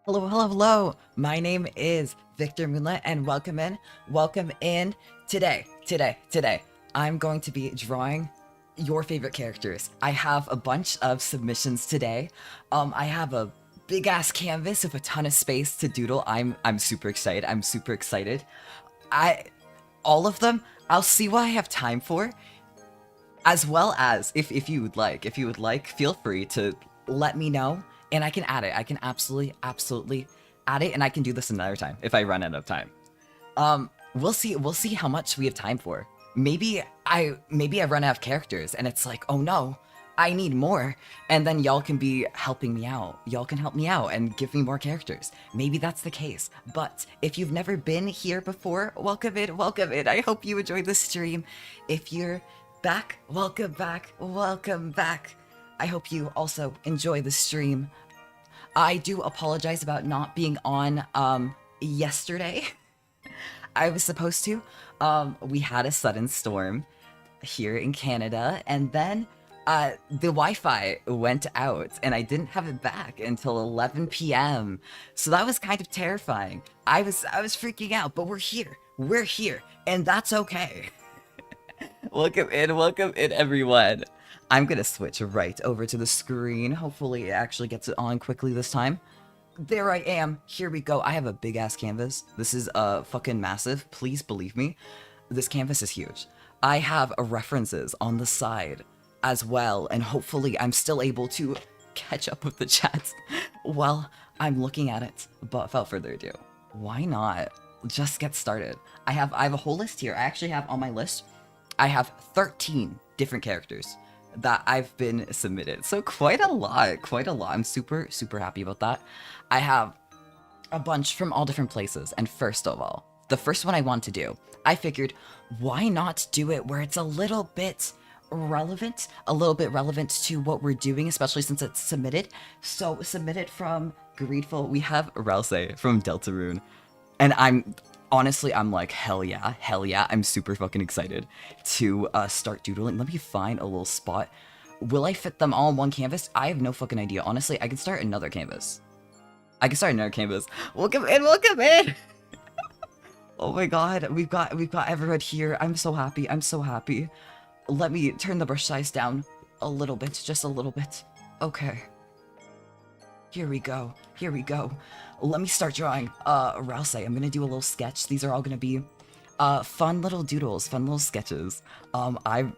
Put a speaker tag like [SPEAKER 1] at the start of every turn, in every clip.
[SPEAKER 1] Hello, hello, hello. My name is Victor Moonlit, and welcome in. Today, I'm going to be drawing your favorite characters. I have a bunch of submissions today. I have a big ass canvas with a ton of space to doodle. I'm super excited. I'm super excited. I all of them. I'll see what I have time for, as well as if you would like, feel free to let me know and I can add it. I can absolutely add it, and I can do this another time if I run out of time. We'll see how much we have time for. Maybe I run out of characters and it's like, oh no, I need more, and then y'all can be helping me out. Y'all can help me out and give me more characters. Maybe that's the case. But if you've never been here before, welcome in, welcome in. I hope you enjoyed the stream. If you're back, welcome back, welcome back. I hope you also enjoy the stream. I do apologize about not being on yesterday. I was supposed to. We had a sudden storm here in Canada, and then the Wi-Fi went out, and I didn't have it back until 11 p.m. So that was kind of terrifying. I was freaking out, but we're here. We're here, and that's okay. welcome in, everyone. I'm gonna switch right over to the screen. Hopefully it actually gets it on quickly this time. There I am. Here we go. I have a big ass canvas. This is fucking massive. Please believe me. This canvas is huge. I have references on the side as well, and hopefully I'm still able to catch up with the chat while I'm looking at it. But without further ado, why not just get started? I have a whole list here. I actually have on my list, I have 13 different characters that I've been submitted. So quite a lot, quite a lot. I'm super happy about that. I have a bunch from all different places. And first of all, the first one I want to do, I figured, why not do it where it's a little bit relevant to what we're doing, especially since it's submitted. So submitted from Greedful, we have Rouse from Deltarune. And honestly, I'm like, hell yeah. I'm super fucking excited to start doodling. Let me find a little spot. Will I fit them all on one canvas? I have no fucking idea. Honestly, I can start another canvas. Welcome in. Oh my god, we've got everyone here. I'm so happy. Let me turn the brush size down a little bit, just a little bit. Okay. Here we go. Let me start drawing Rouse. I'm gonna do a little sketch. These are all gonna be fun little doodles, fun little sketches. I've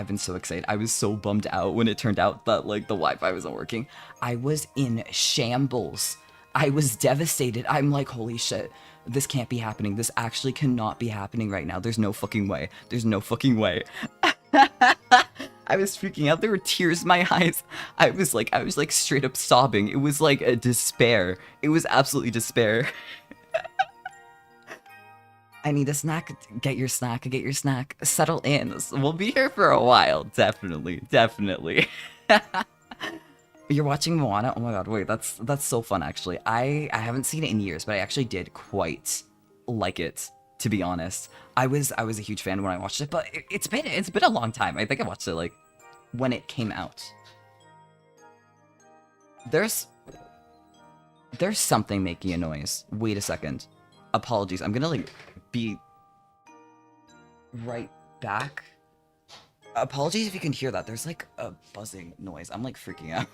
[SPEAKER 1] been so excited. I was so bummed out when it turned out that like the Wi-Fi wasn't working. I was in shambles. I was devastated. I'm like, holy shit, this can't be happening. This actually cannot be happening right now. There's no fucking way. I was freaking out. There were tears in my eyes. I was like straight up sobbing. It was like a despair. It was absolutely despair. I need a snack. Get your snack. Settle in. We'll be here for a while. Definitely. You're watching Moana? Oh my god, wait, that's so fun actually. I haven't seen it in years, but I actually did quite like it, to be honest. I was a huge fan when I watched it, but it's been a long time. I think I watched it like when it came out. There's something making a noise. Wait a second. Apologies. I'm gonna like be right back. Apologies if you can hear that. There's like a buzzing noise. I'm like freaking out.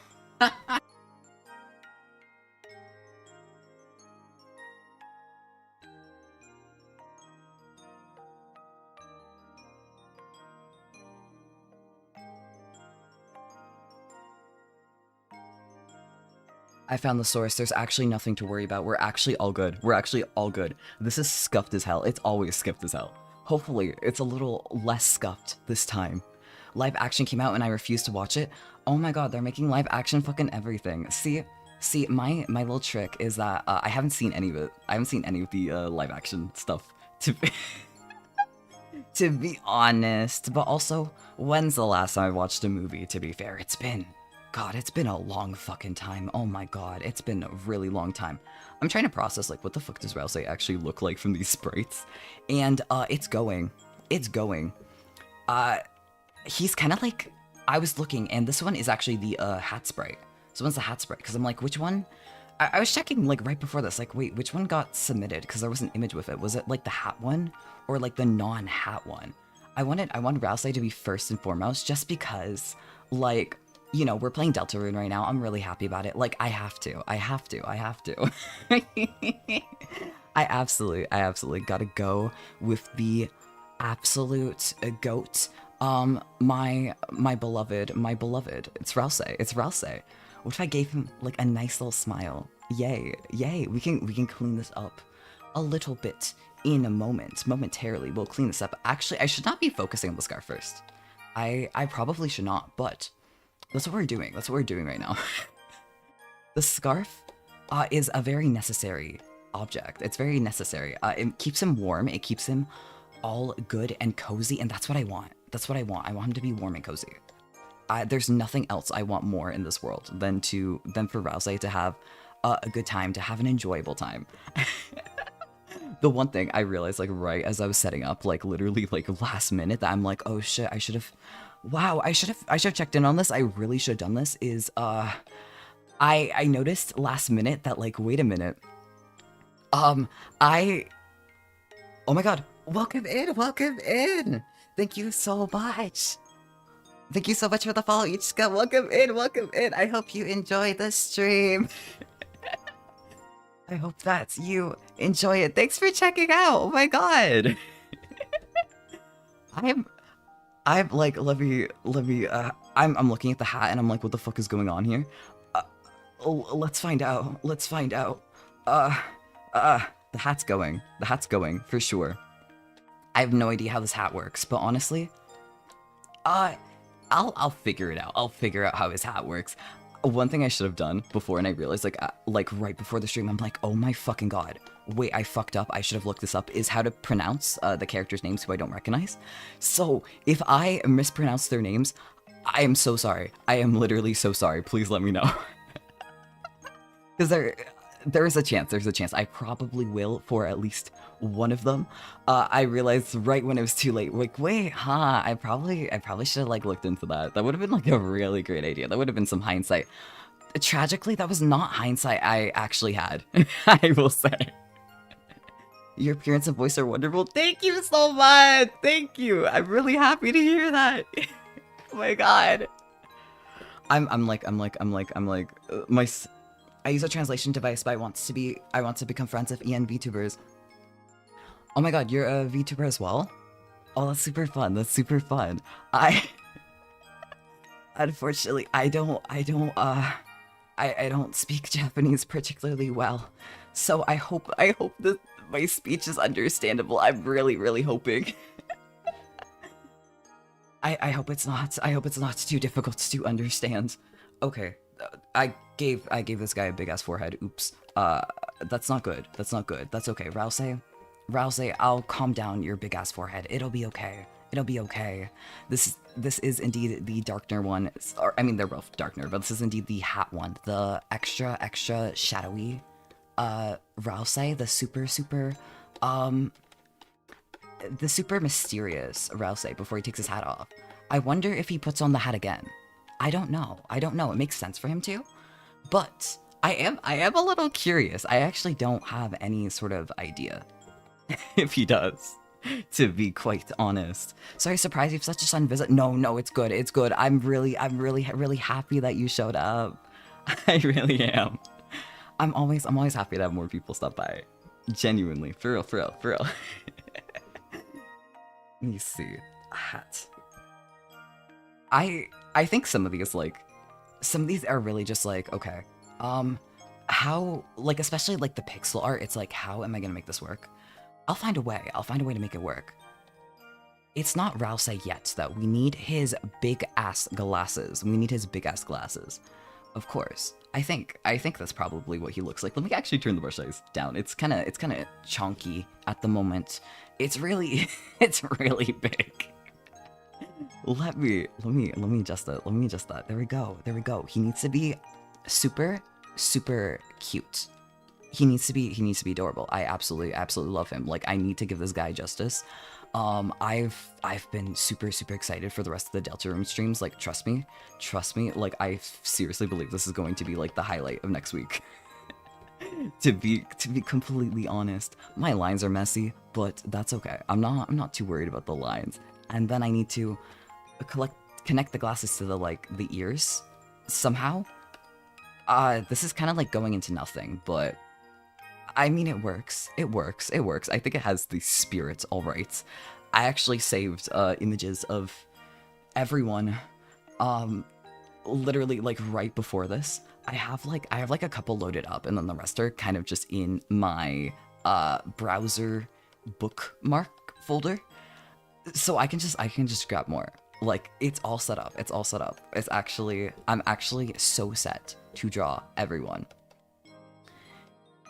[SPEAKER 1] I found the source. There's actually nothing to worry about. We're actually all good. This is scuffed as hell. It's always scuffed as hell. Hopefully, it's a little less scuffed this time. Live action came out and I refused to watch it. Oh my god, they're making live action fucking everything. See, my little trick is that I haven't seen any of it. I haven't seen any of the live action stuff, to be honest. But also, when's the last time I watched a movie, to be fair? It's been a long fucking time. Oh my god, it's been a really long time. I'm trying to process, like, what the fuck does Rouse actually look like from these sprites? And, it's going. He's kind of like, I was looking, and this one is actually the hat sprite. So one's the hat sprite, because I'm like, which one I was checking like right before this, like, wait, which one got submitted? Because there was an image with it. Was it like the hat one or like the non-hat one? I wanted Rousey to be first and foremost, just because, like, you know, we're playing Deltarune right now. I'm really happy about it. Like, I have to. I absolutely gotta go with the absolute goat. My beloved. It's Rousey. What if I gave him like a nice little smile? Yay. We can clean this up a little bit in a moment. Momentarily, we'll clean this up. Actually, I should not be focusing on the scarf first. I probably should not, but that's what we're doing. That's what we're doing right now. The scarf is a very necessary object. It's very necessary. It keeps him warm. It keeps him all good and cozy, and that's what I want. I want him to be warm and cozy. There's nothing else I want more in this world than for Rousey to have a good time, to have an enjoyable time. The one thing I realized, like, right as I was setting up, like, literally, like, last minute, that I'm like, oh shit, I should have checked in on this. I really should have done this, is, I noticed last minute that, like, wait a minute. Oh my god, welcome in! Thank you so much! Thank you so much for the follow, Ichika. Welcome in. I hope you enjoy the stream. I hope that you enjoy it. Thanks for checking out. Oh my god. I'm like, let me, I'm looking at the hat and I'm like, what the fuck is going on here? Let's find out. The hat's going for sure. I have no idea how this hat works, but honestly, I'll figure it out. I'll figure out how his hat works. One thing I should have done before, and I realized, like right before the stream, I'm like, oh my fucking god. Wait, I fucked up. I should have looked this up, is how to pronounce the characters' names who I don't recognize. So, if I mispronounce their names, I am so sorry. I am literally so sorry. Please let me know. Because there's a chance. I probably will for at least one of them. I realized right when it was too late, like, wait, I probably should have, like, looked into that. That would have been, like, a really great idea. That would have been some hindsight. Tragically, that was not hindsight I actually had, I will say. Your appearance and voice are wonderful. Thank you so much! Thank you! I'm really happy to hear that! Oh my god. I use a translation device, but I want to become friends with vtubers. Oh my god, you're a vtuber as well? Oh, that's super fun. Unfortunately, I don't speak Japanese particularly well. So I hope that my speech is understandable. I'm really hoping. I hope it's not too difficult to understand. Okay. I gave this guy a big ass forehead. Oops. That's not good. That's okay. Rousey, I'll calm down your big ass forehead. It'll be okay. This is indeed the darkener one. Or, I mean, they're both darkener, but this is indeed the hat one. The extra shadowy Rousey, the super mysterious Rousey before he takes his hat off. I wonder if he puts on the hat again. I don't know. It makes sense for him to, but I am a little curious. I actually don't have any sort of idea if he does, to be quite honest. Sorry, surprise you have such a sudden visit. No, it's good. I'm really happy that you showed up. I really am. I'm always happy to have more people stop by. Genuinely, for real. Let me see. Hat. I think some of these are really just like, okay, how, like, especially like the pixel art, it's like, how am I gonna make this work? I'll find a way to make it work. It's not Rousey yet, though. We need his big ass glasses. Of course. I think that's probably what he looks like. Let me actually turn the brush size down. It's kind of chonky at the moment. It's really big. Let me adjust that. There we go. He needs to be super cute. He needs to be adorable. I absolutely love him. Like, I need to give this guy justice. I've been super excited for the rest of the Deltarune streams. Like, trust me. Like, I seriously believe this is going to be like the highlight of next week. To be completely honest, my lines are messy, but that's okay. I'm not too worried about the lines. And then I need to connect the glasses to the ears somehow. This is kind of like going into nothing, but I mean it works. It works. It works. I think it has the spirit all right. I actually saved images of everyone literally like right before this. I have like a couple loaded up, and then the rest are kind of just in my browser bookmark folder. So I can just grab more. Like it's all set up. It's all set up. I'm actually so set to draw everyone.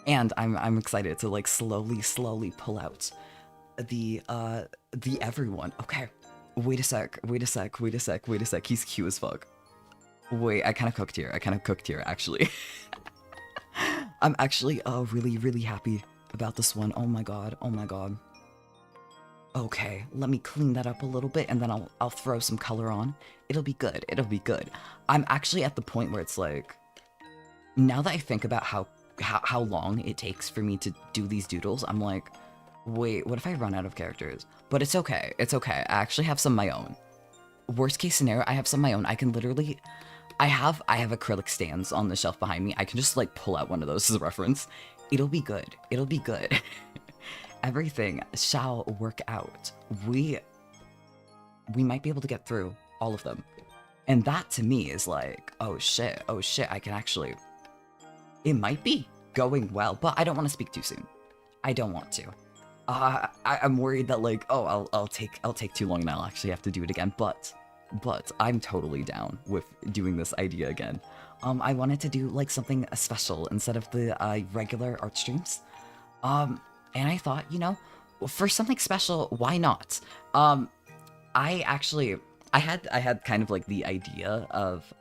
[SPEAKER 1] And I'm excited to like slowly pull out the everyone. Okay. Wait a sec. He's cute as fuck. Wait, I kind of cooked here, actually. I'm actually really happy about this one. Oh my god. Okay, let me clean that up a little bit, and then I'll throw some color on. It'll be good. I'm actually at the point where it's like, now that I think about how long it takes for me to do these doodles, I'm like, wait, what if I run out of characters? But it's okay. I actually have some of my own. Worst case scenario, I have some of my own. I can literally, I have acrylic stands on the shelf behind me. I can just like pull out one of those as a reference. It'll be good. Everything shall work out. We might be able to get through all of them. And that to me is like, oh shit, I can actually, it might be going well, but I don't want to speak too soon. I don't want to. I'm worried that like, oh, I'll take too long and I'll actually have to do it again, but I'm totally down with doing this idea again. I wanted to do like something special instead of the regular art streams. And I thought, for something special, why not? I had kind of like the idea of,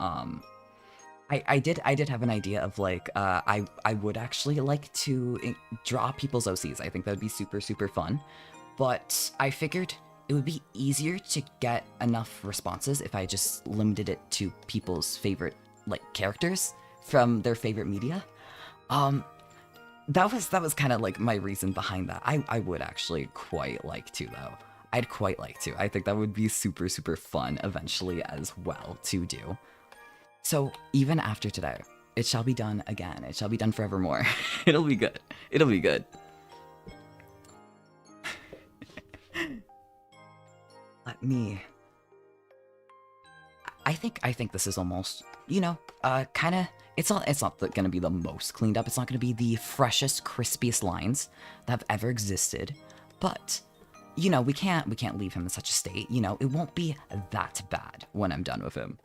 [SPEAKER 1] I did have an idea of like, I would actually like to draw people's OCs. I think that would be super fun. But I figured it would be easier to get enough responses if I just limited it to people's favorite like characters from their favorite media. That was kind of like my reason behind that. I would actually quite like to though. I'd quite like to. I think that would be super fun eventually as well to do. So even after today, it shall be done again. It shall be done forevermore. It'll be good. Let me. I think this is almost, kind of. It's not gonna be the most cleaned up. It's not gonna be the freshest, crispiest lines that have ever existed. But, we can't leave him in such a state. It won't be that bad when I'm done with him.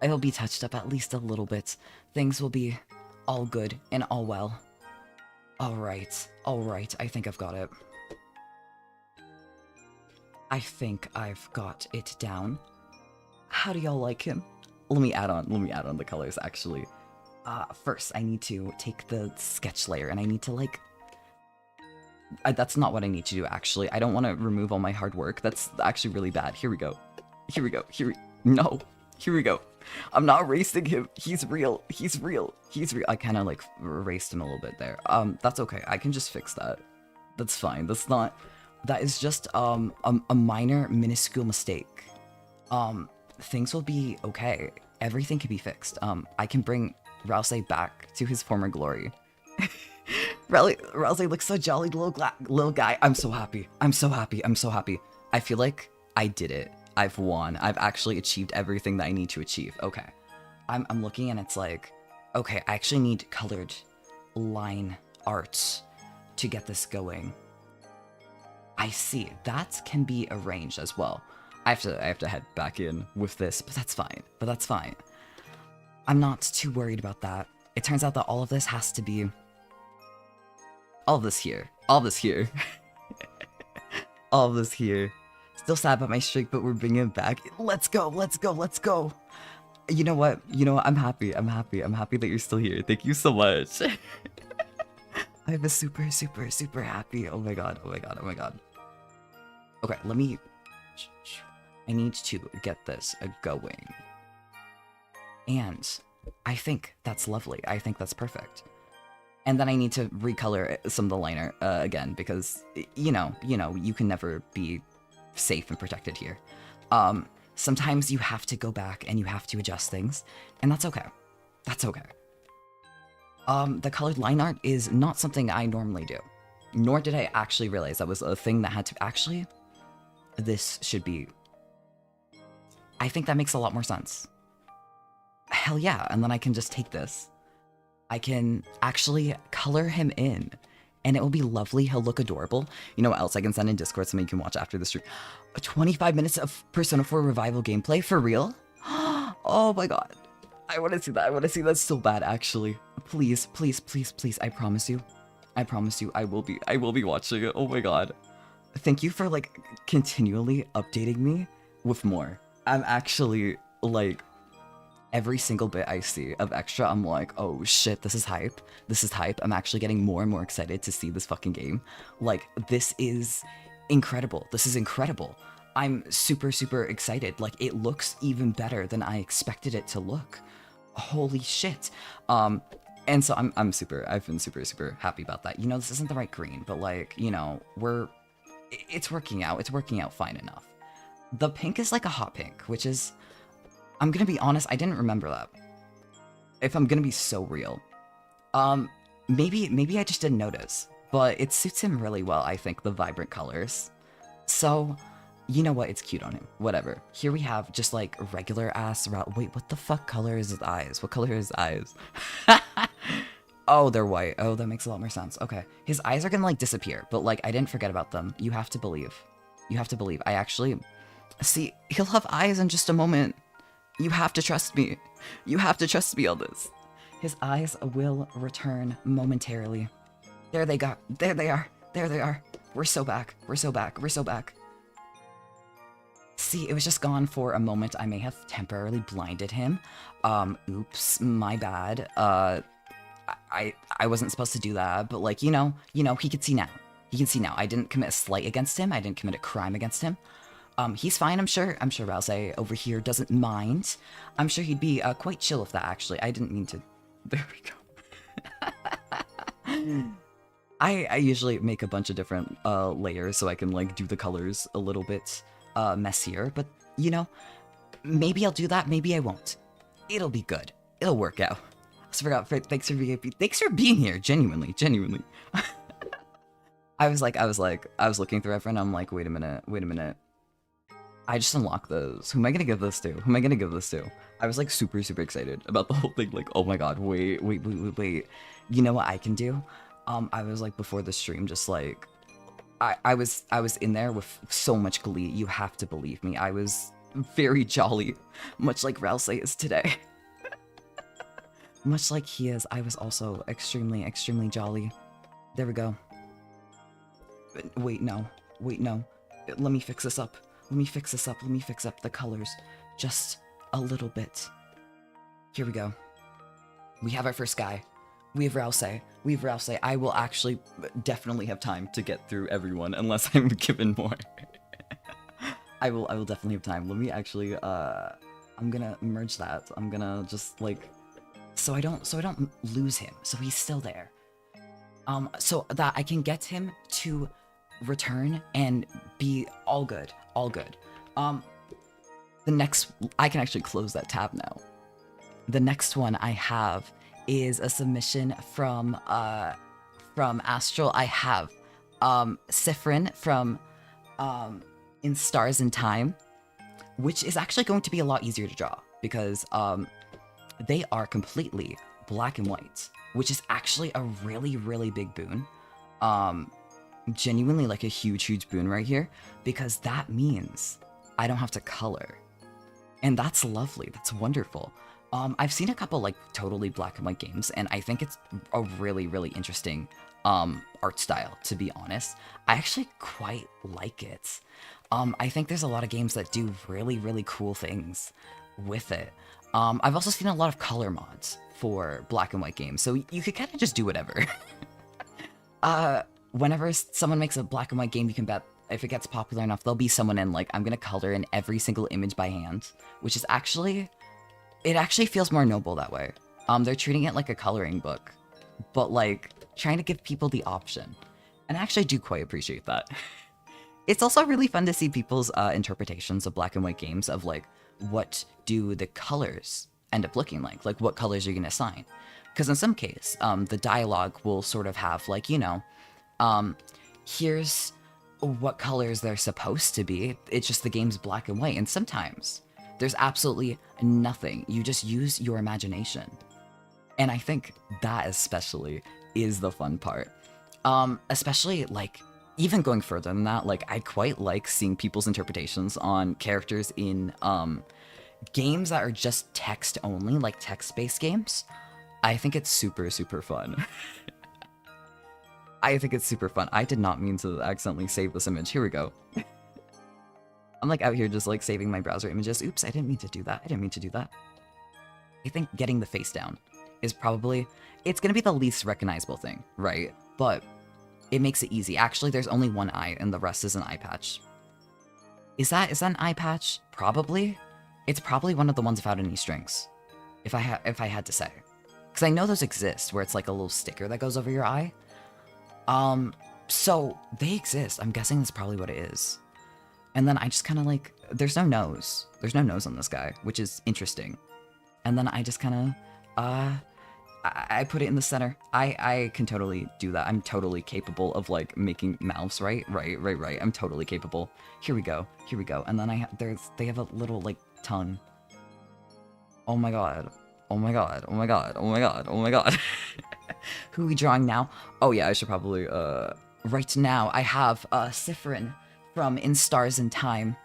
[SPEAKER 1] It'll be touched up at least a little bit. Things will be all good and all well. All right. I think I've got it. I think I've got it down. How do y'all like him? Let me add on the colors actually. First, I need to take the sketch layer and I need to like... that's not what I need to do, actually. I don't want to remove all my hard work. That's actually really bad. Here we go. No. Here we go. I'm not erasing him. He's real. I kind of like erased him a little bit there. That's okay. I can just fix that. That's fine. That is just, a minor, minuscule mistake. Things will be okay. Everything can be fixed. I can bring Rousey back to his former glory. Rousey looks so jolly, little guy. I'm so happy. I feel like I did it. I've won. I've actually achieved everything that I need to achieve. Okay. I'm looking and it's like, okay, I actually need colored line art to get this going. I see. That can be arranged as well. I have to head back in with this, but that's fine. I'm not too worried about that. It turns out that all of this has to be... All this here. Still sad about my streak, but we're bringing it back. Let's go. You know what? I'm happy that you're still here. Thank you so much. I was super happy. Oh my god. Okay, I need to get this going. And I think that's lovely. I think that's perfect. And then I need to recolor some of the liner again because you know, you can never be safe and protected here. Sometimes you have to go back and you have to adjust things, and that's okay. That's okay. The colored line art is not something I normally do, nor did I actually realize that was a thing that had to actually. This should be. I think that makes a lot more sense. Hell yeah! And then I can just take this. I can actually color him in, and it will be lovely. He'll look adorable. You know what else I can send in Discord so you can watch after the stream? 25 minutes of Persona 4 Revival gameplay for real? Oh my god. I want to see that. I want to see that so bad, actually. Please, please, please, please. I promise you. I promise you. I will be watching it. Oh my god. Thank you for, like, continually updating me with more. I'm actually, like... Every single bit I see of extra, I'm like, oh shit, this is hype. This is hype. I'm actually getting more and more excited to see this fucking game. Like, this is incredible. This is incredible. I'm super, super excited. Like, it looks even better than I expected it to look. Holy shit. And so I've been super, super happy about that. You know, this isn't the right green, but like, you know, it's working out. It's working out fine enough. The pink is like a hot pink, which is... I'm gonna be honest, I didn't remember that. If I'm gonna be so real. Maybe I just didn't notice. But it suits him really well, I think, the vibrant colors. So, you know what, it's cute on him. Whatever. Here we have just like regular ass route. Wait, what the fuck color is his eyes? What color are his eyes? Oh, they're white. Oh, that makes a lot more sense. Okay. His eyes are gonna like disappear, but like I didn't forget about them. You have to believe. You have to believe. I actually... See, he'll have eyes in just a moment. You have to trust me. You have to trust me on this. His eyes will return momentarily. There they go. There they are. There they are. We're so back. We're so back. We're so back. See, it was just gone for a moment. I may have temporarily blinded him. Oops, my bad. I wasn't supposed to do that, but like, you know, he can see now. He can see now. I didn't commit a slight against him. I didn't commit a crime against him. He's fine, I'm sure. I'm sure Rousey over here doesn't mind. I'm sure he'd be quite chill with that, actually. I didn't mean to... There we go. I usually make a bunch of different layers so I can, like, do the colors a little bit messier. But, you know, maybe I'll do that, maybe I won't. It'll be good. It'll work out. I just forgot. Thanks for being here, genuinely. I was looking through everyone, I'm like, wait a minute. I just unlocked those. Who am I gonna give this to? I was like super, super excited about the whole thing. Like, oh my god, wait. You know what I can do? I was like before the stream, just like, I was in there with so much glee. You have to believe me. I was very jolly, much like Rousey is today. Much like he is, I was also extremely, extremely jolly. There we go. Wait, no. Let me fix this up. Let me fix up the colors just a little bit. Here we go. We have our first guy. We have Rousey. I will actually definitely have time to get through everyone unless I'm given more. I will definitely have time. Let me actually I'm gonna merge that. I'm gonna just like so I don't lose him. So he's still there. So that I can get him to return and be all good. The next, I can actually close that tab now. The next one I have is a submission from Astral. I have Sifrin from In Stars in Time, which is actually going to be a lot easier to draw because they are completely black and white, which is actually a really, really big boon. Genuinely like a huge boon right here, because that means I don't have to color. And that's lovely, that's wonderful. I've seen a couple like totally black and white games, and I think it's a really, really interesting art style, to be honest. I actually quite like it. I think there's a lot of games that do really, really cool things with it. I've also seen a lot of color mods for black and white games, so you could kind of just do whatever. Whenever someone makes a black and white game, you can bet if it gets popular enough, there'll be someone in like, I'm gonna color in every single image by hand, which is actually, it actually feels more noble that way. They're treating it like a coloring book. but like trying to give people the option. And I actually do quite appreciate that. It's also really fun to see people's interpretations of black and white games of like, what do the colors end up looking like what colors you're going to assign. Because in some case, the dialogue will sort of have like, here's what colors they're supposed to be. It's just the game's black and white. And sometimes there's absolutely nothing. You just use your imagination. And I think that especially is the fun part. Especially like even going further than that, like I quite like seeing people's interpretations on characters in games that are just text only, like text-based games. I think it's super, super fun. I think it's super fun. I did not mean to accidentally save this image. Here we go. I'm like out here just like saving my browser images. Oops, I didn't mean to do that. I didn't mean to do that. I think getting the face down is probably, it's gonna be the least recognizable thing, right? But it makes it easy. Actually, there's only one eye and the rest is an eye patch. Is that an eye patch? Probably. It's probably one of the ones without any strings. If I had to say. Because I know those exist where it's like a little sticker that goes over your eye. So they exist. I'm guessing that's probably what it is. And then I just kind of like, there's no nose. There's no nose on this guy, which is interesting. And then I just kind of, I put it in the center. I can totally do that. I'm totally capable of like making mouths, right? Right. I'm totally capable. Here we go. And then they have a little like tongue. Oh my god. Who are we drawing now? Oh yeah, I should probably, right now I have, vtuberen from In Stars in Time.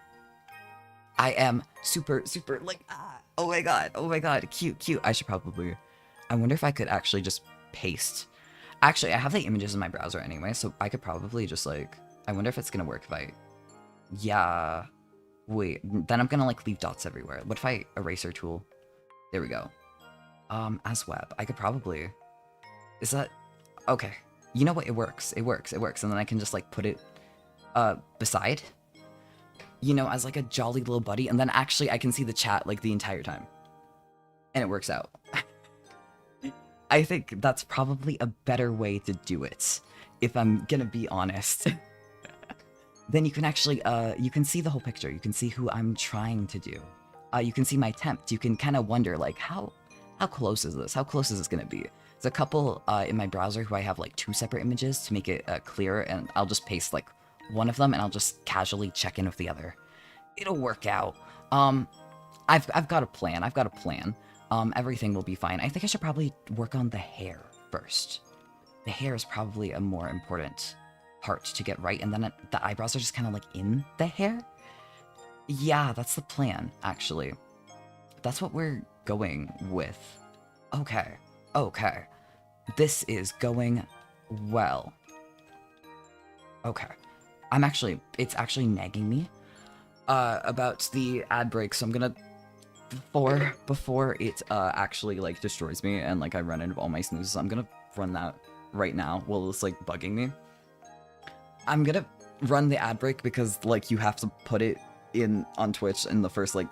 [SPEAKER 1] I am super, like, oh my god, cute. I should probably, I wonder if I could actually just paste. Actually, I have the images in my browser anyway, so I could probably just like, I wonder if it's gonna work if I, yeah, wait, then I'm gonna like leave dots everywhere. What if I eraser tool? There we go. As web, I could probably, is that, okay. You know what, it works, and then I can just like put it, beside, as like a jolly little buddy, and then actually I can see the chat like the entire time. And it works out. I think that's probably a better way to do it, if I'm gonna be honest. Then you can actually, you can see the whole picture, you can see who I'm trying to do. You can see my attempt, you can kind of wonder like, how close is this? How close is this gonna be? There's a couple in my browser who I have like 2 separate images to make it clearer, and I'll just paste like one of them and I'll just casually check in with the other. It'll work out. I've got a plan. Everything will be fine. I think I should probably work on the hair first. The hair is probably a more important part to get right, and then the eyebrows are just kind of like in the hair. Yeah, that's the plan, actually. That's what we're going with. Okay. This is going well. Okay. It's actually nagging me about the ad break, so I'm gonna, before it actually like destroys me and like I run into all my snoozes, I'm gonna run that right now while it's like bugging me. I'm gonna run the ad break because like you have to put it in on Twitch in the first like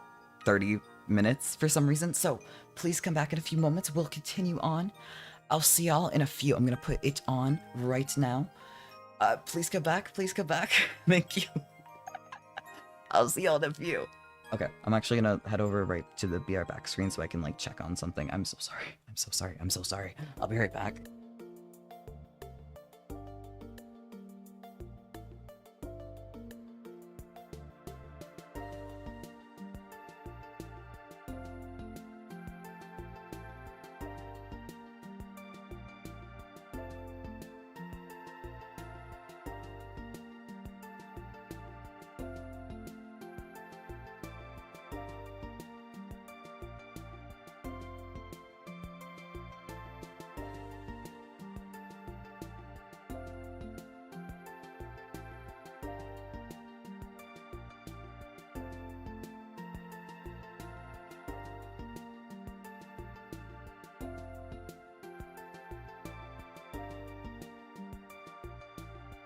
[SPEAKER 1] 30 minutes for some reason, so please come back in a few moments. We'll continue on. I'll see y'all in a few. I'm gonna put it on right now. Please come back. Thank you. I'll see y'all in a few. Okay, I'm actually gonna head over right to the BR back screen so I can like check on something. I'm so sorry. I'll be right back.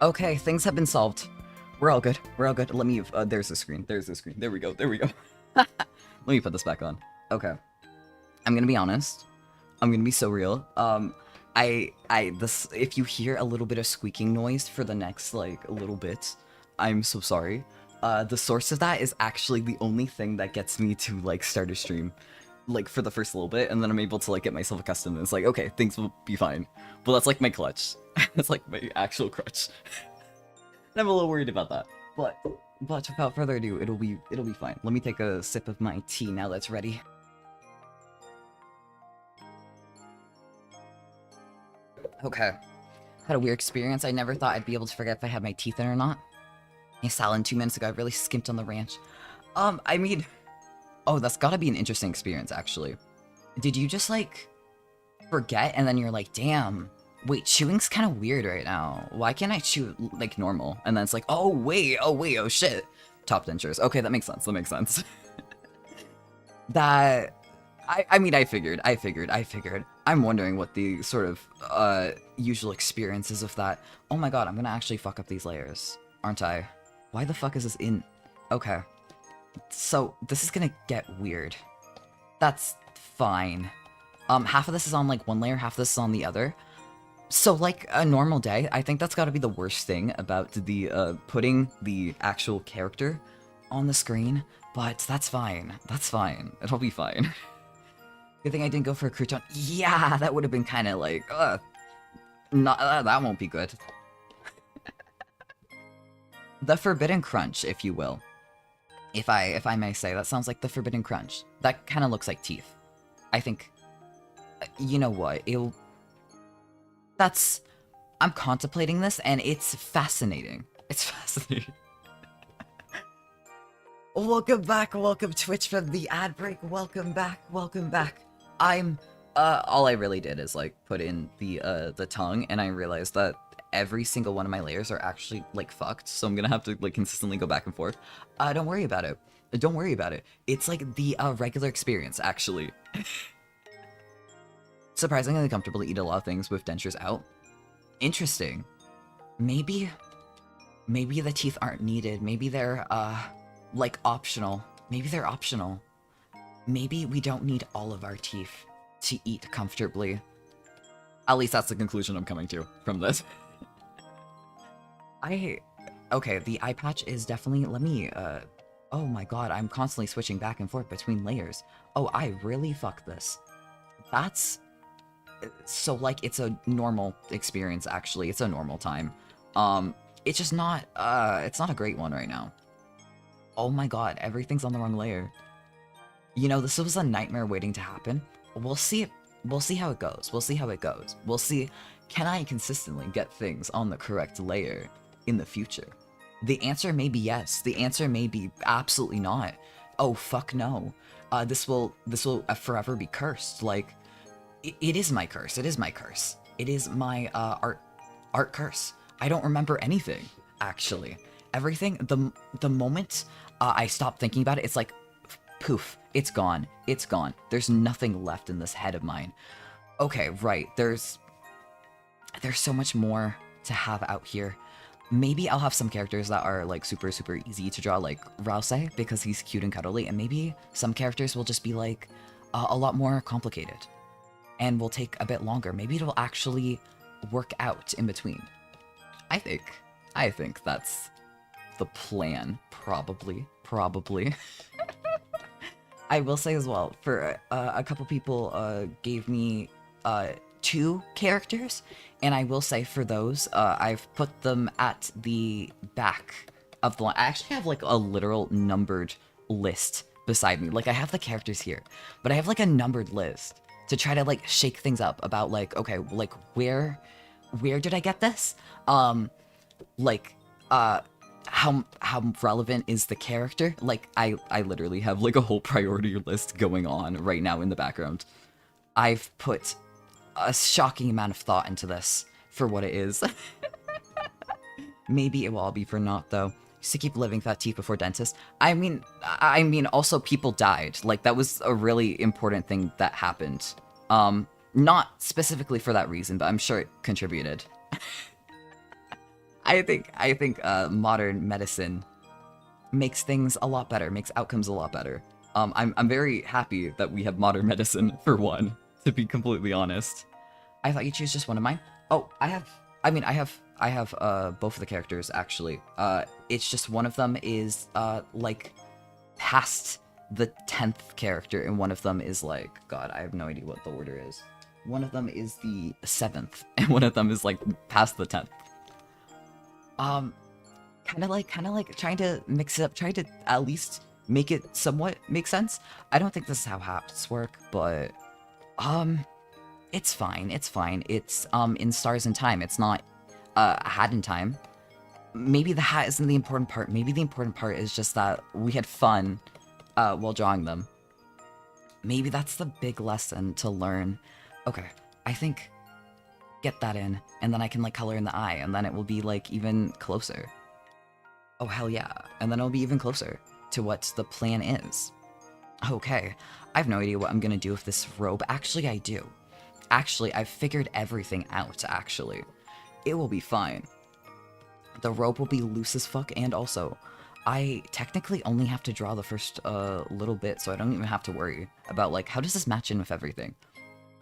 [SPEAKER 1] Okay, things have been solved. We're all good. Let me, there's the screen. There we go. Let me put this back on. Okay. I'm gonna be honest. I'm gonna be so real. this, if you hear a little bit of squeaking noise for the next, like, little bit, I'm so sorry. The source of that is actually the only thing that gets me to, like, start a stream, like, for the first little bit, and then I'm able to, like, get myself accustomed, and it's like, okay, things will be fine. But that's, like, my clutch. That's, like, my actual crutch. And I'm a little worried about that. But without further ado, it'll be fine. Let me take a sip of my tea now that's ready. Okay. Had a weird experience. I never thought I'd be able to forget if I had my teeth in or not. A salad 2 minutes ago, I really skimped on the ranch. I mean... Oh, that's gotta be an interesting experience, actually. Did you just, like, forget and then you're like, damn, wait, chewing's kind of weird right now. Why can't I chew, like, normal? And then it's like, oh, wait, oh, shit. Top dentures. Okay, that makes sense. That... I mean, I figured. I'm wondering what the sort of, usual experience is of that. Oh my god, I'm gonna actually fuck up these layers, aren't I? Why the fuck is this in... Okay. So, this is gonna get weird. That's fine. Half of this is on, like, one layer, half of this is on the other. So, like, a normal day, I think that's gotta be the worst thing about the, putting the actual character on the screen. But that's fine. It'll be fine. Good thing I didn't go for a crouton. Yeah, that would have been kind of like, that won't be good. The Forbidden Crunch, if you will. If I may say, that sounds like the Forbidden Crunch. That kind of looks like teeth. I think, you know what, I'm contemplating this, and it's fascinating. Welcome back, welcome Twitch from the ad break, welcome back. All I really did is, like, put in the tongue, and I realized that every single one of my layers are actually, like, fucked, so I'm gonna have to, like, consistently go back and forth. Don't worry about it. It's, like, the, regular experience, actually. Surprisingly comfortable to eat a lot of things with dentures out. Interesting. Maybe the teeth aren't needed. Maybe they're, like, optional. Maybe we don't need all of our teeth to eat comfortably. At least that's the conclusion I'm coming to from this. Okay, the eye patch is definitely, let me, oh my god, I'm constantly switching back and forth between layers. Oh, I really fucked this. That's, so, like, it's a normal experience, actually. It's a normal time. It's just not, it's not a great one right now. Oh my god, everything's on the wrong layer. You know, this was a nightmare waiting to happen. We'll see how it goes. We'll see, can I consistently get things on the correct layer in the future? The answer may be yes. The answer may be absolutely not. Oh, fuck no. This will forever be cursed. Like, it is my curse. It is my, art curse. I don't remember anything, actually. Everything, the moment I stop thinking about it, it's like, poof, it's gone. There's nothing left in this head of mine. Okay, right, there's so much more to have out here. Maybe I'll have some characters that are, like, super easy to draw, like Rouse, because he's cute and cuddly, and maybe some characters will just be, like, a lot more complicated and will take a bit longer. Maybe it'll actually work out in between. I think that's the plan, probably. I will say as well, for a couple people gave me 2 characters, and I will say for those, I've put them at the back of the line. I actually have, like, a literal numbered list beside me. Like, I have the characters here, but I have, like, a numbered list to try to, like, shake things up about, like, okay, like, where did I get this? Like, how relevant is the character? Like, I literally have, like, a whole priority list going on right now in the background. I've put a shocking amount of thought into this for what it is. Maybe it will all be for naught, though. Used to keep living without teeth before dentist. I mean, also people died. Like, that was a really important thing that happened. Not specifically for that reason, but I'm sure it contributed. I think modern medicine makes things a lot better, makes outcomes a lot better. I'm very happy that we have modern medicine, for one, to be completely honest. I thought you choose just one of mine. Oh, I have both of the characters actually. It's just one of them is like past the 10th character, and one of them is like, God, I have no idea what the order is. One of them is the 7th, and one of them is like past the 10th. Kind of like trying to mix it up, trying to at least make it somewhat make sense. I don't think this is how hats work, but it's fine. It's fine. It's in Stars in Time. It's not a hat in time. Maybe the hat isn't the important part. Maybe the important part is just that we had fun while drawing them. Maybe that's the big lesson to learn. Okay, I think get that in, and then I can like color in the eye, and then it will be like even closer. Oh hell yeah, and then it'll be even closer to what the plan is. Okay, I have no idea what I'm gonna do with this robe. Actually, I do. Actually, I've figured everything out, actually. It will be fine. The robe will be loose as fuck, and also, I technically only have to draw the first little bit, so I don't even have to worry about, like, how does this match in with everything?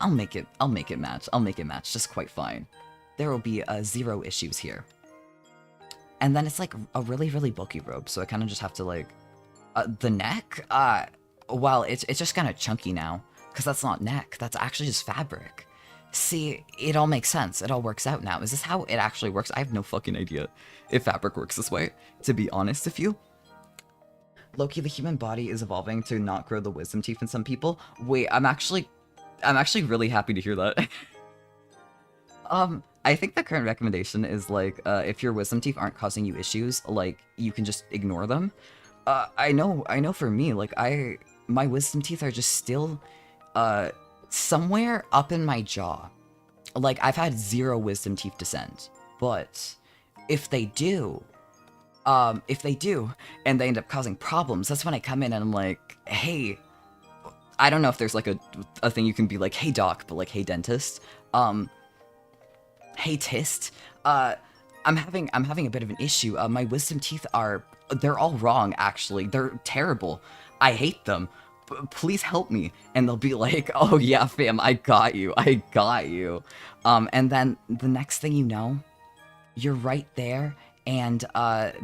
[SPEAKER 1] I'll make it match just quite fine. There will be 0 issues here. And then it's like a really, really bulky robe, so I kind of just have to, like, the neck? Well, it's just kind of chunky now, because that's not neck, that's actually just fabric. See, it all makes sense, it all works out now. Is this how it actually works? I have no fucking idea if fabric works this way, to be honest with you. Loki, the human body is evolving to not grow the wisdom teeth in some people. Wait, I'm actually really happy to hear that. I think the current recommendation is, like, if your wisdom teeth aren't causing you issues, like, you can just ignore them. I know for me, like, my wisdom teeth are just still, somewhere up in my jaw. Like, I've had 0 wisdom teeth descent, but if they do, and they end up causing problems, that's when I come in and I'm like, hey, I don't know if there's, like, a thing you can be like, hey doc, but like, hey dentist, hey tist, I'm having a bit of an issue. My wisdom teeth they're all wrong, actually. They're terrible. I hate them. Please help me. And they'll be like, oh yeah, fam, I got you. And then the next thing you know, you're right there, and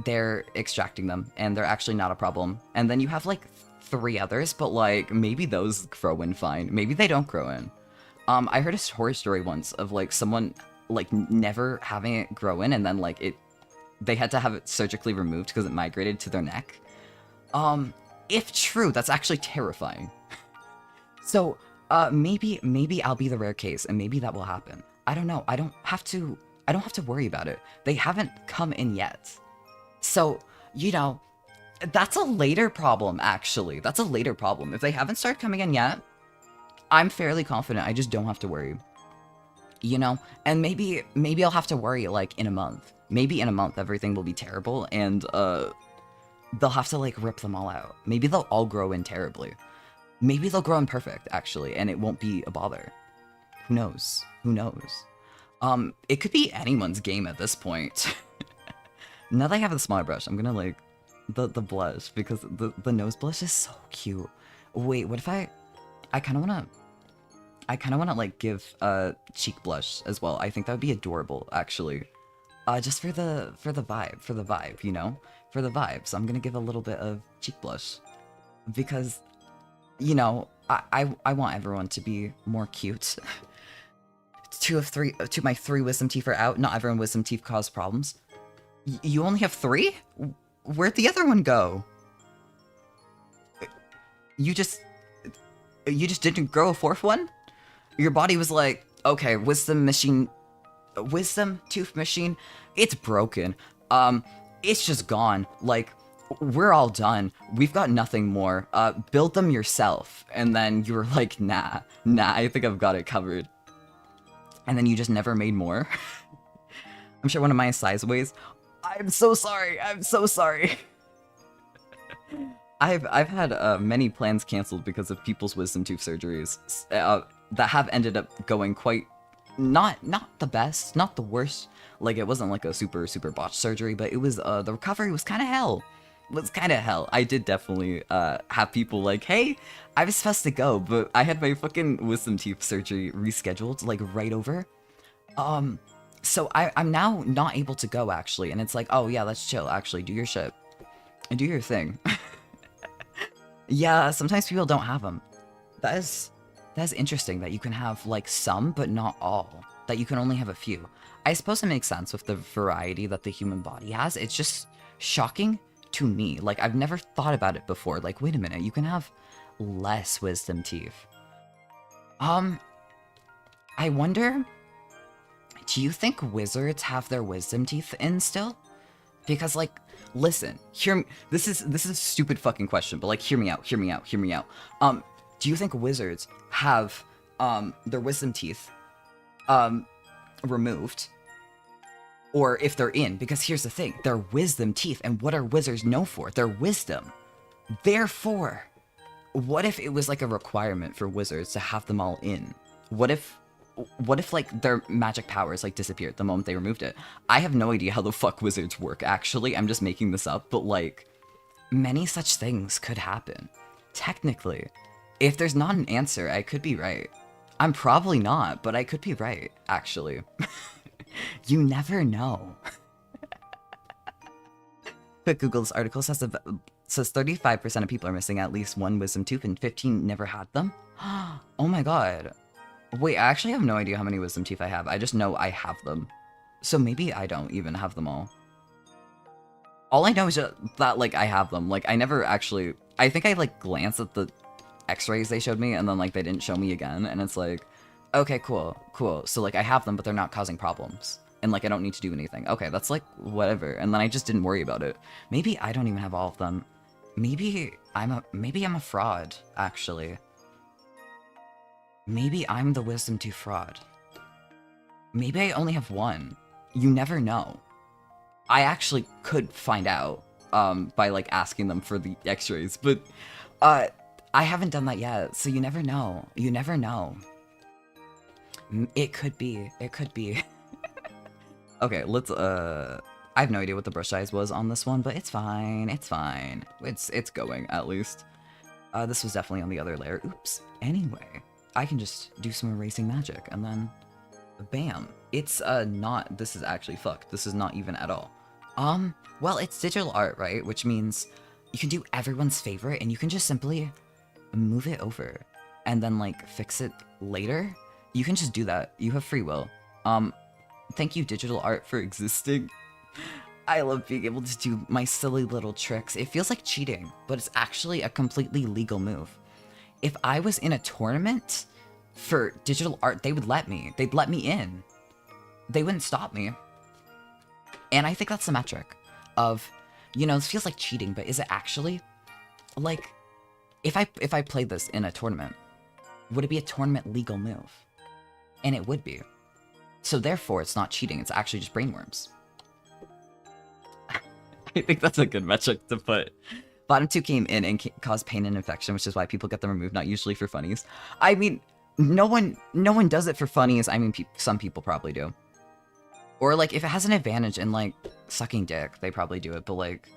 [SPEAKER 1] they're extracting them, and they're actually not a problem. And then you have like 3 others, but like, maybe those grow in fine. Maybe they don't grow in. I heard a horror story once of like someone like never having it grow in, and then like they had to have it surgically removed because it migrated to their neck. If true, that's actually terrifying. So, maybe I'll be the rare case, and maybe that will happen. I don't know. I don't have to worry about it. They haven't come in yet. So, you know, that's a later problem, actually. That's a later problem. If they haven't started coming in yet, I'm fairly confident I just don't have to worry. You know? And maybe I'll have to worry, like, in a month. Maybe in a month everything will be terrible, and, they'll have to, like, rip them all out. Maybe they'll all grow in terribly. Maybe they'll grow in perfect, actually, and it won't be a bother. Who knows? Who knows? It could be anyone's game at this point. Now that I have the smaller brush, I'm gonna, like, the blush, because the nose blush is so cute. Wait, what if I kinda wanna, like, give a cheek blush as well. I think that would be adorable, actually. Just for the vibe, you know? For the vibe, so I'm gonna give a little bit of cheek blush. Because, you know, I want everyone to be more cute. 2 of my 3 wisdom teeth are out. Not everyone wisdom teeth cause problems. You only have 3? Where'd the other one go? You just didn't grow a 4th one? Your body was like, okay, wisdom tooth machine, it's broken. It's just gone. Like, we're all done. We've got nothing more. Build them yourself. And then you were like, nah, I think I've got it covered. And then you just never made more. I'm sure one of my size ways. I'm so sorry. I've had many plans canceled because of people's wisdom tooth surgeries that have ended up going quite not the best, not the worst. Like, it wasn't like a super botched surgery, but it was the recovery was kind of hell. was kind of hell. I did definitely have people like, hey, I was supposed to go, but I had my fucking wisdom teeth surgery rescheduled, like, right over. So I'm now not able to go, actually, and it's like, oh, yeah, let's chill, actually, do your shit. And do your thing. Yeah, sometimes people don't have them. That's interesting that you can have, like, some, but not all. That you can only have a few. I suppose it makes sense with the variety that the human body has. It's just shocking to me. Like, I've never thought about it before. Like, wait a minute, you can have less wisdom teeth. I wonder, do you think wizards have their wisdom teeth in still? Because, like, listen, this is a stupid fucking question, but, like, hear me out. Do you think wizards have, their wisdom teeth, removed? Or if they're in, because here's the thing, they're wisdom teeth, and what are wizards known for? Their wisdom. Therefore, what if it was, like, a requirement for wizards to have them all in? What if, like, their magic powers, like, disappeared the moment they removed it? I have no idea how the fuck wizards work, actually. I'm just making this up, but, like, many such things could happen. Technically. If there's not an answer, I could be right. I'm probably not, but I could be right, actually. You never know. Quick Google, this article says 35% of people are missing at least one wisdom tooth and 15 never had them. Oh my god. Wait, I actually have no idea how many wisdom teeth I have. I just know I have them. So maybe I don't even have them all. All I know is that, like, I have them. Like, I never actually... I think I, like, glanced at the x-rays they showed me, and then, like, they didn't show me again, and it's like, okay, cool. So, like, I have them, but they're not causing problems. And, like, I don't need to do anything. Okay, that's, like, whatever. And then I just didn't worry about it. Maybe I don't even have all of them. Maybe I'm a fraud, actually. Maybe I'm the wisdom tooth fraud. Maybe I only have one. You never know. I actually could find out, by, like, asking them for the x-rays, but, I haven't done that yet, so you never know. You never know. It could be. Okay, let's, I have no idea what the brush size was on this one, but it's fine. It's going, at least. This was definitely on the other layer. Oops. Anyway, I can just do some erasing magic, and then, bam. It's, not, this is actually fucked. This is not even at all. Well, it's digital art, right? Which means you can do everyone's favorite, and you can just simply move it over, and then, like, fix it later. You can just do that. You have free will. Thank you, digital art, for existing. I love being able to do my silly little tricks. It feels like cheating, but it's actually a completely legal move. If I was in a tournament for digital art, they would let me. They'd let me in. They wouldn't stop me. And I think that's the metric of, you know, this feels like cheating, but is it actually? Like, if I played this in a tournament, would it be a tournament legal move? And it would be. So therefore, it's not cheating, it's actually just brainworms. I think that's a good metric to put. Bottom two came in and caused pain and infection, which is why people get them removed, not usually for funnies. I mean, no one does it for funnies. I mean, some people probably do. Or, like, if it has an advantage in, like, sucking dick, they probably do it, but, like...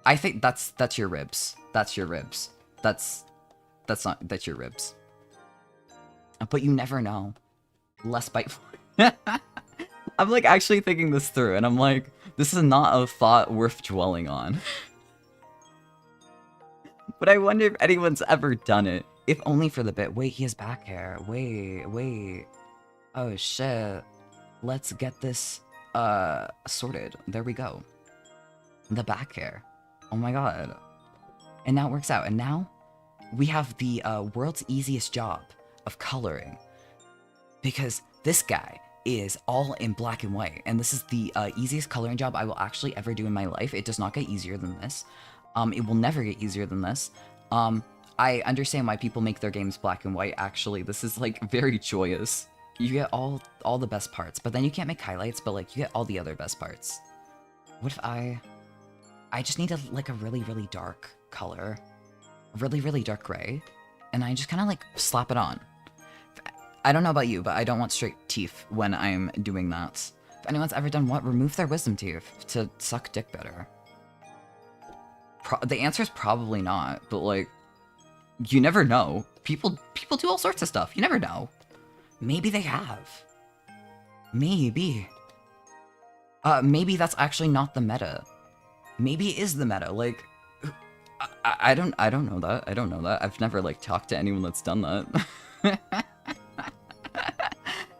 [SPEAKER 1] I think that's your ribs. That's your ribs. That's your ribs. But you never know. Less bite. I'm, like, actually thinking this through, and I'm like, this is not a thought worth dwelling on. But I wonder if anyone's ever done it. If only for the bit. Wait, he has back hair. Wait. Oh, shit. Let's get this, sorted. There we go. The back hair. Oh my god. And now it works out. And now we have the, world's easiest job of coloring. Because this guy is all in black and white. And this is the, easiest coloring job I will actually ever do in my life. It does not get easier than this. It will never get easier than this. I understand why people make their games black and white, actually. This is, like, very joyous. You get all the best parts, but then you can't make highlights, but, like, you get all the other best parts. What if I just need like a really, really dark color. Really, really dark gray. And I just kind of, like, slap it on. I don't know about you, but I don't want straight teeth when I'm doing that. If anyone's ever done what? Remove their wisdom teeth to suck dick better. The answer is probably not, but like, you never know. People do all sorts of stuff. You never know. Maybe they have. Maybe. Maybe that's actually not the meta. Maybe it is the meta. Like, I don't know that. I don't know that. I've never like talked to anyone that's done that.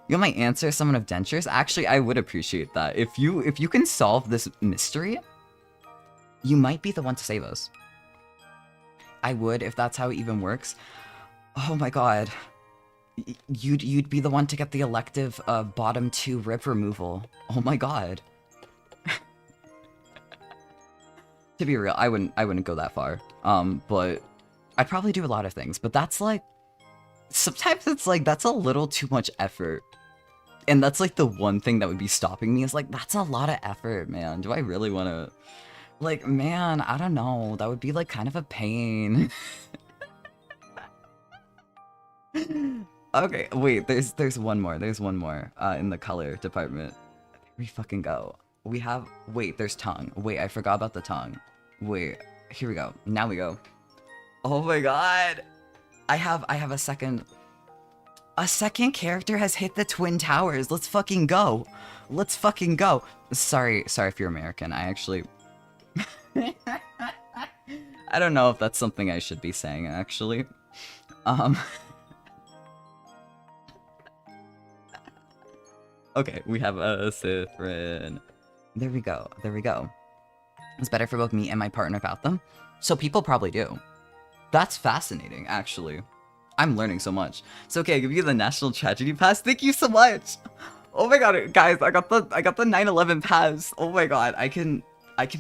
[SPEAKER 1] You know my answer, someone of dentures? Actually, I would appreciate that. If you can solve this mystery, you might be the one to save us. I would, if that's how it even works. Oh my god. You'd be the one to get the elective bottom 2 rib removal. Oh my god. To be real, I wouldn't go that far. But I'd probably do a lot of things. But that's like, sometimes it's like, that's a little too much effort. And that's like the one thing that would be stopping me is like, that's a lot of effort, man. Do I really want to... Like, man, I don't know. That would be like kind of a pain. Okay, wait, there's one more. There's one more in the color department. There we fucking go. We have... Wait, there's tongue. Wait, I forgot about the tongue. Wait, here we go. Now we go. Oh my god! I have a second... A second character has hit the Twin Towers. Let's fucking go. Let's fucking go. Sorry if you're American. I actually... I don't know if that's something I should be saying, actually. Okay, we have a vtuberen. There we go. There we go. It's better for both me and my partner about them. So people probably do. That's fascinating, actually. I'm learning so much. So okay, I give you the National Tragedy Pass. Thank you so much. Oh my god, guys, I got the 9/11 pass. Oh my god, I can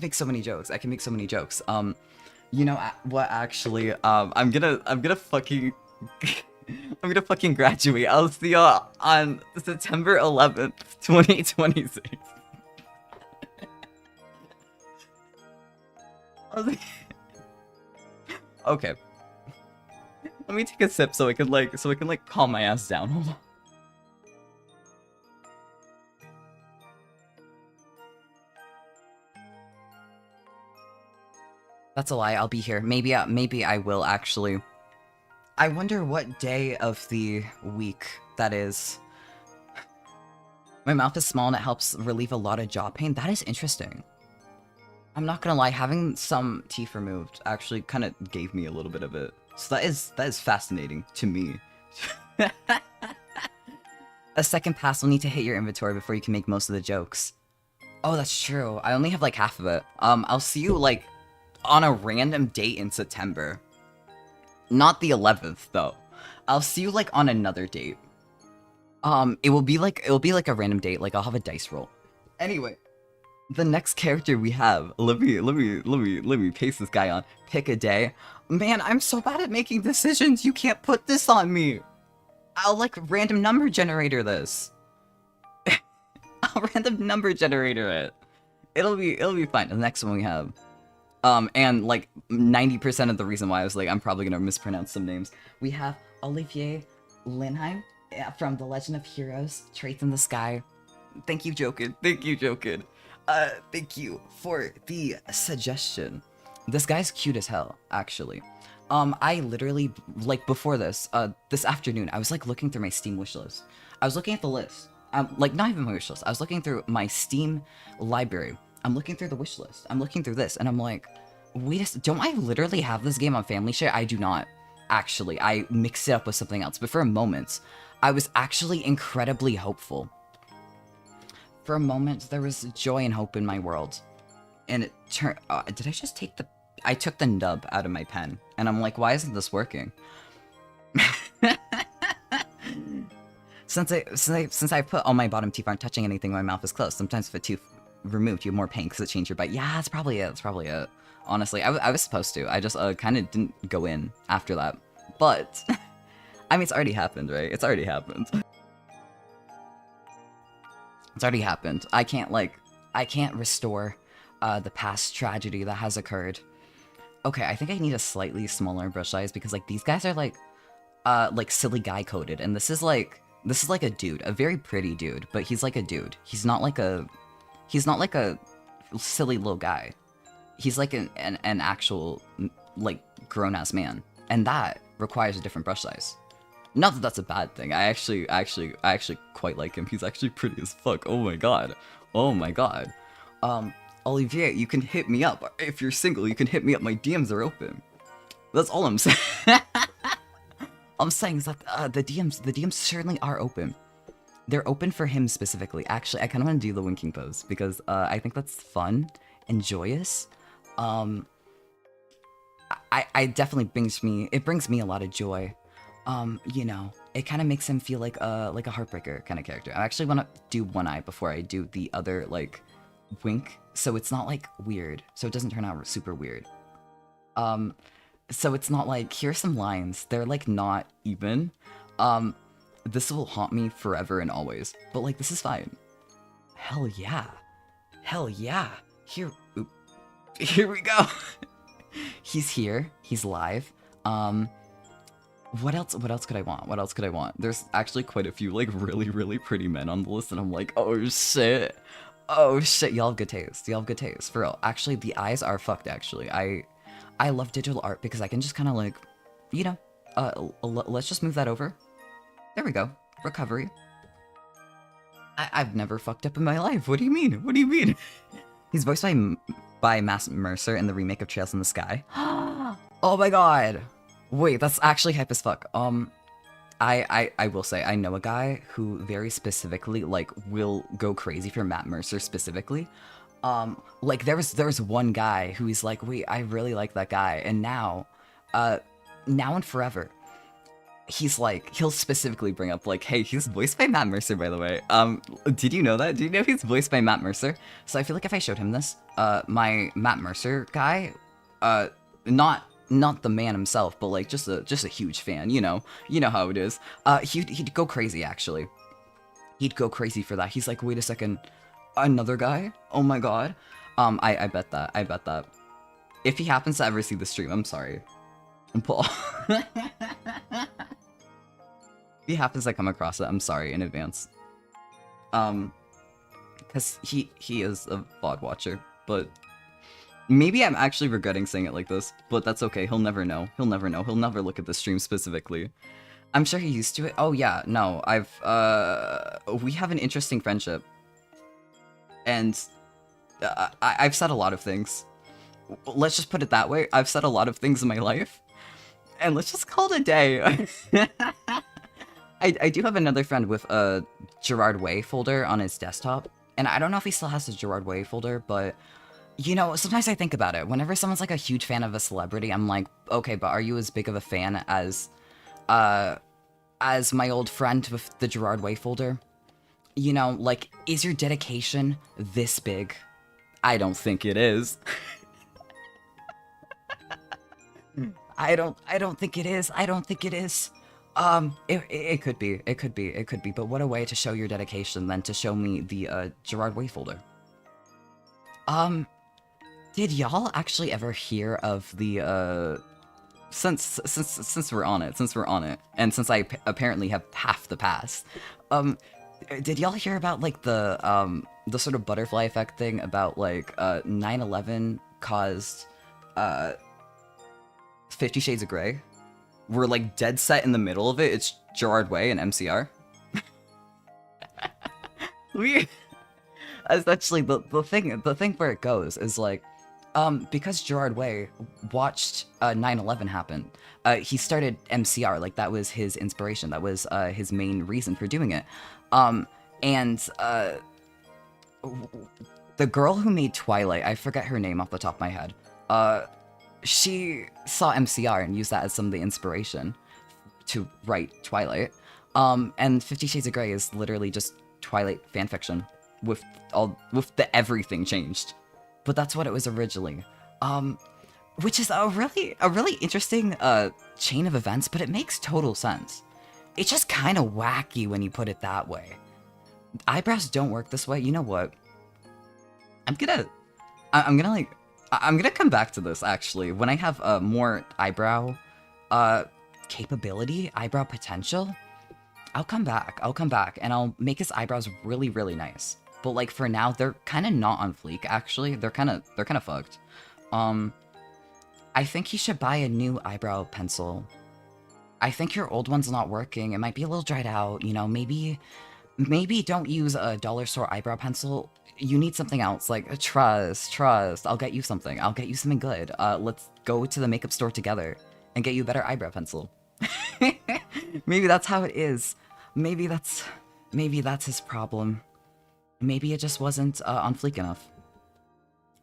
[SPEAKER 1] make so many jokes. I can make so many jokes. You know what? Actually, I'm gonna fucking I'm gonna fucking graduate. I'll see you on September 11th, 2026. Okay. Let me take a sip so I can like calm my ass down. Hold on. That's a lie. I'll be here. Maybe I will actually. I wonder what day of the week that is. My mouth is small and it helps relieve a lot of jaw pain. That is interesting. I'm not gonna lie, having some teeth removed actually kind of gave me a little bit of it. So that is fascinating to me. A second pass will need to hit your inventory before you can make most of the jokes. Oh, that's true. I only have like half of it. I'll see you like on a random date in September. Not the 11th though. I'll see you like on another date. It will be like a random date. Like I'll have a dice roll. Anyway, the next character we have. Let me paste this guy on. Pick a day. Man, I'm so bad at making decisions. You can't put this on me. I'll like random number generator this. I'll random number generator it. It'll be fine. The next one we have. And like 90% of the reason why I was like, I'm probably gonna mispronounce some names. We have Olivier Linheim from The Legend of Heroes, Traits in the Sky. Thank you, Jokin. Thank you, Jokin. Thank you for the suggestion. This guy's cute as hell, actually. I literally, like, before this, this afternoon, I was, like, looking through my Steam wishlist. I was looking at the list. Like, not even my wishlist. I was looking through my Steam library. I'm looking through the wishlist. I'm looking through this, and I'm like, wait don't I literally have this game on Family Share? I do not, actually. I mixed it up with something else. But for a moment, I was actually incredibly hopeful. For a moment, there was joy and hope in my world. And it turned... did I just take the... I took the nub out of my pen. And I'm like, why isn't this working? Since I put all my bottom teeth aren't touching anything, my mouth is closed. Sometimes if a tooth removed, you have more pain because it changed your bite. Yeah, that's probably it. That's probably it. Honestly, I was supposed to. I just kind of didn't go in after that. But, I mean, it's already happened, right? It's already happened. It's already happened. I can't restore the past tragedy that has occurred. Okay, I think I need a slightly smaller brush size because like these guys are like silly guy coded, and this is like a dude, a very pretty dude, but he's like a dude. He's not like a silly little guy. He's like an actual, like, grown-ass man. And that requires a different brush size. Not that that's a bad thing. I actually quite like him. He's actually pretty as fuck. Oh my god. Oh my god. Olivier, you can hit me up. If you're single, you can hit me up. My DMs are open. That's all I'm saying. I'm saying is that the DMs certainly are open. They're open for him specifically. Actually, I kind of want to do the winking pose because I think that's fun and joyous. I definitely brings me a lot of joy. You know, it kind of makes him feel like a heartbreaker kind of character. I actually want to do one eye before I do the other, like, wink, so it's not like weird, so it doesn't turn out super weird. So it's not like, here's some lines, they're like not even. This will haunt me forever and always, but like this is fine. Hell yeah. Hell yeah. Here we go. He's here, he's live. What else could I want? What else could I want? There's actually quite a few like really pretty men on the list and I'm like, oh shit. Oh shit, y'all have good taste. Y'all have good taste, for real. Actually, the eyes are fucked, actually. I love digital art because I can just kind of like, you know, let's just move that over. There we go. Recovery. I've never fucked up in my life. What do you mean? What do you mean? He's voiced by Matt Mercer in the remake of Trails in the Sky. Oh my god. Wait, that's actually hype as fuck. I will say, I know a guy who very specifically, like, will go crazy for Matt Mercer specifically. Like, there's one guy who he's like, wait, I really like that guy, and now and forever, he's like, he'll specifically bring up, like, hey, he's voiced by Matt Mercer, by the way. Did you know that? Did you know he's voiced by Matt Mercer? So I feel like if I showed him this, my Matt Mercer guy, not the man himself, but like just a huge fan, you know how it is. He'd go crazy, actually. He'd go crazy for that. He's like, wait a second, another guy? Oh my god. I bet that. If he happens to ever see the stream, I'm sorry, Paul. If he happens to come across it, I'm sorry in advance. Because he is a VOD watcher, but maybe I'm actually regretting saying it like this, but that's okay. He'll never know. He'll never know. He'll never look at the stream specifically. I'm sure he's used to it. Oh yeah, no, we have an interesting friendship. And I've said a lot of things. Let's just put it that way. I've said a lot of things in my life. And let's just call it a day. I do have another friend with a Gerard Way folder on his desktop. And I don't know if he still has the Gerard Way folder, but you know, sometimes I think about it. Whenever someone's like a huge fan of a celebrity, I'm like, okay, but are you as big of a fan as my old friend with the Gerard Way folder? You know, like, is your dedication this big? I don't think it is. I don't think it is. I don't think it is. It could be, but what a way to show your dedication than to show me the Gerard Way folder. Did y'all actually ever hear of the since we're on it, and since I apparently have half the pass, did y'all hear about like the sort of butterfly effect thing about like 9/11 caused 50 Shades of Grey? We're like dead set in the middle of it. It's Gerard Way and MCR. We essentially the thing where it goes is like, because Gerard Way watched 9/11 happen, he started MCR. Like that was his inspiration. That was his main reason for doing it. And the girl who made Twilight, I forget her name off the top of my head. She saw MCR and used that as some of the inspiration to write Twilight. And 50 Shades of Grey is literally just Twilight fanfiction with the everything changed. But that's what it was originally. Which is a really interesting chain of events, but it makes total sense. It's just kind of wacky when you put it that way. Eyebrows don't work this way. You know what? I'm gonna come back to this, actually, when I have more eyebrow capability, eyebrow potential. I'll come back, and I'll make his eyebrows really nice. But like for now, they're kind of not on fleek, actually. They're kind of fucked. I think you should buy a new eyebrow pencil. I think your old one's not working. It might be a little dried out, you know, maybe don't use a dollar store eyebrow pencil. You need something else, like trust. I'll get you something. I'll get you something good. Let's go to the makeup store together and get you a better eyebrow pencil. Maybe that's how it is. Maybe that's his problem. Maybe it just wasn't on fleek enough.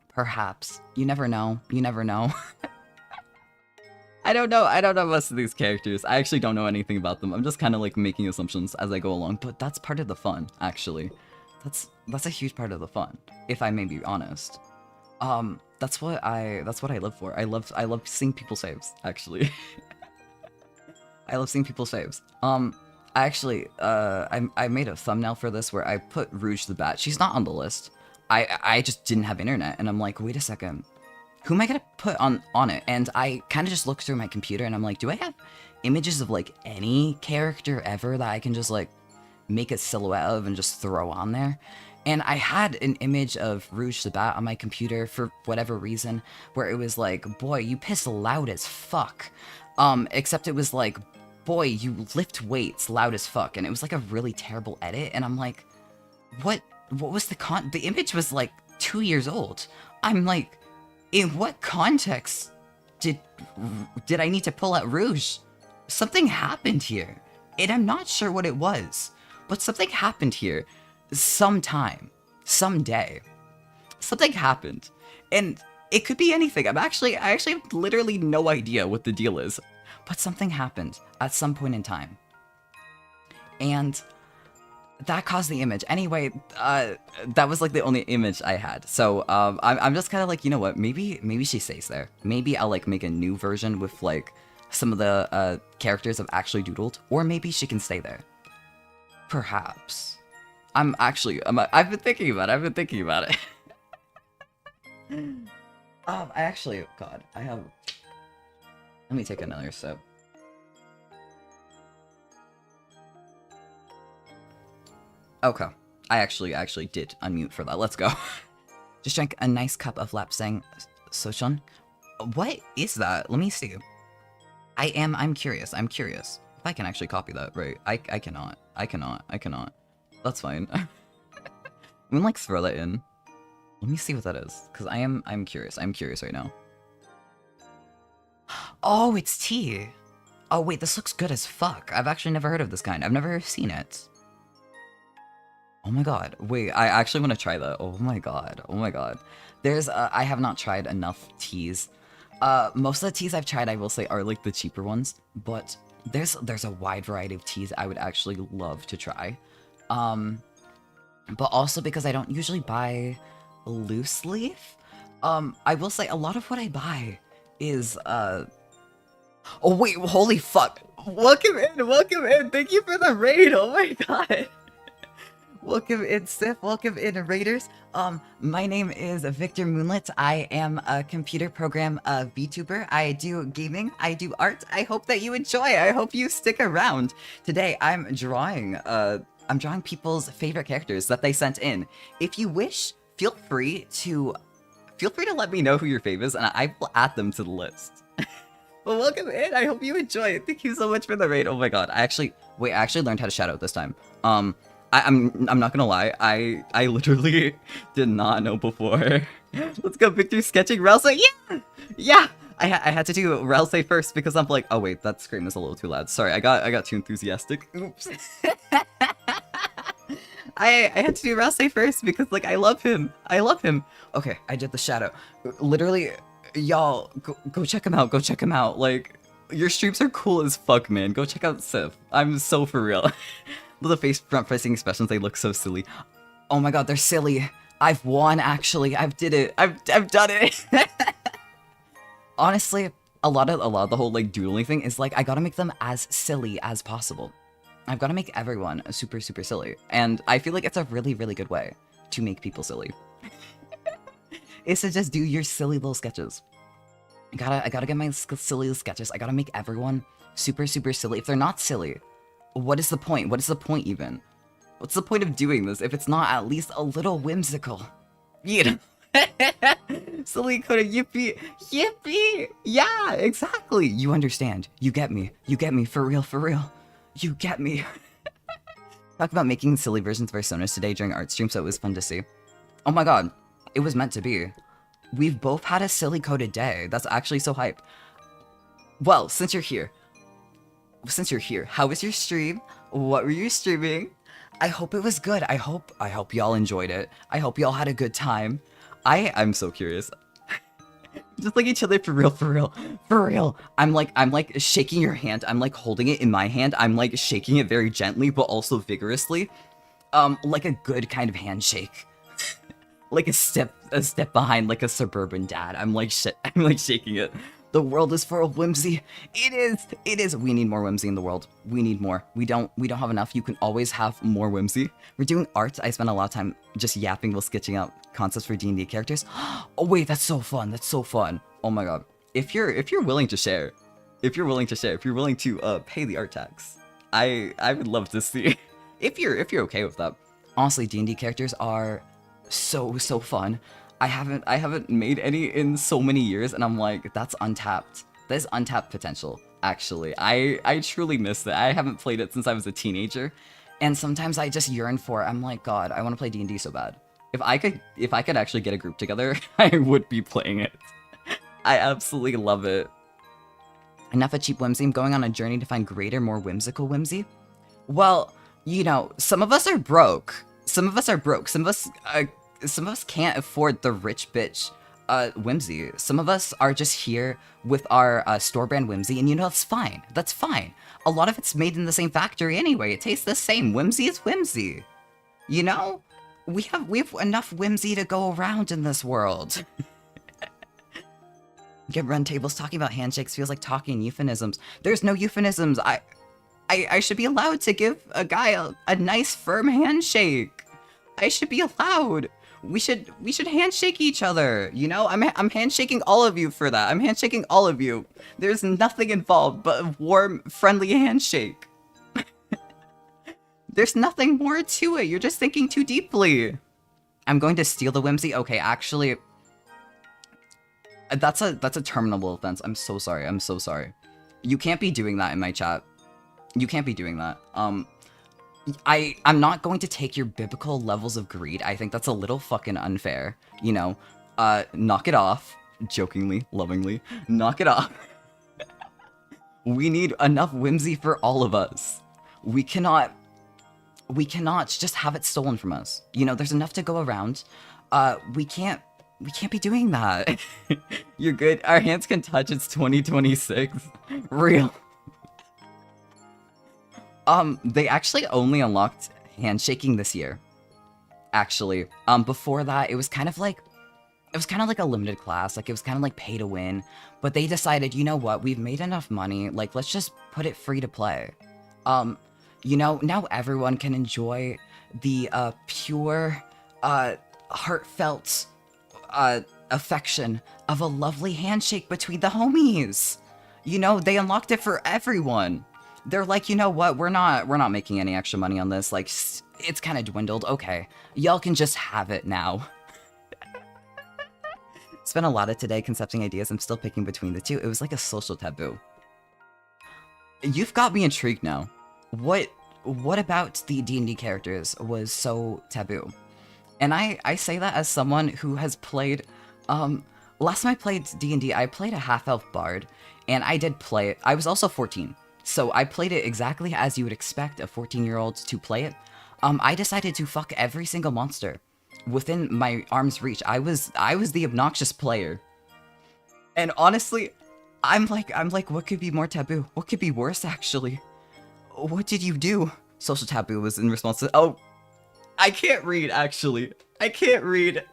[SPEAKER 1] Perhaps. You never know. You never know. I don't know most of these characters. I actually don't know anything about them. I'm just kind of like making assumptions as I go along, but that's part of the fun, actually. That's a huge part of the fun, if I may be honest. That's what I live for. I love seeing people's faves, actually. I love seeing people's faves. I actually, I made a thumbnail for this where I put Rouge the Bat. She's not on the list. I just didn't have internet, and I'm like, wait a second. Who am I gonna put on it? And I kind of just looked through my computer, and I'm like, do I have images of, like, any character ever that I can just, like, make a silhouette of and just throw on there? And I had an image of Rouge the Bat on my computer for whatever reason, where it was like, boy, you piss loud as fuck. Except it was like, boy, you lift weights loud as fuck. And it was like a really terrible edit, and I'm like, what was the image was like 2 years old. I'm like, in what context did I need to pull out Rouge? Something happened here, and I'm not sure what it was, but something happened here. Sometime, someday, something happened, and it could be anything. I actually have literally no idea what the deal is, but something happened at some point in time, and that caused the image. Anyway, that was like the only image I had. So I'm just kind of like, you know what? Maybe she stays there. Maybe I'll like make a new version with like some of the characters I've actually doodled, or maybe she can stay there. Perhaps. I've been thinking about it. I actually, God, I have. Let me take another sip. Okay, I actually did unmute for that. Let's go. Just drank a nice cup of lapsang sochon. What is that? Let me see. I'm curious. If I can actually copy that, right? I cannot. That's fine. I'm gonna like throw that in. Let me see what that is, because I'm curious. I'm curious right now. Oh, it's tea. Oh wait, this looks good as fuck. I've actually never heard of this kind. I've never seen it. Oh my god. Wait, I actually want to try that. Oh my god. There's, I have not tried enough teas. Most of the teas I've tried, I will say, are like the cheaper ones, but there's a wide variety of teas I would actually love to try. But also because I don't usually buy loose leaf, I will say a lot of what I buy is, oh wait, holy fuck. Welcome in. Thank you for the raid. Oh my god. Welcome in, Sif. Welcome in, Raiders. My name is Victor Moonlit. I am a computer program VTuber. I do gaming. I do art. I hope that you enjoy. I hope you stick around. Today, I'm drawing people's favorite characters that they sent in. If you wish, feel free to let me know who your fave is, and I will add them to the list. But welcome in. I hope you enjoy it. Thank you so much for the raid. Oh my god. I actually learned how to shout out this time. I'm not gonna lie, I literally did not know before. Let's go, Victor sketching Ralsei. Yeah. I had to do Ralsei first because I'm like, oh wait, that scream is a little too loud. Sorry, I got too enthusiastic. Oops. I had to do Ralsei first because like I love him. Okay, I did the shadow. Literally, y'all go check him out. Go check him out. Like, your streams are cool as fuck, man. Go check out Sif. I'm so for real. The front-facing expressions, they look so silly. Oh my god, they're silly. I've won, actually. I've did it. I've done it. Honestly, a lot of the whole, like, doodling thing is, like, I gotta make them as silly as possible. I've gotta make everyone super, super silly. And I feel like it's a really, really good way to make people silly. Is to just do your silly little sketches. I gotta get my silly little sketches. I gotta make everyone super, super silly. If they're not silly, what is the point? What is the point even? What's the point of doing this if it's not at least a little whimsical? You know? Silly coded, yippee, yippee. Yeah, exactly. You understand. You get me. You get me, for real, for real. You get me. Talk about making silly versions of our personas today during art stream, so it was fun to see. Oh my god, it was meant to be. We've both had a silly coded day. That's actually so hype. Well, since you're here, how was your stream? What were you streaming? I hope it was good. I hope y'all enjoyed it. I hope y'all had a good time. I'm so curious. Just like each other, for real, for real, for real. I'm like shaking your hand. I'm like holding it in my hand. I'm like shaking it very gently, but also vigorously. Like a good kind of handshake. Like a step behind, like a suburban dad. I'm like shaking it. The world is full of whimsy. It is. We need more whimsy in the world. We need more. We don't have enough. You can always have more whimsy. We're doing art. I spent a lot of time just yapping while sketching out concepts for D&D characters. Oh wait, that's so fun. That's so fun. Oh my god. If you're willing to share, if you're willing to pay the art tax, I would love to see. if you're okay with that. Honestly, D&D characters are so fun. I haven't made any in so many years, and I'm like, that's untapped. There's untapped potential, actually. I truly miss it. I haven't played it since I was a teenager, and sometimes I just yearn for it. I'm like, God, I want to play D&D so bad. If I could actually get a group together, I would be playing it. I absolutely love it. Enough of cheap whimsy. I'm going on a journey to find greater, more whimsical whimsy. Well, you know, some of us are broke. Some of us can't afford the rich bitch whimsy. Some of us are just here with our store brand whimsy, and you know, that's fine. That's fine. A lot of it's made in the same factory anyway. It tastes the same. Whimsy is whimsy. You know? We have enough whimsy to go around in this world. Get run tables. Talking about handshakes feels like talking euphemisms. There's no euphemisms. I should be allowed to give a guy a nice firm handshake. I should be allowed. We should handshake each other. You know, I'm handshaking all of you for that. I'm handshaking all of you. There's nothing involved but a warm, friendly handshake. There's nothing more to it. You're just thinking too deeply. I'm going to steal the whimsy. Okay, actually, that's a terminable offense. I'm so sorry. I'm so sorry. You can't be doing that in my chat. You can't be doing that. I'm not going to take your biblical levels of greed. I think that's a little fucking unfair. You know, knock it off. Jokingly, lovingly, knock it off. We need enough whimsy for all of us. We cannot just have it stolen from us. You know, there's enough to go around. We can't be doing that. You're good. Our hands can touch. It's 2026. Real. They actually only unlocked handshaking this year. Actually, before that, it was kind of like a limited class. Like, it was kind of like pay to win. But they decided, you know what? We've made enough money. Like, let's just put it free to play. You know, now everyone can enjoy the pure, heartfelt affection of a lovely handshake between the homies. You know, they unlocked it for everyone. They're like, you know what? We're not making any extra money on this. Like, it's kind of dwindled. Okay, y'all can just have it now. Spent a lot of today concepting ideas. I'm still picking between the two. It was like a social taboo. You've got me intrigued now. What about the D&D characters was so taboo? And I say that as someone who has played, last time I played D&D, I played a half-elf bard, and I did play it. I was also 14, so I played it exactly as you would expect a 14-year-old to play it. I decided to fuck every single monster within my arm's reach. I was the obnoxious player. And honestly, I'm like, what could be more taboo? What could be worse, actually? What did you do? Social taboo was in response to, oh, I can't read, actually. I can't read.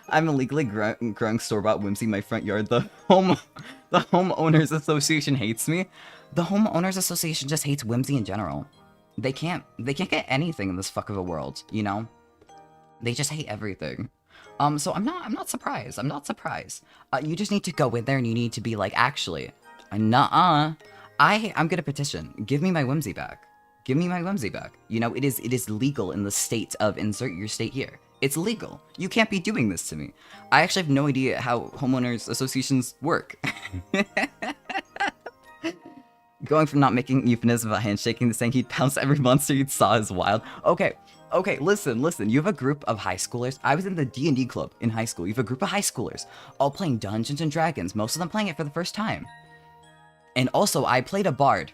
[SPEAKER 1] I'm illegally growing store-bought whimsy in my front yard. The homeowners association hates me. The homeowners association just hates whimsy in general. They can't get anything in this fuck of a world, you know? They just hate everything. So I'm not surprised. I'm not surprised. You just need to go in there and you need to be like, actually, nuh-uh. I'm gonna petition. Give me my whimsy back. Give me my whimsy back. You know, it is legal in the state of insert your state here. It's illegal. You can't be doing this to me. I actually have no idea how homeowners associations work. Going from not making euphemisms about handshaking to saying he'd pounce every monster he saw is wild. Okay, listen. You have a group of high schoolers. I was in the D&D club in high school. You have a group of high schoolers all playing Dungeons and Dragons, most of them playing it for the first time. And also, I played a bard.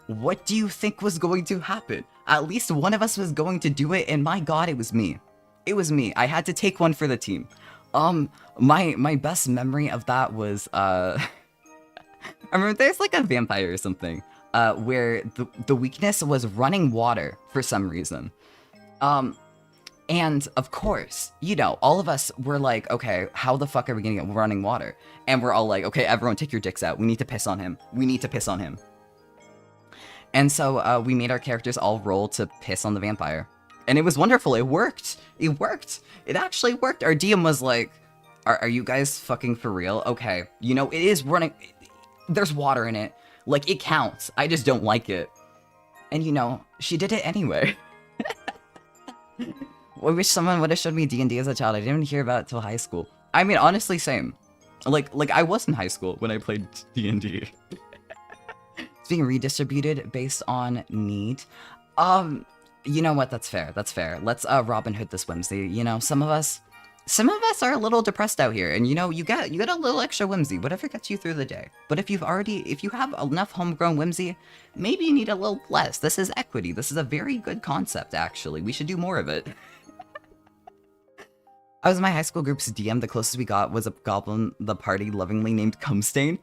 [SPEAKER 1] What do you think was going to happen? At least one of us was going to do it, and my god, it was me. It was me. I had to take one for the team. My best memory of that was, I remember there's like a vampire or something, where the weakness was running water for some reason. And of course, you know, all of us were like, okay, how the fuck are we gonna get running water? And we're all like, okay, everyone take your dicks out. We need to piss on him. We need to piss on him. And so we made our characters all roll to piss on the vampire. And it was wonderful. It worked. It worked. It actually worked. Our DM was like, are you guys fucking for real? Okay, you know, it is running. There's water in it. Like, it counts. I just don't like it. And, you know, she did it anyway. I wish someone would have showed me D&D as a child. I didn't even hear about it till high school. I mean, honestly, same. Like I was in high school when I played D&D. It's being redistributed based on need. You know what? That's fair. That's fair. Let's Robin Hood this whimsy. You know, some of us are a little depressed out here, and you know, you get a little extra whimsy, whatever gets you through the day. But if you have enough homegrown whimsy, maybe you need a little less. This is equity. This is a very good concept, actually. We should do more of it. I was in my high school group's DM. The closest we got was a goblin the party lovingly named Cumstain.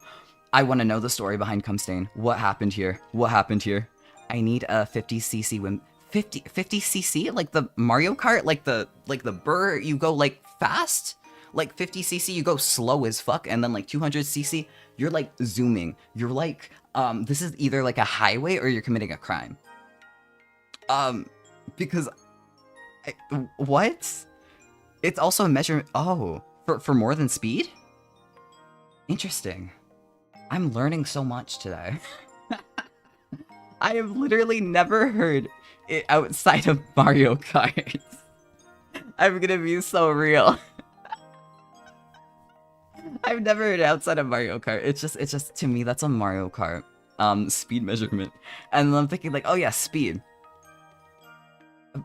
[SPEAKER 1] I want to know the story behind Cumstain. What happened here? What happened here? I need a 50cc 50cc, like the Mario Kart, like the burr, you go like fast, like 50cc you go slow as fuck, and then like 200cc you're like zooming. You're like, this is either like a highway or you're committing a crime. Because what? It's also a measurement. Oh, for more than speed? Interesting. I'm learning so much today. I have literally never heard it outside of Mario Kart. I'm gonna be so real. I've never heard it outside of Mario Kart. It's just to me that's a Mario Kart speed measurement. And then I'm thinking like, oh yeah, speed.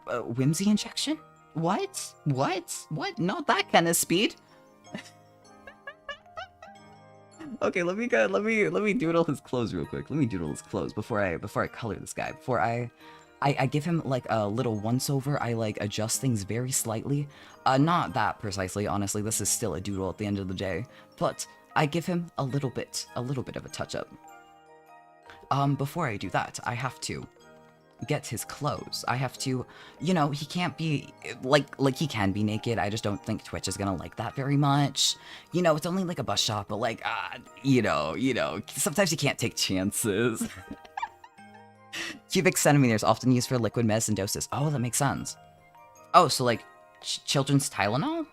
[SPEAKER 1] Whimsy injection? What? Not that kind of speed. Okay, let me doodle his clothes real quick. Let me doodle his clothes before I color this guy. Before I give him like a little once-over. I like adjust things very slightly. Not that precisely, honestly. This is still a doodle at the end of the day. But I give him a little bit of a touch-up. Before I do that, I have to get his clothes. I have to, you know, he can't be, like he can be naked. I just don't think Twitch is gonna like that very much. You know, it's only like a bus shop, but like, you know, sometimes you can't take chances. Cubic centimeters, often used for liquid medicine doses. Oh, that makes sense. Oh, so like, children's Tylenol?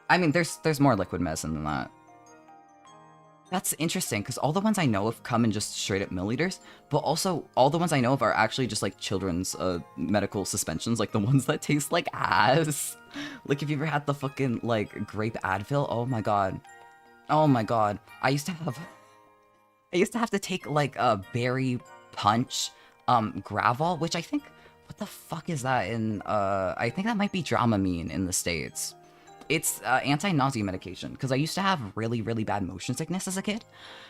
[SPEAKER 1] I mean, there's more liquid medicine than that. That's interesting, because all the ones I know of come in just straight up milliliters, but also all the ones I know of are actually just like children's medical suspensions, like the ones that taste like ass. Like, if you ever had the fucking like grape Advil, oh my god. Oh my god. I used to have to take like a berry punch Gravol, which I think, what the fuck is that in, I think that might be Dramamine in the States. It's anti-nausea medication, because I used to have really, really bad motion sickness as a kid.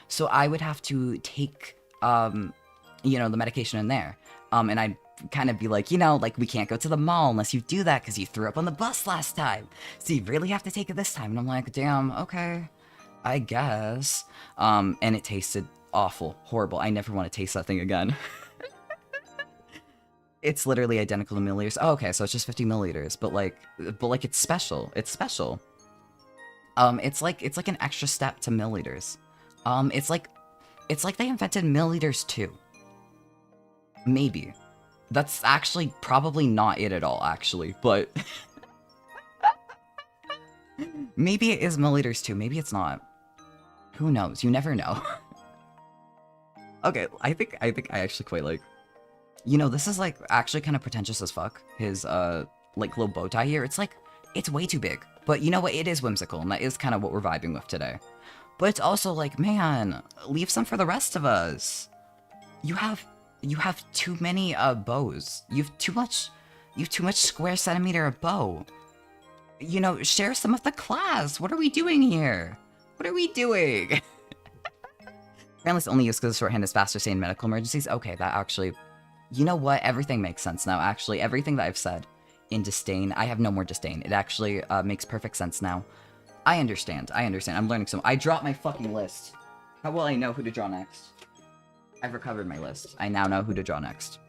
[SPEAKER 1] So I would have to take, you know, the medication in there. And I'd kind of be like, you know, like, we can't go to the mall unless you do that because you threw up on the bus last time. So you really have to take it this time. And I'm like, damn, okay, I guess. And it tasted awful, horrible. I never want to taste that thing again. It's literally identical to milliliters. Oh, okay, so it's just 50 milliliters, but like it's special. It's special. It's like an extra step to milliliters. It's like they invented milliliters too. Maybe. That's actually probably not it at all, actually, but maybe it is milliliters too. Maybe it's not. Who knows? You never know. Okay, I think I actually quite like. You know, this is like actually kind of pretentious as fuck. His like little bow tie here, it's way too big. But you know what? It is whimsical, and that is kind of what we're vibing with today. But it's also like, man, leave some for the rest of us. You have too many bows. You have too much square centimeter of bow. You know, share some of the class. What are we doing here? What are we doing? Apparently it's only used because shorthand is faster, say in medical emergencies. Okay, that actually, you know what? Everything makes sense now. Actually, everything that I've said in disdain, I have no more disdain. It actually makes perfect sense now. I understand. I'm learning some. I dropped my fucking list. How will I know who to draw next? I've recovered my list. I now know who to draw next.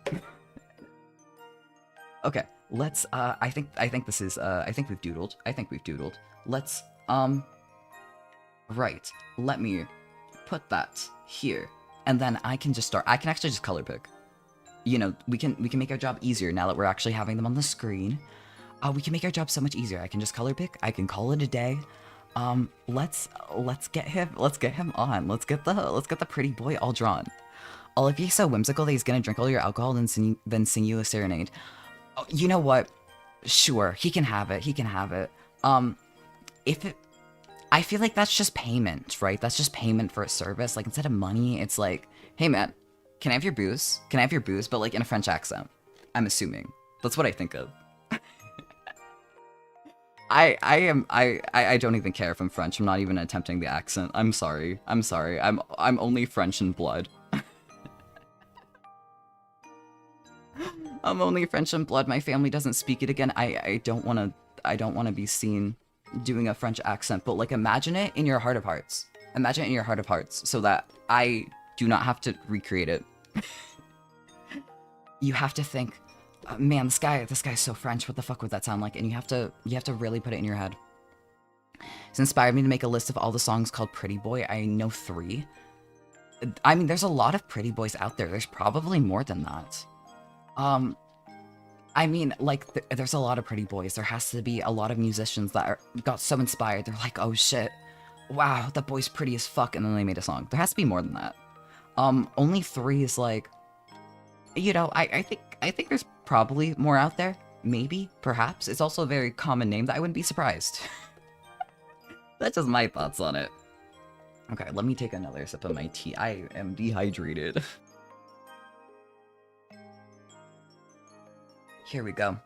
[SPEAKER 1] Okay, let's, I think this is, I think we've doodled. Let's, right. Let me put that here. And then I can actually just color pick. You know, we can make our job easier now that we're actually having them on the screen. We can make our job so much easier. I can just color pick. I can call it a day. Let's get him on. Let's get the pretty boy all drawn. All of you so whimsical that he's gonna drink all your alcohol and then sing you a serenade. Oh, you know what? Sure, he can have it. I feel like that's just payment, right? That's just payment for a service. Like, instead of money, it's like, hey man, can I have your booze? But like in a French accent. I'm assuming. That's what I think of. I don't even care if I'm French. I'm not even attempting the accent. I'm sorry. I'm only French in blood. I'm only French in blood. My family doesn't speak it again. I don't wanna be seen doing a French accent, but like, imagine it in your heart of hearts. So that I do not have to recreate it. You have to think, man, this guy's so French. What the fuck would that sound like? And you have to really put it in your head. It's inspired me to make a list of all the songs called Pretty Boy. I know 3. I mean, there's a lot of pretty boys out there. There's probably more than that. I mean, like, there's a lot of pretty boys. There has to be a lot of musicians that got so inspired. They're like, oh shit, wow, that boy's pretty as fuck, and then they made a song. There has to be more than that. Only 3 is like, you know, I think there's probably more out there. Maybe, perhaps. It's also a very common name that I wouldn't be surprised. That's just my thoughts on it. Okay, let me take another sip of my tea. I am dehydrated. Here we go.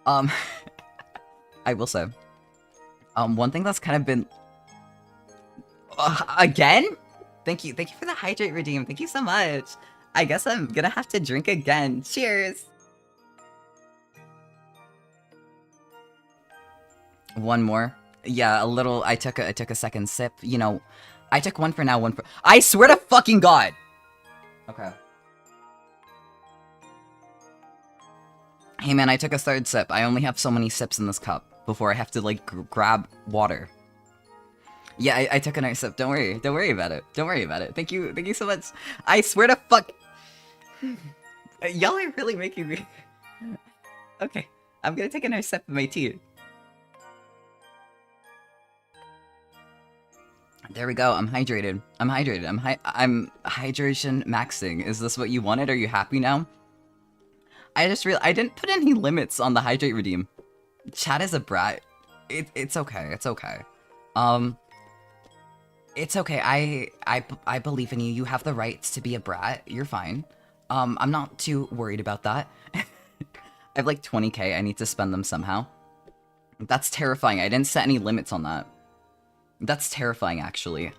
[SPEAKER 1] I will say, one thing that's kind of been, again? Thank you for the hydrate redeem. Thank you so much. I guess I'm gonna have to drink again. Cheers. One more. Yeah, a little. I took a second sip. You know, I took one for now, one for. I swear to fucking God. Okay. Hey man, I took a 3rd sip. I only have so many sips in this cup before I have to, like, grab water. Yeah, I took a nice sip. Don't worry about it. Thank you so much. I swear to fuck. Y'all are really making me. Okay, I'm gonna take a nice sip of my tea. There we go. I'm hydrated. I'm hydration maxing. Is this what you wanted? Are you happy now? I just realized I didn't put any limits on the hydrate redeem. Chat is a brat. It's okay. It's okay. It's okay. I believe in you. You have the rights to be a brat. You're fine. I'm not too worried about that. I have like 20k. I need to spend them somehow. That's terrifying. I didn't set any limits on that. That's terrifying, actually.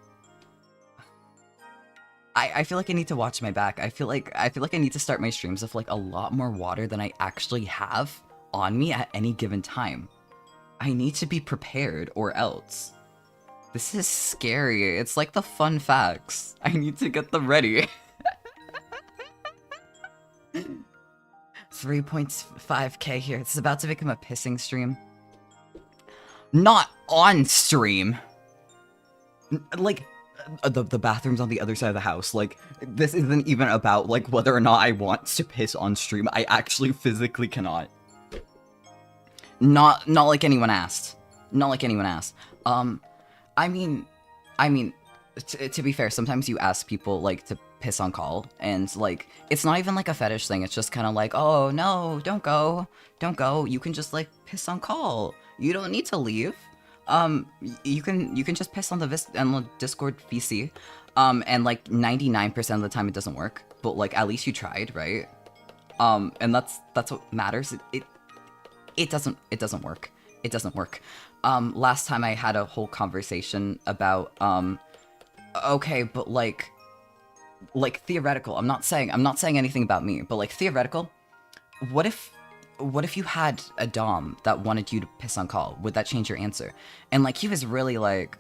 [SPEAKER 1] I feel like I need to watch my back. I feel like I need to start my streams with like a lot more water than I actually have on me at any given time. I need to be prepared or else. This is scary. It's like the fun facts. I need to get them ready. 3.5k here. This is about to become a pissing stream. Not on stream. Like, the bathroom's on the other side of the house. Like, this isn't even about, like, whether or not I want to piss on stream. I actually physically cannot. Not like anyone asked. Not like anyone asked. I mean, to be fair, sometimes you ask people, like, to piss on call, and like it's not even like a fetish thing. It's just kind of like, oh no, don't go, don't go. You can just like piss on call. You don't need to leave. You can just piss on the Discord VC. And like 99% of the time it doesn't work, but like at least you tried, right? And that's what matters. It doesn't work. It doesn't work. Last time I had a whole conversation about okay, but like theoretical. I'm not saying anything about me, but like theoretical. What if you had a dom that wanted you to piss on call? Would that change your answer? And like he was really like,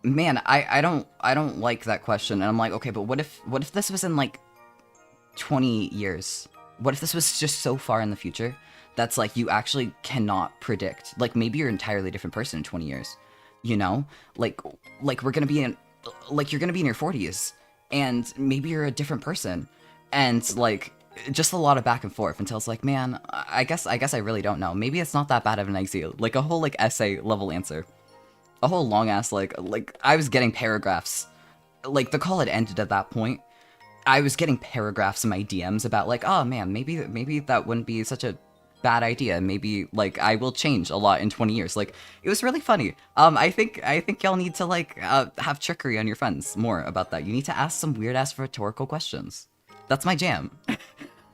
[SPEAKER 1] man, I don't like that question. And I'm like, okay, but what if this was in like 20 years? What if this was just so far in the future that's like you actually cannot predict? Like maybe you're an entirely different person in 20 years, you know? Like we're gonna be in, like you're gonna be in your 40s, and maybe you're a different person, and like just a lot of back and forth until it's like, man, I guess I really don't know. Maybe it's not that bad of an idea. Like a whole like essay level answer. A whole long ass like I was getting paragraphs. Like the call had ended at that point. I was getting paragraphs in my DMs about like, oh man, maybe that wouldn't be such a bad idea. Maybe like I will change a lot in 20 years. Like it was really funny. I think y'all need to like have trickery on your friends more about that. You need to ask some weird ass rhetorical questions. That's my jam.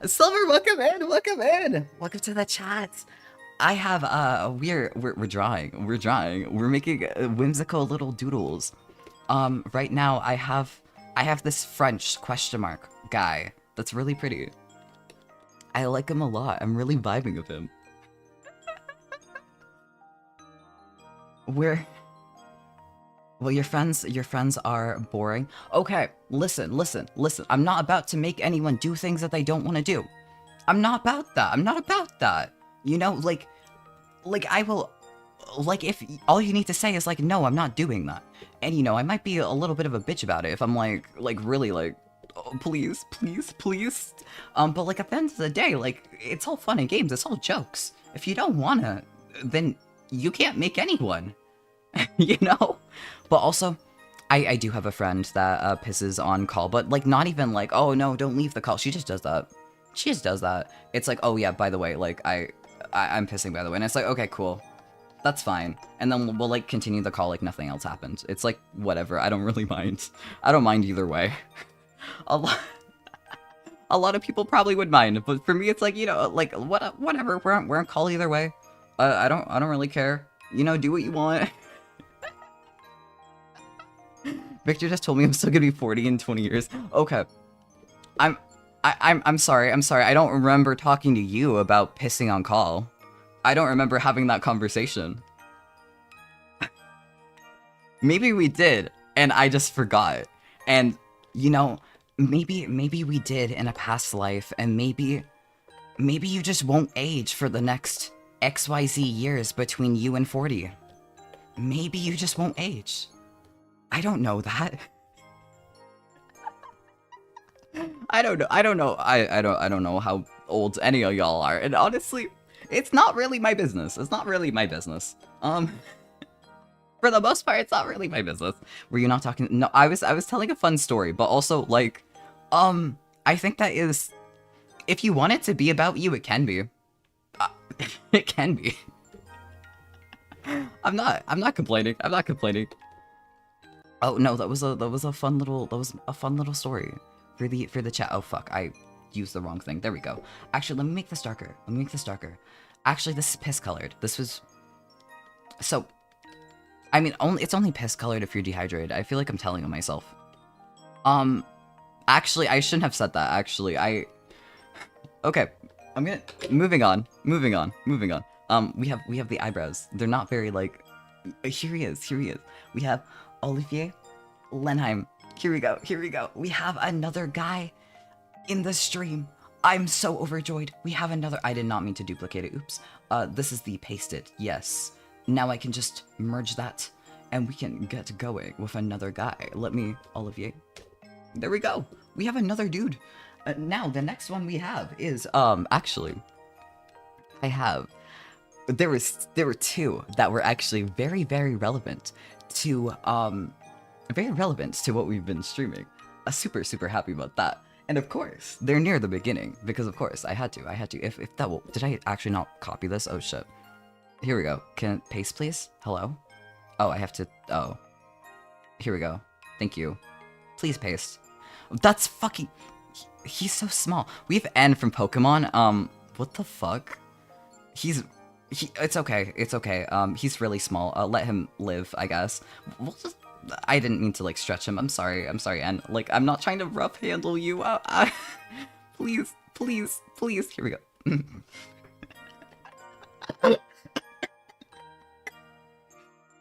[SPEAKER 1] Silver, welcome in, welcome in. Welcome to the chat. I have we're drawing. We're making whimsical little doodles. Right now I have this French question mark guy that's really pretty. I like him a lot. I'm really vibing with him. Well, your friends are boring. Okay, listen. I'm not about to make anyone do things that they don't want to do. I'm not about that. You know, like I will, like if all you need to say is like, no, I'm not doing that. And you know, I might be a little bit of a bitch about it if I'm like really like, oh, please. But like at the end of the day, like it's all fun and games. It's all jokes. If you don't wanna, then you can't make anyone, you know? But also, I do have a friend that pisses on call, but like not even like, oh no, don't leave the call. She just does that. It's like, oh yeah, by the way, like I'm pissing by the way. And it's like, okay, cool. That's fine. And then we'll like continue the call like nothing else happened. It's like, whatever. I don't really mind. I don't mind either way. A lot of people probably would mind, but for me, it's like, you know, like whatever. We're on call either way. I don't really care. You know, do what you want. Victor just told me I'm still gonna be 40 in 20 years. Okay. I'm sorry. I don't remember talking to you about pissing on call. I don't remember having that conversation. Maybe we did, and I just forgot. And, you know, maybe we did in a past life, and maybe you just won't age for the next XYZ years between you and 40. Maybe you just won't age. I don't know that. I don't know. I don't know how old any of y'all are, and honestly, it's not really my business. For the most part, it's not really my business. Were you not talking? No, I was telling a fun story, but also like, I think that is, if you want it to be about you, it can be. It can be. I'm not complaining. Oh no, that was a fun little story for the chat. Oh fuck, I used the wrong thing. There we go. Actually, let me make this darker. Actually, this is piss colored. This was, so, I mean, it's only piss colored if you're dehydrated. I feel like I'm telling on myself. Actually, I shouldn't have said that. Actually, okay, I'm gonna, moving on. We have the eyebrows. They're not very like, here he is. We have Olivier Lenheim. Here we go. We have another guy in the stream. I'm so overjoyed. We have another. I did not mean to duplicate it. Oops. This is the pasted. Yes. Now I can just merge that and we can get going with another guy. Let me, Olivier. There we go. We have another dude. Now the next one we have is, actually, there were two that were actually very, very relevant to what we've been streaming. super, super happy about that. And of course, they're near the beginning, because of course, I had to. If that will, did I actually not copy this? Oh shit. Here we go. Can paste, please? Hello? Oh, I have to, oh. Here we go. Thank you. Please paste. That's fucking, he's so small. We have N from Pokemon, what the fuck? It's okay, it's okay. He's really small. Let him live, I guess. We'll just, I didn't mean to, like, stretch him. I'm sorry, and, like, I'm not trying to rough handle you. Please, please, please. Here we go.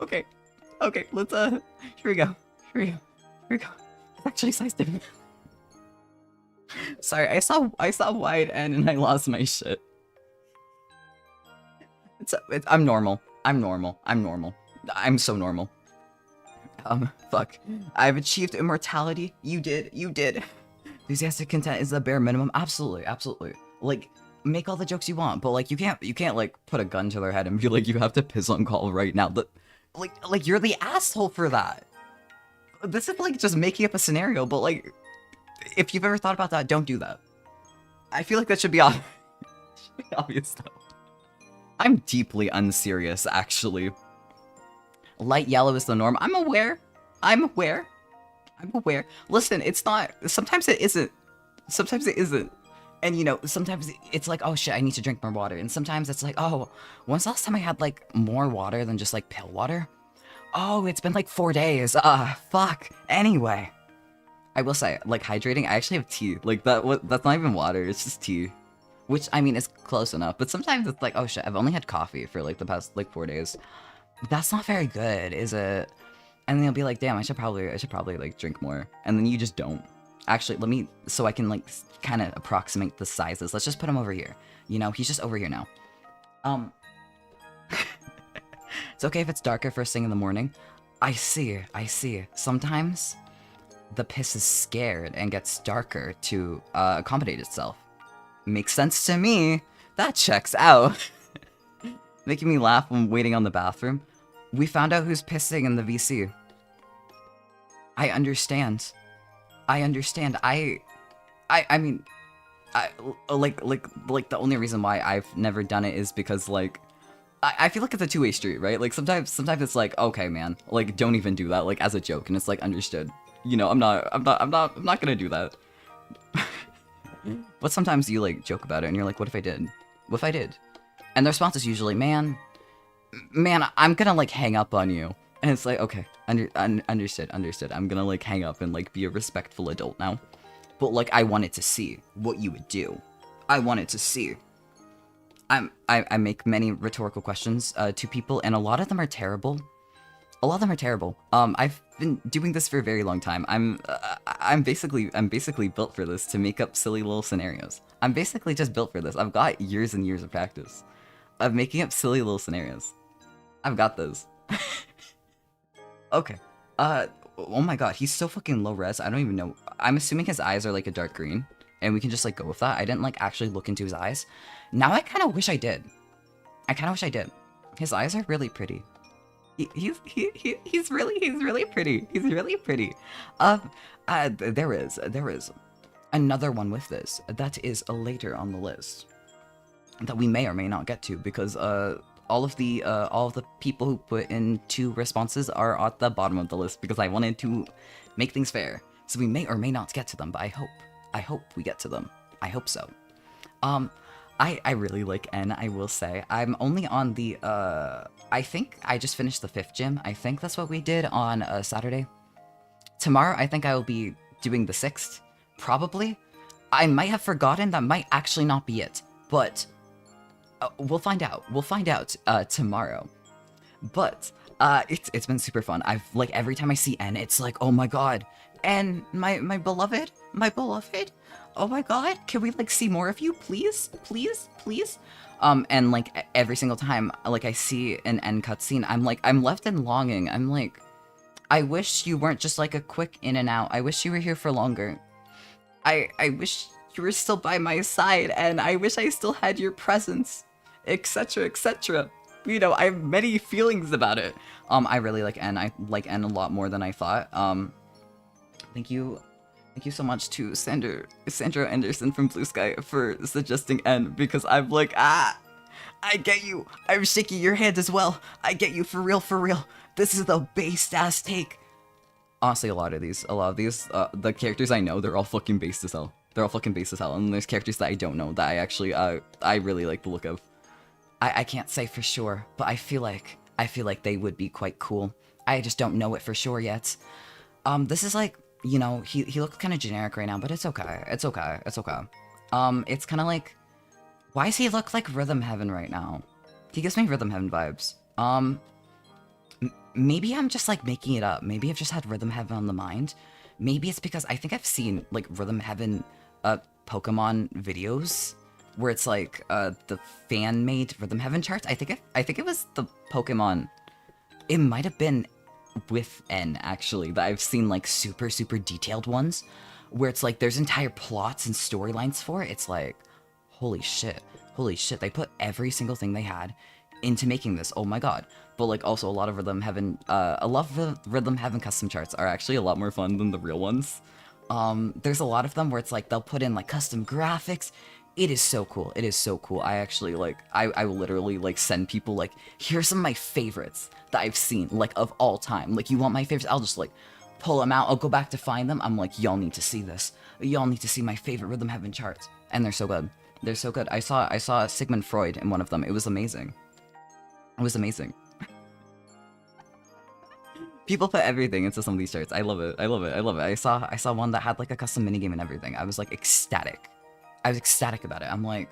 [SPEAKER 1] Okay, okay, let's, here we go. Here we go. It's actually size different. Sorry, I saw wide N and I lost my shit. I'm normal. I'm so normal. Fuck. I've achieved immortality. You did. Enthusiastic content is the bare minimum. Absolutely. Like, make all the jokes you want, but like, you can't like put a gun to their head and be like, you have to piss on call right now. Like you're the asshole for that. This is like just making up a scenario, but like, if you've ever thought about that, don't do that. I feel like that should be obvious though. I'm deeply unserious, actually. Light yellow is the norm. I'm aware. Listen, it's not. Sometimes it isn't. And you know, sometimes it's like, oh shit, I need to drink more water. And sometimes it's like, oh, when's the last time I had like more water than just like pill water? Oh, it's been like 4 days. Fuck. Anyway, I will say, like, hydrating, I actually have tea. Like, that's not even water, it's just tea. Which, I mean, is close enough. But sometimes it's like, oh shit, I've only had coffee for like the past like 4 days. That's not very good, is it? And then you'll be like, damn, I should probably like drink more. And then you just don't. Actually, let me, so I can like kind of approximate the sizes. Let's just put him over here. You know, he's just over here now. It's okay if it's darker first thing in the morning. I see. Sometimes the piss is scared and gets darker to accommodate itself. Makes sense to me. That checks out. Making me laugh when waiting on the bathroom. We found out who's pissing in the VC. I understand. I mean, like the only reason why I've never done it is because like I feel like it's a two-way street, right? Like sometimes it's like, okay, man, like don't even do that, like as a joke, and it's like understood. You know, I'm not gonna do that. But sometimes you like joke about it, and you're like, what if I did? What if I did? And the response is usually, man, I'm gonna like hang up on you. And it's like, okay, understood. I'm gonna like hang up and like be a respectful adult now. But like, I wanted to see what you would do. I wanted to see. I make many rhetorical questions to people, and a lot of them are terrible. I've been doing this for a very long time. I'm basically built for this, to make up silly little scenarios. I'm basically just built for this. I've got years and years of practice of making up silly little scenarios. I've got those. Okay. Oh my god, he's so fucking low res. I don't even know. I'm assuming his eyes are like a dark green, and we can just like go with that. I didn't like actually look into his eyes. Now I kind of wish I did. His eyes are really pretty. He's really pretty. There is another one with this that is later on the list that we may or may not get to, because all of the people who put in 2 responses are at the bottom of the list, because I wanted to make things fair. So we may or may not get to them, but I hope we get to them. I hope so. I really like N, I will say. I'm only on the, I think I just finished the 5th gym. I think that's what we did on Saturday. Tomorrow, I think I will be doing the 6th, probably. I might have forgotten, that might actually not be it, but we'll find out. Tomorrow. But, it's been super fun. I've, like, every time I see N, it's like, oh my god, N, my beloved. Oh my god, can we like see more of you, please? And like every single time like I see an end cutscene, I'm left in longing. I'm like, I wish you weren't just like a quick in and out. I wish you were here for longer. I wish you were still by my side, and I wish I still had your presence, etc, etc. You know, I have many feelings about it. I really like N. I like N a lot more than I thought. Thank you Thank you so much to Sandra Anderson from Blue Sky for suggesting N, because I'm like, I get you. I'm shaking your hand as well. I get you, for real, for real. This is the based ass take. Honestly, a lot of these, the characters I know, they're all fucking based as hell. They're all fucking based as hell, and there's characters that I don't know that I actually, I really like the look of. I can't say for sure, but I feel like they would be quite cool. I just don't know it for sure yet. This is like, you know, he looks kind of generic right now, but it's okay. It's okay. It's okay. It's kind of like, why does he look like Rhythm Heaven right now? He gives me Rhythm Heaven vibes. Maybe I'm just like making it up. Maybe I've just had Rhythm Heaven on the mind. Maybe it's because I think I've seen like Rhythm Heaven Pokemon videos where it's like the fan-made Rhythm Heaven charts. I think it was the Pokemon. It might have been with N actually that I've seen like super detailed ones where it's like there's entire plots and storylines for it. It's like holy shit, they put every single thing they had into making this. Oh my god. But like also a lot of Rhythm Heaven Rhythm Heaven custom charts are actually a lot more fun than the real ones. There's a lot of them where it's like they'll put in like custom graphics. It is so cool. It is so cool. I actually like I will literally like send people like, here's some of my favorites that I've seen like of all time. Like, you want my favorites? I'll just like pull them out. I'll go back to find them. I'm like, y'all need to see this. Y'all need to see my favorite Rhythm Heaven charts. And they're so good. They're so good. I saw Sigmund Freud in one of them. It was amazing. It was amazing. People put everything into some of these charts. I love it. I love it. I love it. I saw one that had like a custom minigame and everything. I was like ecstatic. I was ecstatic about it. I'm like,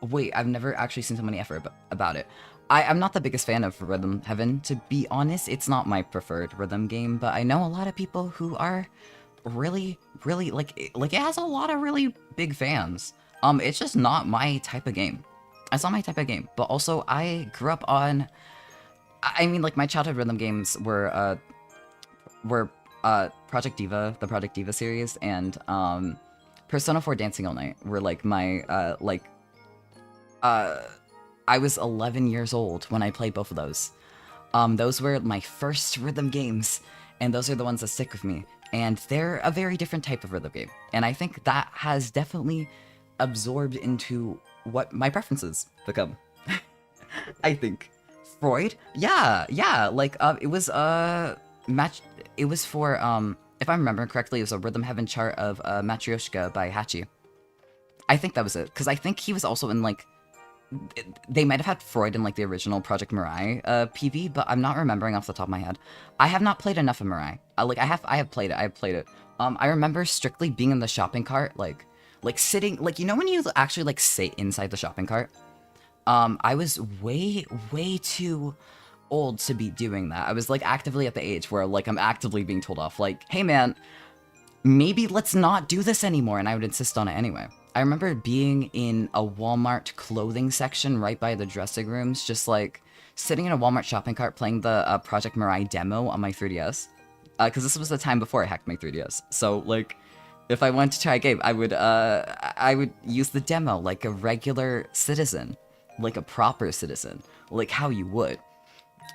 [SPEAKER 1] wait, I've never actually seen so many effort about it. I'm not the biggest fan of Rhythm Heaven, to be honest. It's not my preferred rhythm game, but I know a lot of people who are really like it has a lot of really big fans. It's just not my type of game. It's not my type of game. But also, I grew up on, I mean, like my childhood rhythm games were Project Diva, the Project Diva series, and Persona 4 Dancing All Night were like my I was 11 years old when I played both of those. Those were my first rhythm games, and those are the ones that stick with me. And they're a very different type of rhythm game. And I think that has definitely absorbed into what my preferences become. I think. Freud? Yeah, like, it was for, if I remember correctly, it was a Rhythm Heaven chart of Matryoshka by Hachi. I think that was it, because I think he was also in, like, they might have had Freud in, like, the original Project Mirai PV, but I'm not remembering off the top of my head. I have not played enough of Mirai. I have played it. I remember strictly being in the shopping cart, like sitting, like, you know when you actually, like, sit inside the shopping cart? I was way too old to be doing that. I was, like, actively at the age where, like, I'm actively being told off, like, hey, man, maybe let's not do this anymore, and I would insist on it anyway. I remember being in a Walmart clothing section right by the dressing rooms, just, like, sitting in a Walmart shopping cart playing the Project Mirai demo on my 3DS. Because this was the time before I hacked my 3DS. So, like, if I wanted to try a game, I would use the demo like a regular citizen. Like a proper citizen. Like how you would.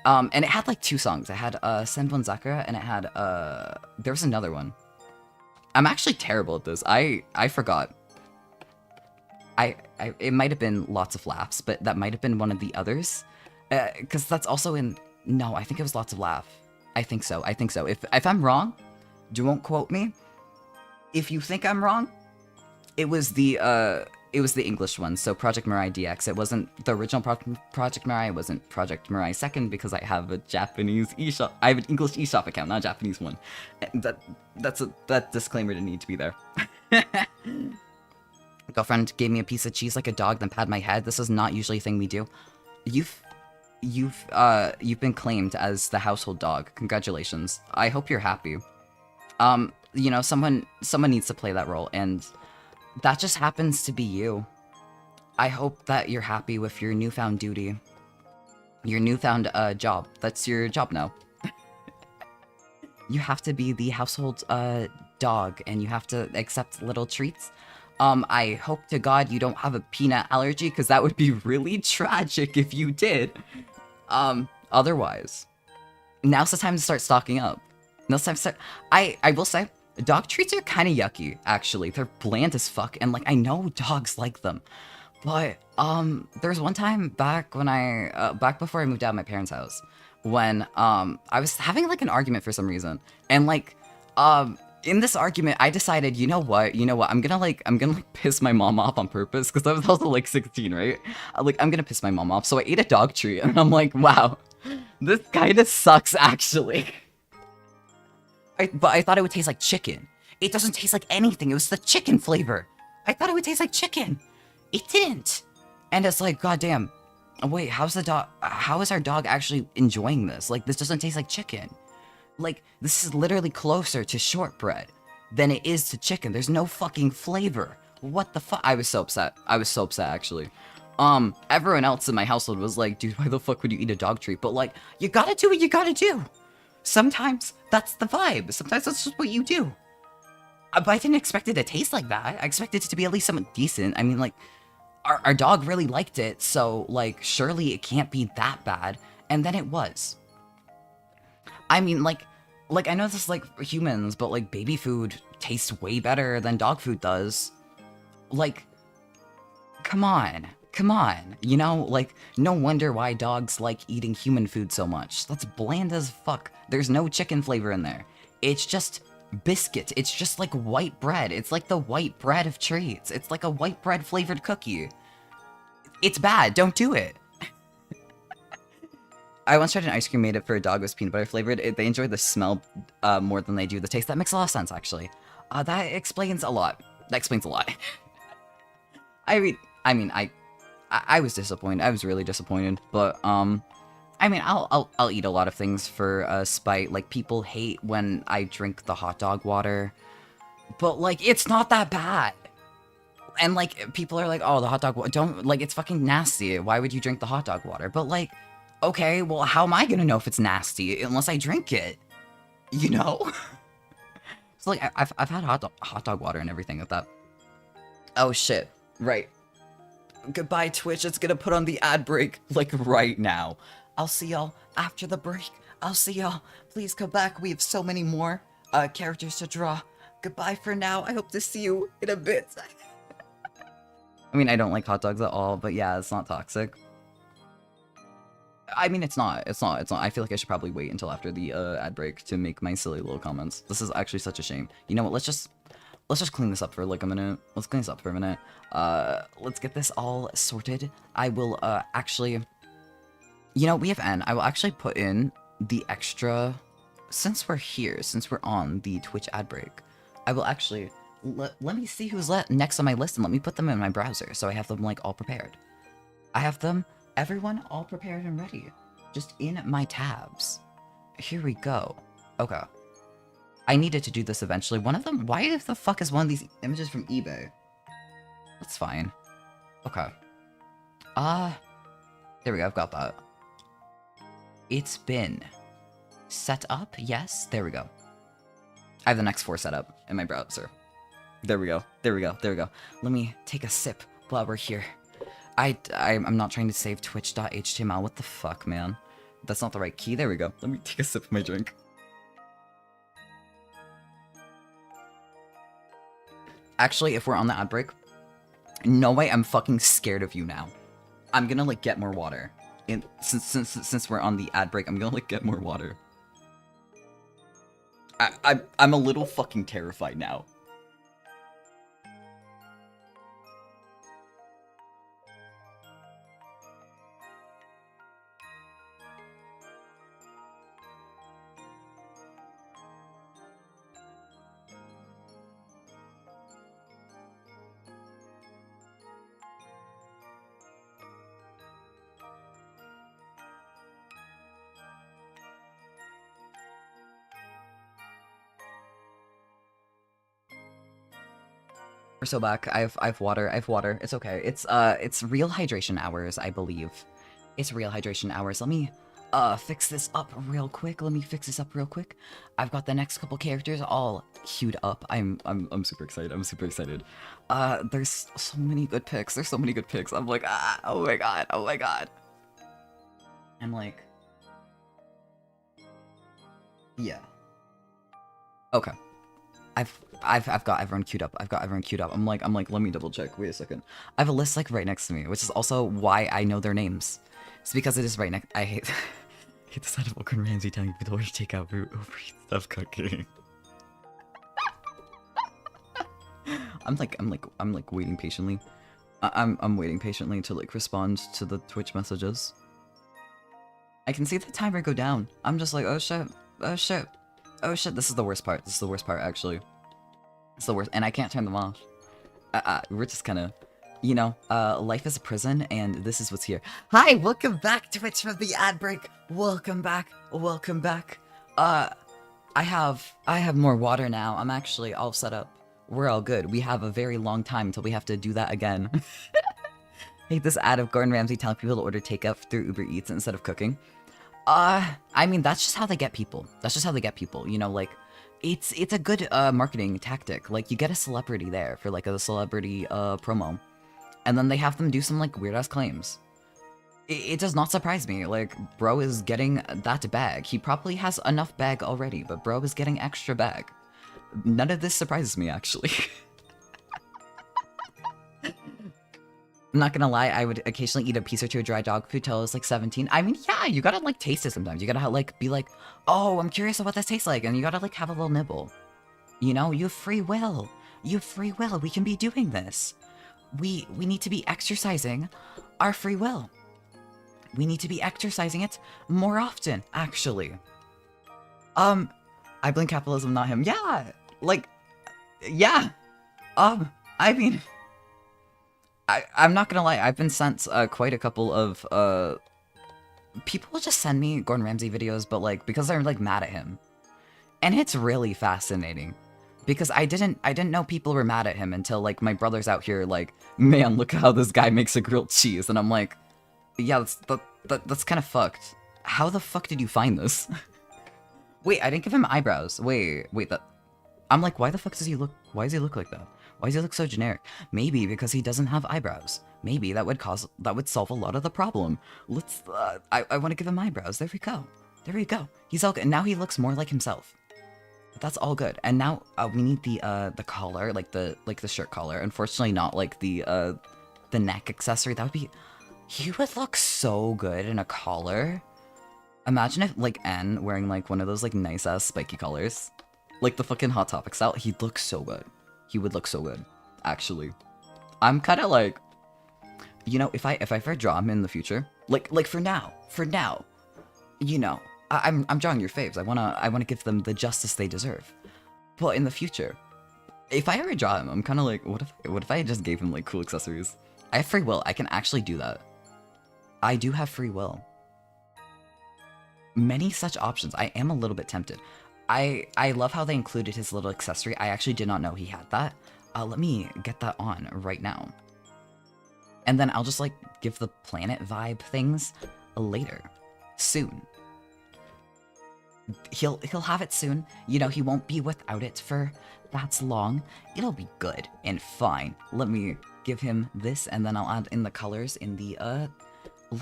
[SPEAKER 1] And it had, like, 2 songs. It had Senbon Zakura, and it had, there was another one. I'm actually terrible at this. I forgot. It might have been Lots of Laughs, but that might have been one of the others. Because that's also in, no, I think it was Lots of Laugh. I think so. If I'm wrong, don't quote me. If you think I'm wrong, it was the English one, so Project Mirai DX. It wasn't the original Project Mirai. It wasn't Project Mirai 2nd, because I have a Japanese eShop. I have an English eShop account, not a Japanese one. And that disclaimer didn't need to be there. Girlfriend gave me a piece of cheese like a dog, then patted my head. This is not usually a thing we do. You've been claimed as the household dog. Congratulations. I hope you're happy. You know, someone needs to play that role, and that just happens to be you. I hope that you're happy with your newfound duty. Your newfound job. That's your job now. You have to be the household dog, and you have to accept little treats. I hope to God you don't have a peanut allergy, because that would be really tragic if you did. Otherwise, now's the time to start stocking up. Now's the time to start. I will say, Dog treats are kind of yucky, actually. They're bland as fuck, and like I know dogs like them, but there was one time back when back before I moved out of my parents' house, when I was having like an argument for some reason, and like in this argument I decided, you know what, I'm gonna like piss my mom off on purpose, because I was also like 16, right? I'm gonna piss my mom off, so I ate a dog treat, and I'm like, wow, this kind of sucks actually. But I thought it would taste like chicken. It doesn't taste like anything. It was the chicken flavor. I thought it would taste like chicken. It didn't. And it's like, goddamn. Wait, how is our dog actually enjoying this? Like, this doesn't taste like chicken. Like, this is literally closer to shortbread than it is to chicken. There's no fucking flavor. What the fuck? I was so upset. I was so upset, actually. Everyone else in my household was like, dude, why the fuck would you eat a dog treat? But like, you gotta do what you gotta do. Sometimes that's the vibe. Sometimes that's just what you do. But I didn't expect it to taste like that. I expected it to be at least somewhat decent. I mean, like, our dog really liked it, so, like, surely it can't be that bad. And then it was. I mean, like, I know this is, like, for humans, but, like, baby food tastes way better than dog food does. Like, come on. Come on. You know, like, no wonder why dogs like eating human food so much. That's bland as fuck. There's no chicken flavor in there. It's just biscuit. It's just like white bread. It's like the white bread of treats. It's like a white bread flavored cookie. It's bad. Don't do it. I once tried an ice cream made it for a dog with peanut butter flavored. They enjoy the smell more than they do the taste. That makes a lot of sense, actually. That explains a lot. That explains a lot. I was disappointed. I was really disappointed. But I mean, I'll eat a lot of things for spite. Like, people hate when I drink the hot dog water, but like, it's not that bad. And like, people are like, oh, the hot dog water, don't, like, it's fucking nasty. Why would you drink the hot dog water? But like, okay, well, how am I gonna know if it's nasty unless I drink it? You know? So like, I've had hot dog water and everything like that. Oh shit! Right. Goodbye, Twitch. It's gonna put on the ad break, like, right now. I'll see y'all after the break. I'll see y'all. Please come back. We have so many more characters to draw. Goodbye for now. I hope to see you in a bit. I mean, I don't like hot dogs at all, but yeah, it's not toxic. I mean, it's not. I feel like I should probably wait until after the ad break to make my silly little comments. This is actually such a shame. You know what? Let's just clean this up for like a minute. Let's clean this up for a minute. Let's get this all sorted. I will actually, you know, we have N. I will actually put in the extra, since we're here, since we're on the Twitch ad break. I will actually let me see who's next on my list, and let me put them in my browser so I have them like all prepared. I have them, everyone, all prepared and ready, just in my tabs. Here we go. Okay. I needed to do this eventually. One of them, why the fuck is one of these images from eBay? That's fine. Okay. There we go, I've got that. It's been set up, yes? There we go. I have the next 4 set up in my browser. There we go, there we go, there we go. Let me take a sip while we're here. I'm not trying to save twitch.html. What the fuck, man? That's not the right key. There we go. Let me take a sip of my drink. Actually, if we're on the ad break, no way, I'm fucking scared of you now. I'm gonna like get more water. Since we're on the ad break, I'm gonna like get more water. I'm a little fucking terrified now. We're so back. I have water. I have water. It's okay. It's real hydration hours, I believe. It's real hydration hours. Let me fix this up real quick. I've got the next couple characters all queued up. I'm super excited. I'm super excited. There's so many good picks. There's so many good picks. I'm like, oh my god. Oh my god. I'm like, yeah. Okay. I've got everyone queued up. I've got everyone queued up. I'm like, let me double check. Wait a second. I have a list like right next to me, which is also why I know their names. It's because it is right next. I hate hate the sight of Gordon Ramsay telling people to order takeout for overeat stuff cooking. I'm like waiting patiently. I'm waiting patiently to like respond to the Twitch messages. I can see the timer go down. I'm just like, oh shit, oh shit, oh shit. This is the worst part. This is the worst part actually. It's the worst, and I can't turn them off. We're just kind of, you know, life is a prison, and this is what's here. Hi, welcome back, Twitch from the ad break. Welcome back, welcome back. I have more water now. I'm actually all set up. We're all good. We have a very long time until we have to do that again. Hate this ad of Gordon Ramsay telling people to order takeout through Uber Eats instead of cooking. I mean, that's just how they get people. That's just how they get people. You know, like, it's a good marketing tactic. Like, you get a celebrity there for like a celebrity promo, and then they have them do some like weird ass claims. It does not surprise me. Like, bro is getting that bag. He probably has enough bag already, but bro is getting extra bag. None of this surprises me, actually. I'm not gonna lie, I would occasionally eat a piece or two of dry dog food till I was like 17. I mean, yeah, you gotta like taste it sometimes. You gotta like be like, oh, I'm curious of what this tastes like, and you gotta like have a little nibble. You know, you have free will. You have free will. We can be doing this. We need to be exercising our free will. We need to be exercising it more often, actually. I blame capitalism, not him. Yeah, like, yeah. I mean, I'm not gonna lie. I've been sent quite a couple of people will just send me Gordon Ramsay videos, but like because they're like mad at him, and it's really fascinating because I didn't know people were mad at him until like my brother's out here like, man, look how this guy makes a grilled cheese, and I'm like, yeah, that's kind of fucked. How the fuck did you find this? Wait, I didn't give him eyebrows. Wait, that... I'm like, why the fuck does he look... Why does he look like that? Why does he look so generic? Maybe because he doesn't have eyebrows. Maybe that would solve a lot of the problem. Let's... I want to give him eyebrows. There we go. There we go. He's all good. Now he looks more like himself. That's all good. And now we need the collar, like the shirt collar. Unfortunately, not like the neck accessory. That would be... He would look so good in a collar. Imagine if, like, N wearing, like, one of those, like, nice-ass spiky collars. Like the fucking Hot Topic style. He'd look so good. He would look so good, actually. I'm kind of like... You know, if I ever draw him in the future... Like, for now, you know, I'm drawing your faves. I wanna give them the justice they deserve. But in the future, if I ever draw him, I'm kind of like, what if I just gave him, like, cool accessories? I have free will. I can actually do that. I do have free will. Many such options. I am a little bit tempted. I love how they included his little accessory. I actually did not know he had that. Let me get that on right now. And then I'll just like give the planet vibe things later. Soon. He'll have it soon. You know, he won't be without it for that long. It'll be good and fine. Let me give him this, and then I'll add in the colors in the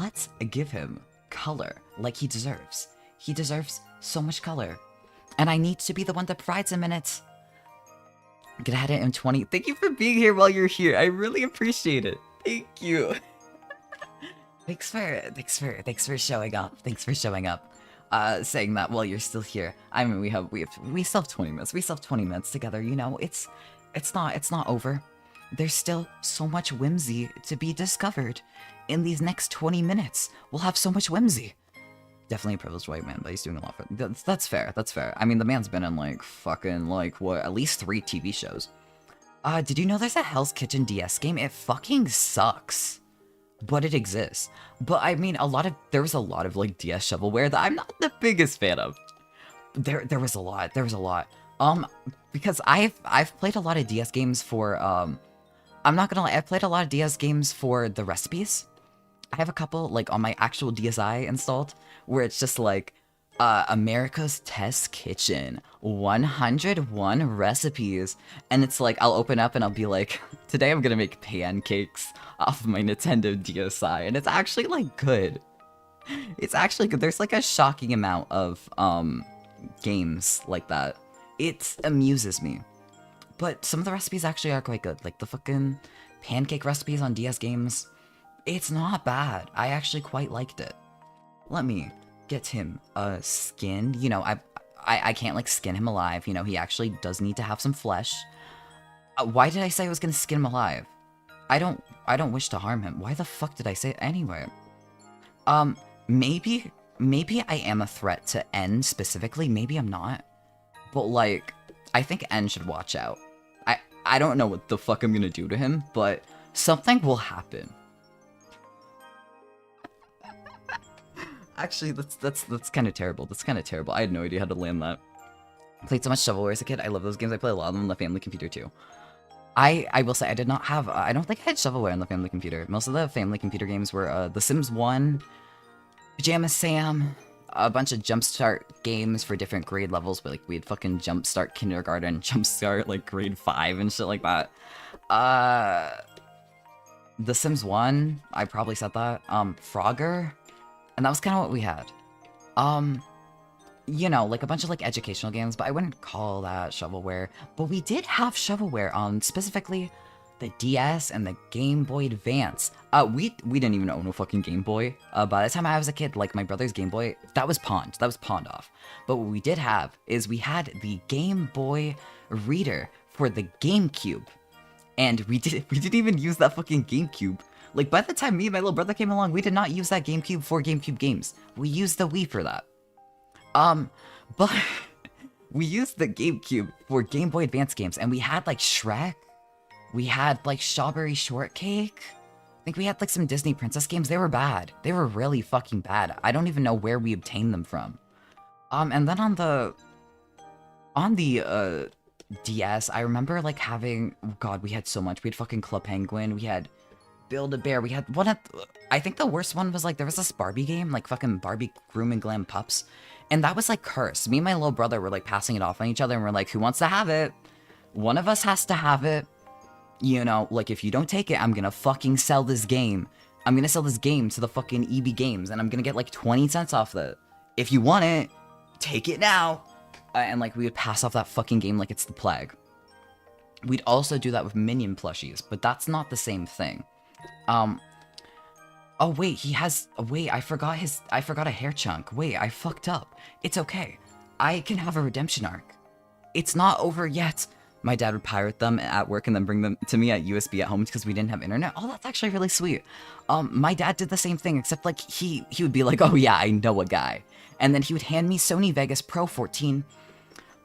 [SPEAKER 1] let's give him color like he deserves. He deserves so much color. And I need to be the one that provides him in it. Get ahead at M20. Thank you for being here while you're here. I really appreciate it. Thank you. Thanks for showing up. Thanks for showing up. Saying that while you're still here. I mean, we still have 20 minutes. We still have 20 minutes together, you know. It's not over. There's still so much whimsy to be discovered. In these next 20 minutes, we'll have so much whimsy. Definitely a privileged white man, but he's doing a lot for... That's fair, that's fair. I mean, the man's been in, like, fucking, like, what, at least 3 TV shows. Did you know there's a Hell's Kitchen DS game? It fucking sucks. But it exists. But, I mean, there was a lot of, like, DS shovelware that I'm not the biggest fan of. There was a lot. Because I've played a lot of DS games for, I'm not gonna lie, I've played a lot of DS games for the recipes. I have a couple, like, on my actual DSi installed, where it's just, like, America's Test Kitchen, 101 recipes, and it's, like, I'll open up and I'll be like, today I'm gonna make pancakes off of my Nintendo DSi, and it's actually, like, good. It's actually good. There's, like, a shocking amount of, games like that. It amuses me. but some of the recipes actually are quite good. Like the fucking pancake recipes on DS games, it's not bad. I actually quite liked it. Let me get him skinned. You know, I can't like skin him alive. You know, he actually does need to have some flesh. Why did I say I was gonna skin him alive? I don't wish to harm him. Why the fuck did I say it anyway? Maybe I am a threat to N specifically. Maybe I'm not. But like, I think N should watch out. I don't know what the fuck I'm gonna do to him, but something will happen. Actually, that's kind of terrible. That's kind of terrible. I had no idea how to land that. Played so much shovelware as a kid. I love those games. I play a lot of them on the family computer too. I will say I did not have. I don't think I had shovelware on the family computer. Most of the family computer games were The Sims 1, Pajama Sam, a bunch of jumpstart games for different grade levels, but like we had fucking jumpstart kindergarten, jumpstart like grade 5 and shit like that. The Sims 1, I probably said that. Frogger, and that was kind of what we had. You know, like a bunch of like educational games, but I wouldn't call that shovelware. But we did have shovelware on specifically the DS and the Game Boy Advance. We didn't even own a fucking Game Boy. By the time I was a kid, like my brother's Game Boy, that was pawned. That was pawned off. But what we did have is we had the Game Boy Reader for the GameCube. And we didn't even use that fucking GameCube. Like by the time me and my little brother came along, we did not use that GameCube for GameCube games. We used the Wii for that. But we used the GameCube for Game Boy Advance games, and we had like Shrek. We had like Strawberry Shortcake. I think we had like some Disney Princess games. They were bad. They were really fucking bad. I don't even know where we obtained them from. And then on the DS, I remember like having, oh god, we had so much. We had fucking Club Penguin. We had Build-A-Bear. We had one of, I think the worst one was like, there was this Barbie game, like fucking Barbie Groom and Glam Pups. And that was like cursed. Me and my little brother were like passing it off on each other, and we're like, who wants to have it? One of us has to have it. You know, like if you don't take it, I'm gonna fucking sell this game. I'm gonna sell this game to the fucking EB Games, and I'm gonna get like 20 cents off it. If you want it, take it now. And like we would pass off that fucking game like it's the plague. We'd also do that with Minion plushies, but that's not the same thing. Oh wait, he has, wait, I forgot a hair chunk. Wait, I fucked up. It's okay. I can have a redemption arc. It's not over yet. My dad would pirate them at work and then bring them to me at USB at home because we didn't have internet. Oh, that's actually really sweet. My dad did the same thing, except like he would be like, oh yeah, I know a guy. And then he would hand me Sony Vegas Pro 14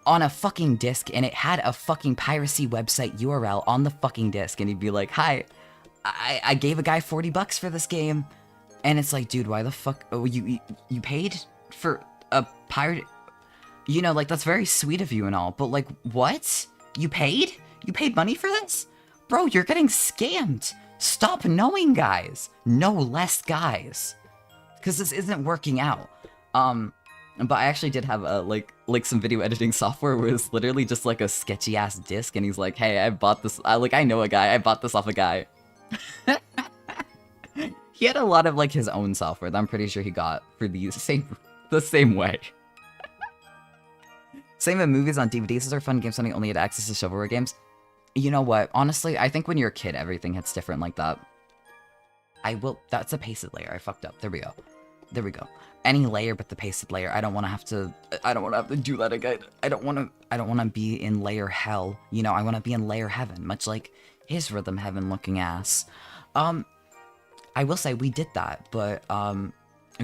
[SPEAKER 1] on a fucking disc, and it had a fucking piracy website URL on the fucking disc, and he'd be like, hi, I gave a guy $40 for this game. And it's like, dude, why the fuck? Oh, you paid for a pirate? You know, like, that's very sweet of you and all, but like, what? You paid? You paid money for this? Bro, you're getting scammed. Stop knowing guys. Know less guys. Because this isn't working out. But I actually did have like some video editing software where it's literally just like a sketchy ass disc, and he's like, hey, I bought this. I know a guy. I bought this off a guy. He had a lot of like his own software that I'm pretty sure he got for the same way. Same with movies on DVDs. These are fun games when you only had access to shovelware games. You know what? Honestly, I think when you're a kid, everything hits different like that. That's a pasted layer. I fucked up. There we go. There we go. Any layer but the pasted layer. I don't want to have to do that again. I don't want to be in layer hell. You know, I want to be in layer heaven, much like his rhythm heaven looking ass. I will say we did that, but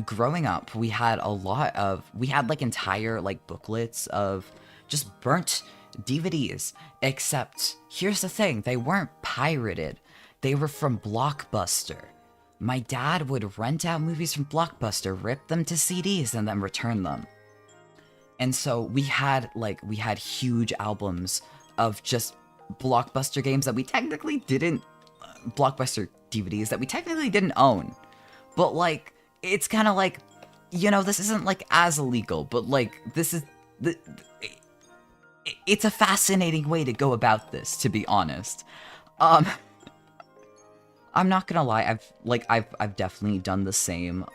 [SPEAKER 1] growing up, we had like entire like booklets of just burnt DVDs, except here's the thing, they weren't pirated. They were from Blockbuster. My dad would rent out movies from Blockbuster, rip them to CDs, and then return them. And so we had huge albums of just Blockbuster games that we technically didn't, Blockbuster DVDs that we technically didn't own. But like, it's kind of like, you know, this isn't like as illegal, but like, it's a fascinating way to go about this, to be honest. I'm not gonna lie, I've definitely done the same.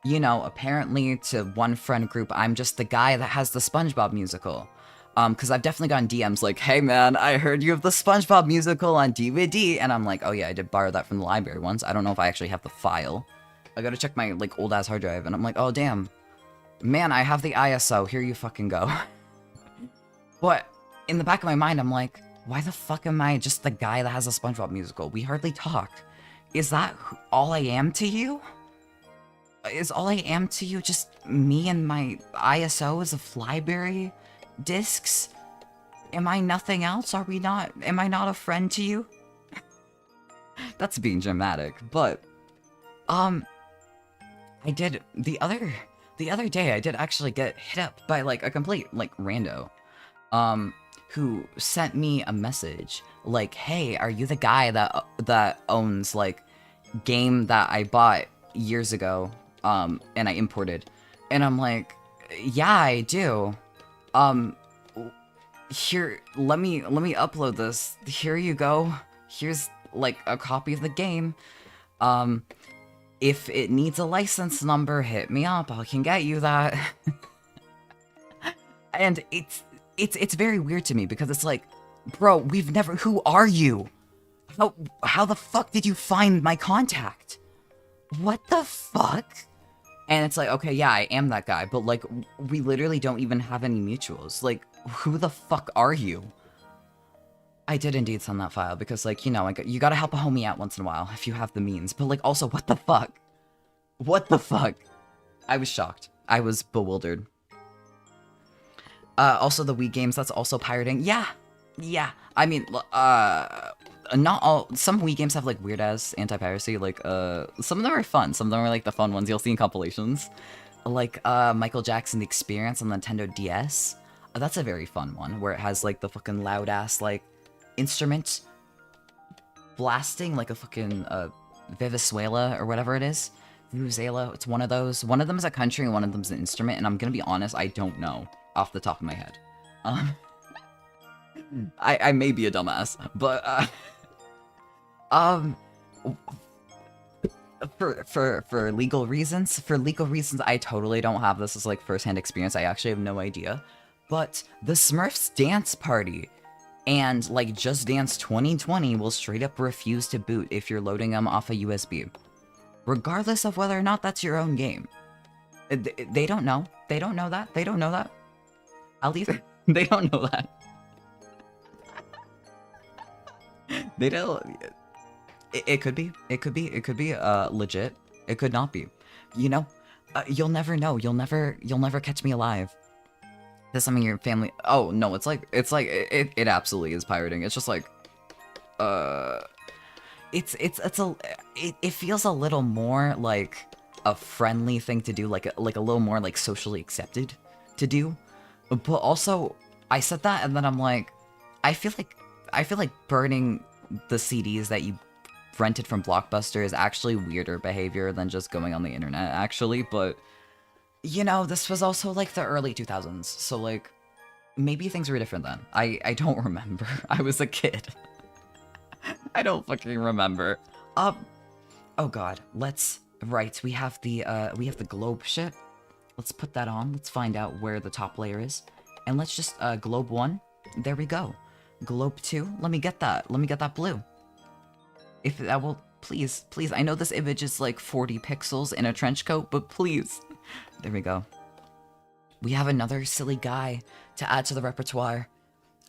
[SPEAKER 1] You know, apparently to one friend group, I'm just the guy that has the SpongeBob musical. Because I've definitely gotten DMs like, hey man, I heard you have the SpongeBob musical on DVD, and I'm like, oh yeah, I did borrow that from the library once. I don't know if I actually have the file. I gotta check my, like, old-ass hard drive, and I'm like, oh damn. Man, I have the ISO, here you fucking go. But, in the back of my mind, I'm like, why the fuck am I just the guy that has a SpongeBob musical? We hardly talk. Is that all I am to you? Is all I am to you just me and my ISOs of library discs? Am I nothing else? Am I not a friend to you? That's being dramatic, but, I did, the other day, I did actually get hit up by, like, a complete, like, rando, who sent me a message, like, hey, are you the guy that owns, like, game that I bought years ago, and I imported? And I'm like, yeah, I do. Here, let me upload this. Here you go. Here's, like, a copy of the game. If it needs a license number, hit me up. I can get you that. And it's very weird to me because it's like, bro, who are you? How the fuck did you find my contact? What the fuck? And it's like, okay, yeah, I am that guy, but, like, we literally don't even have any mutuals. Like, who the fuck are you? I did indeed send that file because, like, you know, you gotta help a homie out once in a while if you have the means. But, like, also, what the fuck? What the fuck? I was shocked. I was bewildered. Also the Wii games, that's also pirating. Yeah. I mean, not all, some Wii games have, like, weird-ass anti-piracy, like, some of them are fun, some of them are, like, the fun ones you'll see in compilations. Like, Michael Jackson The Experience on the Nintendo DS. That's a very fun one, where it has, like, the fucking loud-ass, like, instrument blasting, like a fucking, Vivuzuela, or whatever it is. Vuvuzela, it's one of those. One of them is a country, and one of them is an instrument, and I'm gonna be honest, I don't know off the top of my head. I may be a dumbass, but, for legal reasons, I totally don't have this as, like, first-hand experience. I actually have no idea. But the Smurfs Dance Party and, like, Just Dance 2020 will straight up refuse to boot if you're loading them off a USB. Regardless of whether or not that's your own game. They don't know. They don't know that. They don't know that. At least, they don't know that. They don't... It could be. It could be, legit. It could not be. You know? You'll never know. You'll never catch me alive. There's something your family... Oh, no, it absolutely is pirating. It's just like... It feels a little more like a friendly thing to do, like a little more, like, socially accepted to do. But also, I said that, and then I'm like, I feel like burning the CDs that you rented from Blockbuster is actually weirder behavior than just going on the internet, actually, but, you know, this was also, like, the early 2000s, so, like, maybe things were different then. I don't remember. I was a kid. I don't fucking remember. Oh god, right, we have the globe shit. Let's put that on, let's find out where the top layer is. And let's just, globe 1, there we go. Globe 2, let me get that blue. If that will, please, I know this image is like 40 pixels in a trench coat, but please. There we go. We have another silly guy to add to the repertoire.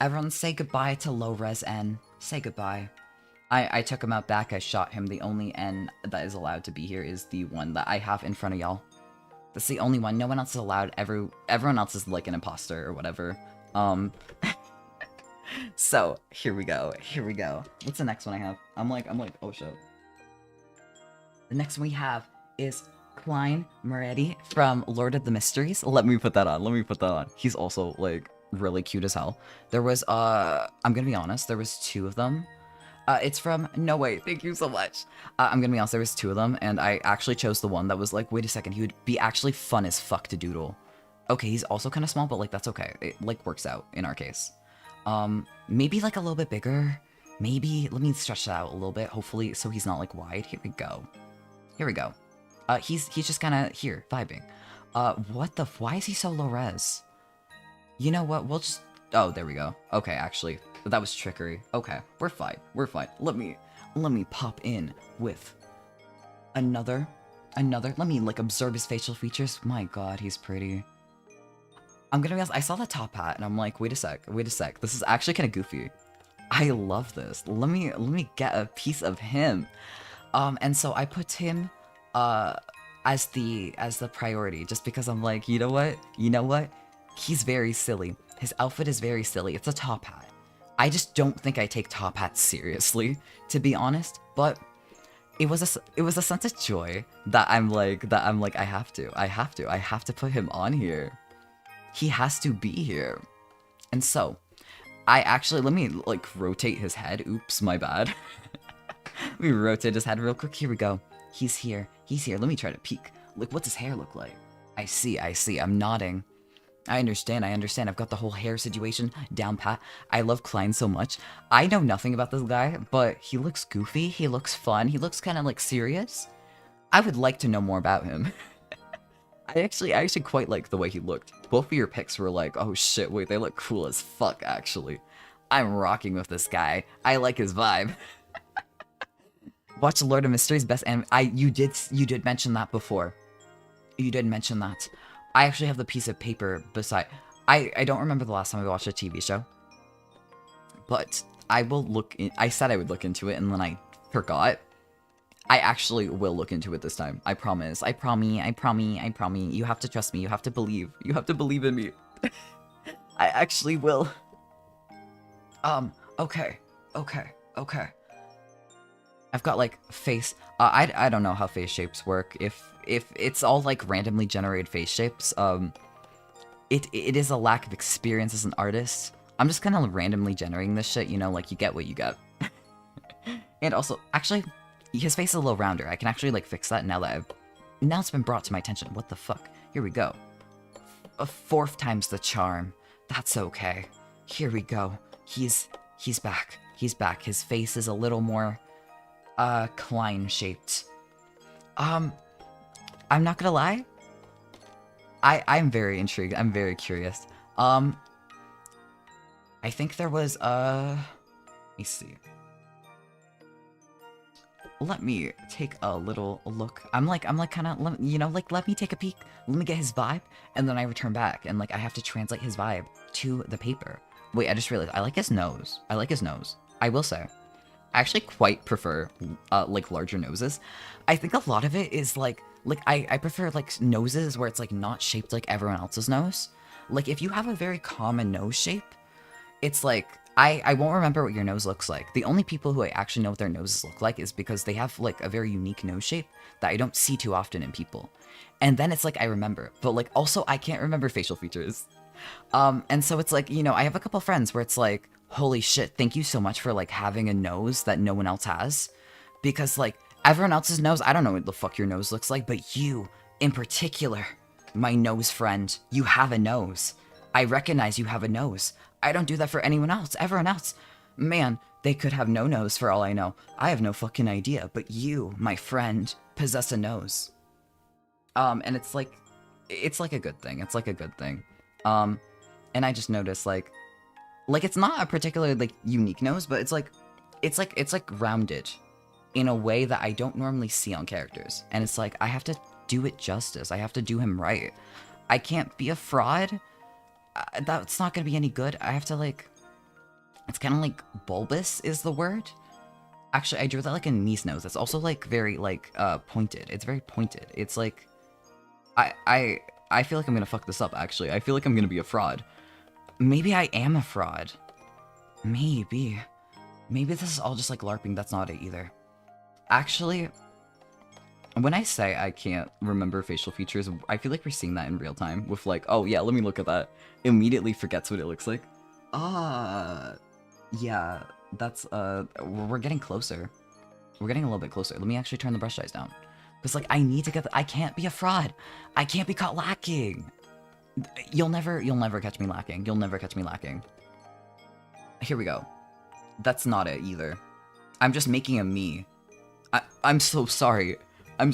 [SPEAKER 1] Everyone say goodbye to low-res N. Say goodbye. I took him out back, I shot him. The only N that is allowed to be here is the one that I have in front of y'all. That's the only one. No one else is allowed. Everyone else is like an imposter or whatever. So, here we go. What's the next one I have? I'm like, oh shit. The next one we have is Klein Moretti from Lord of the Mysteries. Let me put that on. He's also, like, really cute as hell. There was, I'm gonna be honest, there was 2 of them. It's from, no wait, thank you so much. I'm gonna be honest, there was 2 of them, and I actually chose the one that was like, wait a second, he would be actually fun as fuck to doodle. Okay, he's also kind of small, but, like, that's okay. It, like, works out in our case. Maybe, like, a little bit bigger. Maybe, let me stretch that out a little bit, hopefully, so he's not, like, wide. Here we go. He's just kind of here, vibing. Why is he so low res? You know what, we'll just, Oh, there we go. Okay, actually, that was trickery. Okay, we're fine. We're fine. Let me pop in with another. Let me like observe his facial features. My God, he's pretty. I'm gonna be honest, I saw the top hat and I'm like, wait a sec. This is actually kind of goofy. I love this. Let me get a piece of him. And so I put him as the priority just because I'm like, you know what? He's very silly. His outfit is very silly. It's a top hat. I just don't think I take top hats seriously, to be honest, but it was a sense of joy that I'm like I have to put him on here. He has to be here. And so I actually, let me like rotate his head. Oops, my bad. Let me rotate his head real quick. Here we go. He's here. Let me try to peek. Like, what's his hair look like? I see. I'm nodding. I understand. I've got the whole hair situation down pat. I love Klein so much. I know nothing about this guy, but he looks goofy. He looks fun. He looks kind of like serious. I would like to know more about him. I actually quite like the way he looked. Both of your picks were like, oh shit, wait, they look cool as fuck, actually. I'm rocking with this guy. I like his vibe. Watch Lord of Mysteries best anime. You did mention that before. You did mention that. I actually have the piece of paper beside. I don't remember the last time I watched a TV show. But I will look in, I said I would look into it and then I forgot. I actually will look into it this time. I promise. I promise. You have to trust me. You have to believe. You have to believe in me. I actually will. Okay. I've got like face. I don't know how face shapes work. If it's all like randomly generated face shapes, it is a lack of experience as an artist. I'm just kind of randomly generating this shit, you know, like you get what you get. And also, actually, his face is a little rounder. I can actually like fix that now it's been brought to my attention. What the fuck? Here we go. A fourth time's the charm. That's okay. Here we go. He's back. His face is a little more Klein shaped. I'm not gonna lie. I'm very intrigued. I'm very curious. I think there was let me see. Let me take a little look. I'm like kind of, you know, like let me take a peek. Let me get his vibe, and then I return back, and like I have to translate his vibe to the paper. Wait, I just realized I like his nose. I will say, I actually quite prefer like larger noses. I think a lot of it is like I prefer like noses where it's like not shaped like everyone else's nose. Like if you have a very common nose shape, it's like I won't remember what your nose looks like. The only people who I actually know what their noses look like is because they have like a very unique nose shape that I don't see too often in people. And then it's like I remember, but like also I can't remember facial features. And so it's like, you know, I have a couple friends where it's like, holy shit, thank you so much for like having a nose that no one else has. Because like everyone else's nose, I don't know what the fuck your nose looks like, but you in particular, my nose friend, you have a nose. I recognize you have a nose. I don't do that for anyone else. Everyone else, man, they could have no nose for all I know. I have no fucking idea, but you, my friend, possess a nose. And it's like a good thing. It's like a good thing. And I just noticed like it's not a particularly like unique nose, but it's like rounded in a way that I don't normally see on characters. And it's like I have to do it justice. I have to do him right. I can't be a fraud. That's not gonna be any good. I have to like, it's kind of like bulbous is the word. Actually, I drew that like a niece nose. It's also like very like pointed. It's very pointed. It's like, I feel like I'm gonna fuck this up. Actually, I feel like I'm gonna be a fraud. Maybe I am a fraud. Maybe this is all just like LARPing. That's not it either. Actually, when I say I can't remember facial features, I feel like we're seeing that in real time with like, oh yeah, let me look at that. Immediately forgets what it looks like. Yeah, that's, we're getting closer. We're getting a little bit closer. Let me actually turn the brush size down. Because like, I need to get I can't be a fraud. I can't be caught lacking. You'll never catch me lacking. You'll never catch me lacking. Here we go. That's not it either. I'm just making a me. I'm so sorry. I'm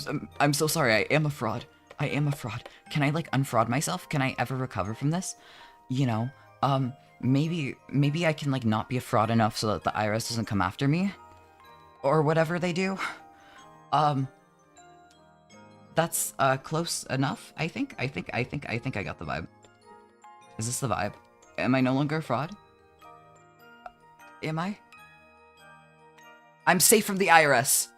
[SPEAKER 1] so sorry. I am a fraud. Can I like unfraud myself? Can I ever recover from this? You know, maybe I can like not be a fraud enough so that the IRS doesn't come after me, or whatever they do. That's close enough. I think I got the vibe. Is this the vibe? Am I no longer a fraud? Am I? I'm safe from the IRS.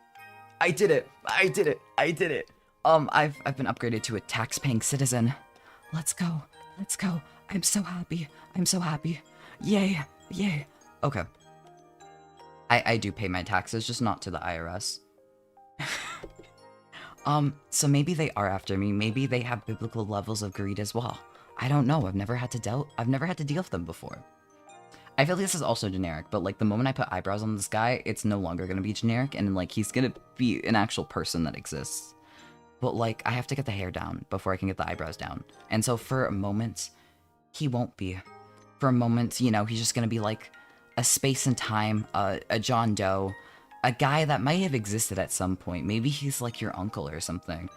[SPEAKER 1] I did it. I did it. I did it. I've been upgraded to a tax-paying citizen. Let's go. Let's go. I'm so happy. I'm so happy. Yay. Yay. Okay. I do pay my taxes, just not to the IRS. So maybe they are after me. Maybe they have biblical levels of greed as well. I don't know. I've never had to deal with them before. I feel like this is also generic, but like the moment I put eyebrows on this guy, it's no longer gonna be generic, and like he's gonna be an actual person that exists. But like I have to get the hair down before I can get the eyebrows down. And so for a moment, he won't be. For a moment, you know, he's just gonna be like a space and time, a John Doe, a guy that might have existed at some point. Maybe he's like your uncle or something.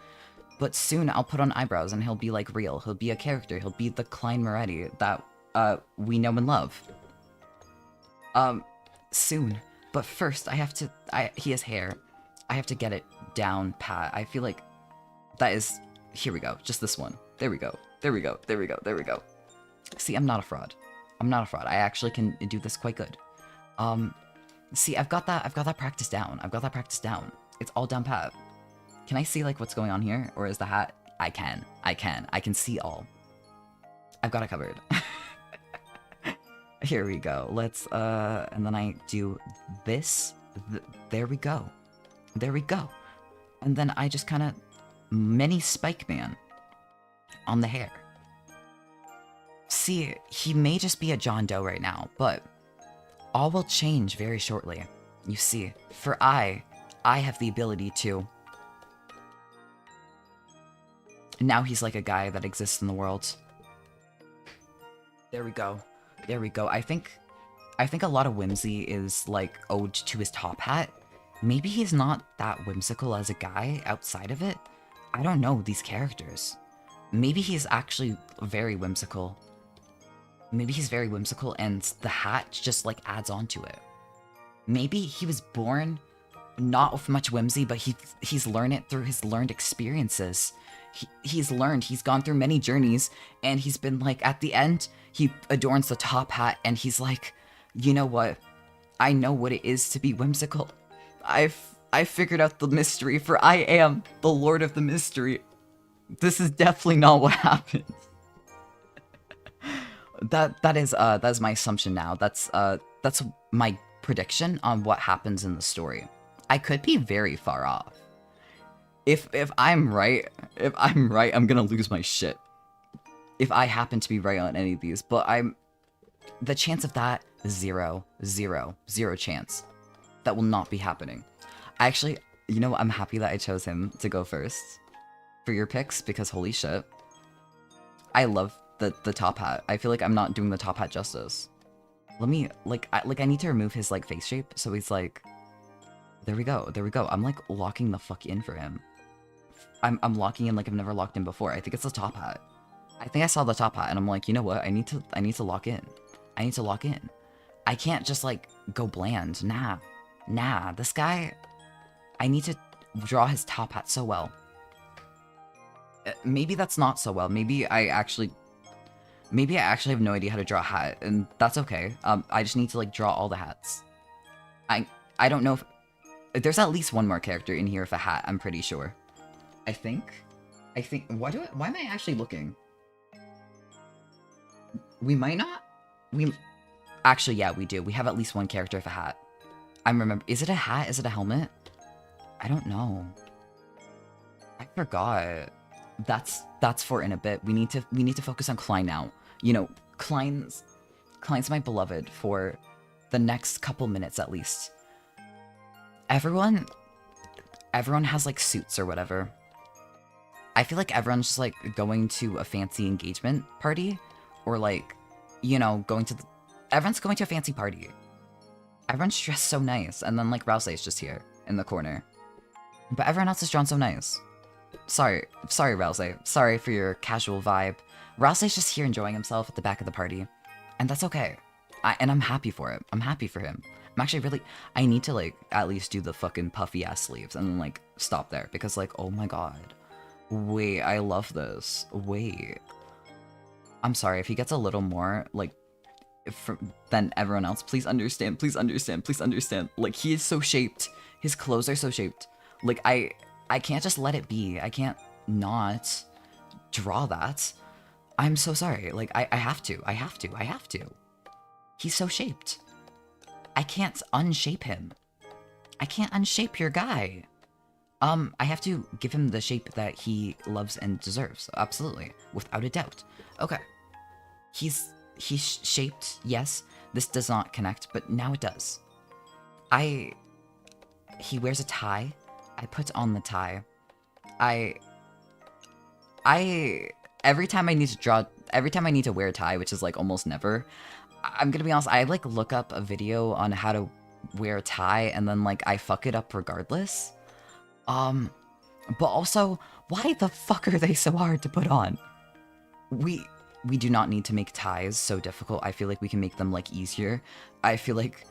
[SPEAKER 1] But soon I'll put on eyebrows and he'll be like real. He'll be a character. He'll be the Klein Moretti that we know and love. Soon. But first he has hair. I have to get it down pat. I feel like that is, here we go. Just this one. There we go. There we go. There we go. There we go. See, I'm not a fraud. I'm not a fraud. I actually can do this quite good. See, I've got that practice down. I've got that practice down. It's all down pat. Can I see like what's going on here? Or is the hat? I can see all. I've got it covered. Here we go. Let's, and then I do this. There we go. There we go. And then I just kind of mini Spike Man on the hair. See, he may just be a John Doe right now, but all will change very shortly. You see, for I have the ability to. Now he's like a guy that exists in the world. There we go. There we go. I think a lot of whimsy is like owed to his top hat. Maybe he's not that whimsical as a guy outside of it. I don't know these characters. Maybe he's actually very whimsical. Maybe he's very whimsical and the hat just like adds on to it. Maybe he was born not with much whimsy, but he's learned it through his learned experiences. He's learned, he's gone through many journeys, and he's been like, at the end, he adorns the top hat, and he's like, you know what? I know what it is to be whimsical. I figured out the mystery, for I am the Lord of the Mystery. This is definitely not what happened. That is my assumption now. That's my prediction on what happens in the story. I could be very far off. If I'm right, I'm gonna lose my shit. If I happen to be right on any of these, but the chance of that is zero chance. That will not be happening. Actually, you know what? I'm happy that I chose him to go first for your picks, because holy shit. I love the top hat. I feel like I'm not doing the top hat justice. Let me, I need to remove his, like, face shape, so he's like, there we go. I'm, like, locking the fuck in for him. I'm locking in like I've never locked in before. I think it's the top hat. I think I saw the top hat, and I'm like, you know what? I need to lock in. I need to lock in. I can't just, like, go bland. Nah, this guy, I need to draw his top hat so well. Maybe that's not so well. Maybe I actually have no idea how to draw a hat, and that's okay. I just need to, like, draw all the hats. I don't know if... There's at least one more character in here with a hat, I'm pretty sure. I think... Why am I actually looking? We might not? Actually, yeah, we do. We have at least one character with a hat. I remember... Is it a hat? Is it a helmet? I don't know. I forgot. That's for in a bit. We need to focus on Klein now. You know, Klein's my beloved for the next couple minutes at least. Everyone has like suits or whatever. I feel like everyone's just like going to a fancy engagement party, or like, you know, everyone's going to a fancy party. Everyone's dressed so nice, and then like Rousey's just here in the corner. But everyone else is drawn so nice. Sorry, Rousey. Sorry for your casual vibe. Rousey's just here enjoying himself at the back of the party. And that's okay. And I'm happy for it. I'm happy for him. I'm actually really, I need to like at least do the fucking puffy ass sleeves and then like stop there because like, oh my god. Wait, I love this. Wait. I'm sorry if he gets a little more like than everyone else. Please understand, please understand, please understand. Like he is so shaped. His clothes are so shaped. Like I can't just let it be. I can't not draw that. I'm so sorry. Like I have to. I have to. I have to. He's so shaped. I can't unshape him. I can't unshape your guy. I have to give him the shape that he loves and deserves. Absolutely. Without a doubt. Okay. He's shaped, yes. This does not connect, but now it does. He wears a tie. I put on the tie. Every time I need to wear a tie, which is like almost never, I'm gonna be honest, I like look up a video on how to wear a tie and then like I fuck it up regardless. But also, why the fuck are they so hard to put on? We do not need to make ties so difficult. I feel like we can make them like easier. I feel like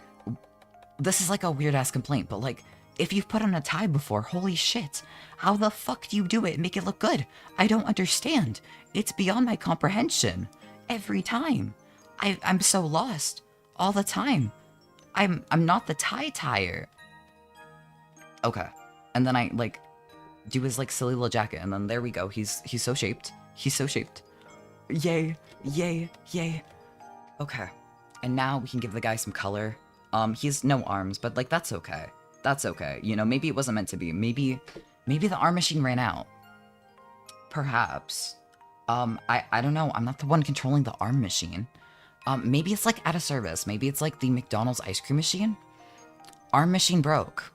[SPEAKER 1] this is like a weird ass complaint, but like if you've put on a tie before, holy shit, how the fuck do you do it and make it look good? I don't understand. It's beyond my comprehension. Every time. I'm so lost. All the time. I'm not the tie-tyer. Okay. And then I, like, do his, like, silly little jacket, and then there we go. He's so shaped. He's so shaped. Yay. Yay. Yay. Okay. And now we can give the guy some color. He has no arms, but, like, that's okay. That's okay. You know, maybe it wasn't meant to be. Maybe the arm machine ran out. Perhaps. I don't know. I'm not the one controlling the arm machine. Maybe it's like out of service. Maybe it's like the McDonald's ice cream machine. Arm machine broke.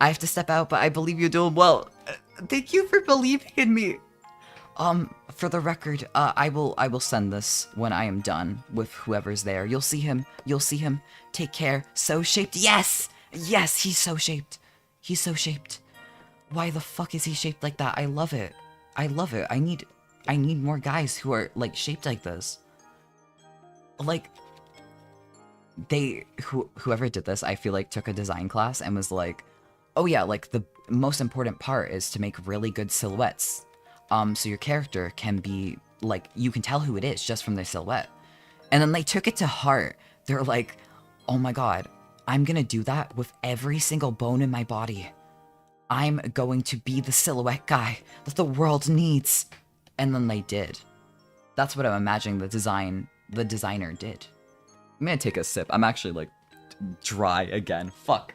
[SPEAKER 1] I have to step out, but I believe you're doing well. Thank you for believing in me. For the record, I will send this when I am done with whoever's there. You'll see him. You'll see him. Take care. So shaped. Yes! Yes, he's so shaped. He's so shaped. Why the fuck is he shaped like that? I love it. I love it. I need more guys who are, like, shaped like this. Like, whoever did this, I feel like took a design class and was like, oh yeah, like, the most important part is to make really good silhouettes. So your character can be, like, you can tell who it is just from their silhouette. And then they took it to heart. They're like, oh my god, I'm gonna do that with every single bone in my body. I'm going to be the silhouette guy that the world needs. And then they did. That's what I'm imagining the designer did. I'm gonna take a sip. I'm actually, like, dry again. Fuck.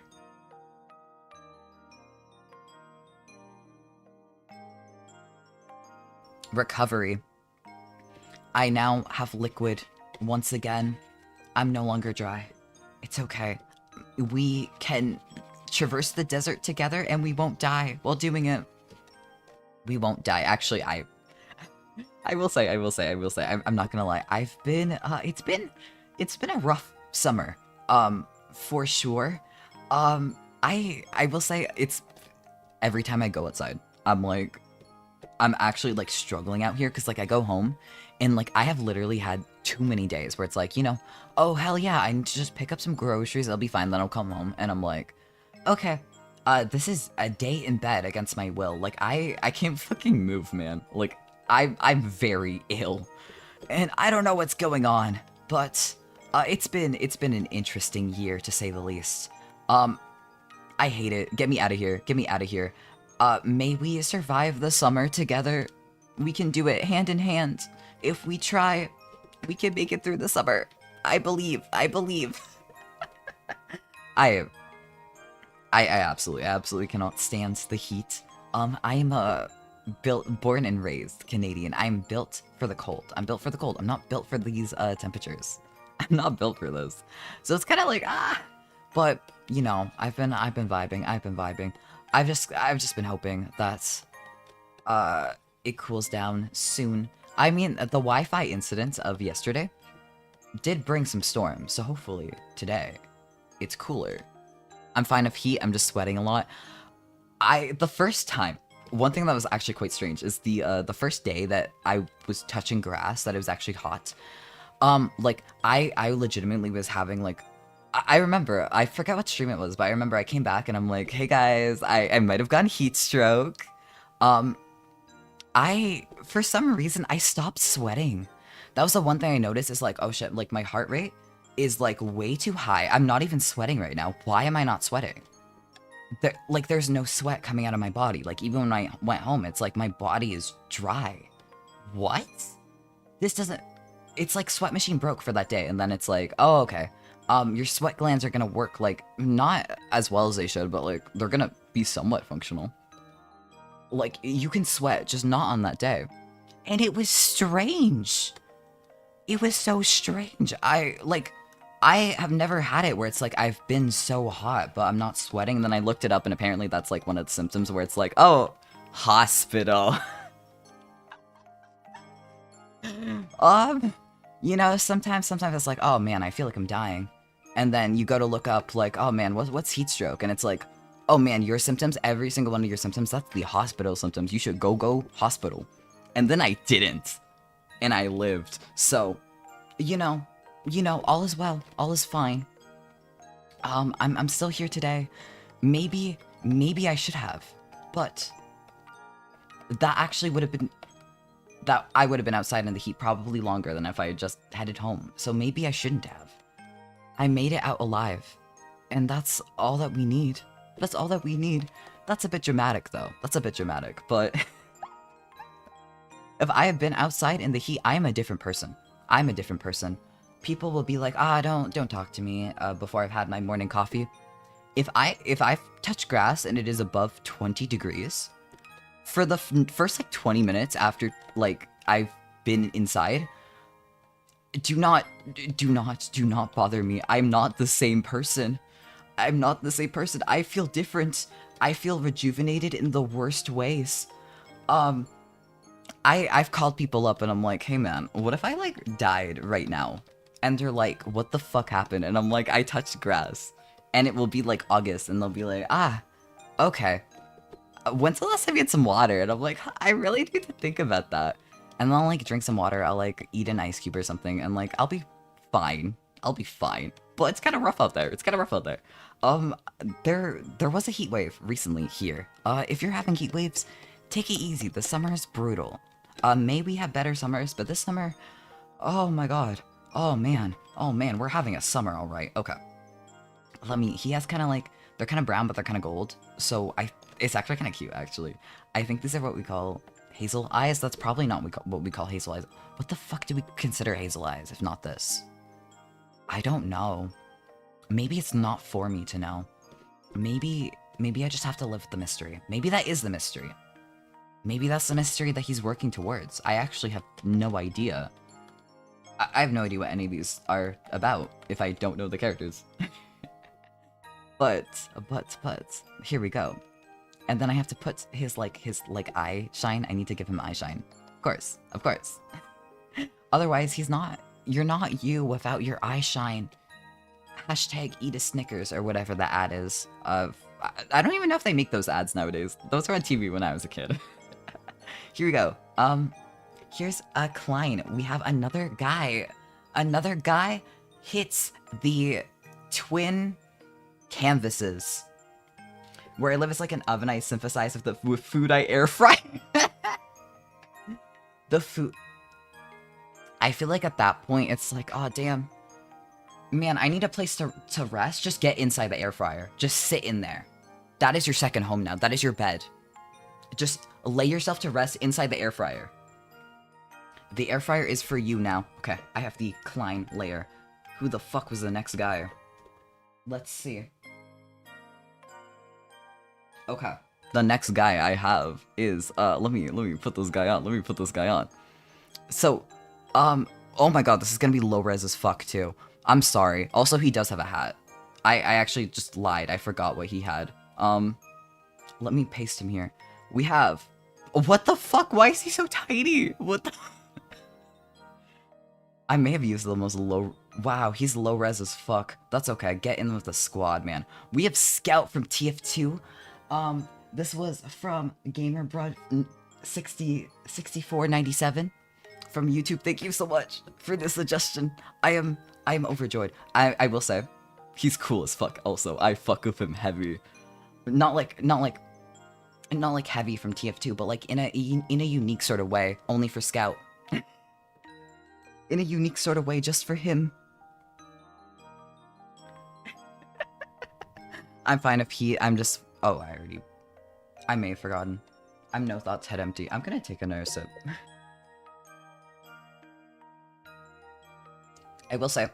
[SPEAKER 1] Recovery. I now have liquid once again. I'm no longer dry. It's okay. We can traverse the desert together and we won't die while doing it. We won't die. Actually, I will say, I'm not gonna lie. I've been, it's been a rough summer, for sure. I will say it's, every time I go outside, I'm actually, like, struggling out here, because, like, I go home, and, like, I have literally had too many days where it's like, you know, oh, hell yeah, I need to just pick up some groceries, I'll be fine, then I'll come home, and I'm like, okay, this is a day in bed against my will. Like, I can't fucking move, man. Like, I'm very ill, and I don't know what's going on, but, it's been an interesting year, to say the least. I hate it. Get me out of here. Get me out of here. May we survive the summer together. We can do it hand in hand. If we try, we can make it through the summer. I believe. I believe. I absolutely cannot stand the heat. I am born and raised Canadian. I'm built for the cold. I'm built for the cold. I'm not built for these temperatures. I'm not built for this. So it's kind of like but you know, I've been vibing. I've just been hoping that it cools down soon. I mean, the Wi-Fi incident of yesterday did bring some storms, so hopefully today it's cooler. I'm fine of heat, I'm just sweating a lot. The first time, one thing that was actually quite strange is the first day that I was touching grass, that it was actually hot. Like I legitimately was having like I remember, I forget what stream it was, but I remember I came back and I'm like, hey guys, I might have gotten heat stroke. Um, for some reason, I stopped sweating. That was the one thing I noticed is like, oh shit, like my heart rate is like way too high. I'm not even sweating right now. Why am I not sweating? There's no sweat coming out of my body. Like even when I went home, it's like my body is dry. What? This doesn't, it's like sweat machine broke for that day. And then it's like, oh, okay. Your sweat glands are gonna work like not as well as they should, but like they're gonna be somewhat functional. Like you can sweat, just not on that day. And it was strange. It was so strange. I have never had it where it's like I've been so hot, but I'm not sweating. And then I looked it up and apparently that's like one of the symptoms where it's like, oh, hospital. You know, sometimes it's like, oh man, I feel like I'm dying. And then you go to look up like, oh man, what's heat stroke? And it's like, oh man, your symptoms, every single one of your symptoms, that's the hospital symptoms. You should go hospital. And then I didn't. And I lived. So, you know, all is well. All is fine. I'm still here today. Maybe I should have. But that actually would have been that I would have been outside in the heat probably longer than if I had just headed home. So maybe I shouldn't have. I made it out alive. And that's all that we need. That's all that we need. That's a bit dramatic, though. That's a bit dramatic, but... if I had been outside in the heat, I am a different person. I'm a different person. People will be like, don't talk to me before I've had my morning coffee. If I've touched grass and it is above 20 degrees, for the first, like, 20 minutes after, like, I've been inside... Do not bother me. I'm not the same person. I'm not the same person. I feel different. I feel rejuvenated in the worst ways. I've called people up and I'm like, hey man, what if I like died right now? And they're like, what the fuck happened? And I'm like, I touched grass. And it will be like August and they'll be like, okay. When's the last time you had some water? And I'm like, I really need to think about that. And then I'll like drink some water, I'll like eat an ice cube or something, and like I'll be fine. I'll be fine. But it's kind of rough out there. It's kind of rough out there. There was a heat wave recently here. If you're having heat waves, take it easy. The summer is brutal. May we have better summers, but this summer, oh my god. Oh man, we're having a summer, alright. Okay. He has kind of like, they're kind of brown, but they're kind of gold. So it's actually kind of cute, actually. I think these are what we call hazel eyes. That's probably not what we call hazel eyes. What the fuck do we consider hazel eyes, if not this? I don't know. Maybe it's not for me to know. Maybe I just have to live with the mystery. Maybe that is the mystery. Maybe that's the mystery that he's working towards. I actually have no idea. I have no idea what any of these are about if I don't know the characters. but here we go. And then I have to put his eye shine. I need to give him eye shine. Of course. Otherwise, you're not you without your eye shine. Hashtag eat a Snickers or whatever the ad is. I don't even know if they make those ads nowadays. Those were on TV when I was a kid. Here we go. Here's a Klein. We have another guy. Another guy hits the twin canvases. Where I live is like an oven I synthesize with food I air fry. The food. I feel like at that point it's like, oh damn. Man, I need a place to rest. Just get inside the air fryer. Just sit in there. That is your second home now. That is your bed. Just lay yourself to rest inside the air fryer. The air fryer is for you now. Okay, I have the Klein layer. Who the fuck was the next guy? Let's see. Okay. The next guy I have is, let me put this guy on. Let me put this guy on. So, oh my god, this is gonna be low res as fuck too. I'm sorry. Also, he does have a hat. I actually just lied. I forgot what he had. Let me paste him here. We have, what the fuck? Why is he so tiny? What the? I may have used the most low, wow, he's low res as fuck. That's okay. Get in with the squad, man. We have Scout from TF2. This was from GamerBrud 6497 from YouTube. Thank you so much for the suggestion. I am overjoyed. I will say, he's cool as fuck. Also, I fuck with him heavy. Not like heavy from TF2, but like in a unique sort of way, only for Scout. In a unique sort of way, just for him. I'm fine if I'm just. Oh, I may have forgotten. I'm no thoughts, head empty. I'm gonna take another sip. I will say,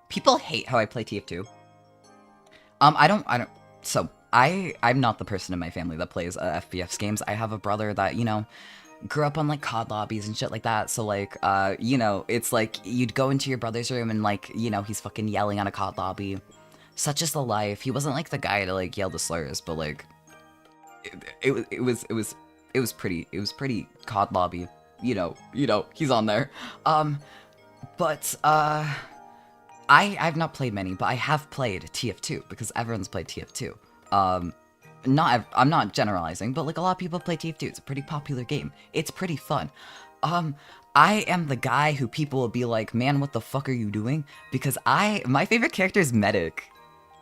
[SPEAKER 1] people hate how I play TF2. So, I'm not the person in my family that plays FPS games. I have a brother that, you know, grew up on, like, COD lobbies and shit like that. So, like, you know, it's like, you'd go into your brother's room and, like, you know, he's fucking yelling on a COD lobby. Such is the life. He wasn't, like, the guy to, like, yell the slurs, but, like, it was pretty COD lobby. You know, he's on there. But, I've not played many, but I have played TF2, because everyone's played TF2. I'm not generalizing, but, like, a lot of people play TF2. It's a pretty popular game. It's pretty fun. I am the guy who people will be like, man, what the fuck are you doing? Because my favorite character is Medic.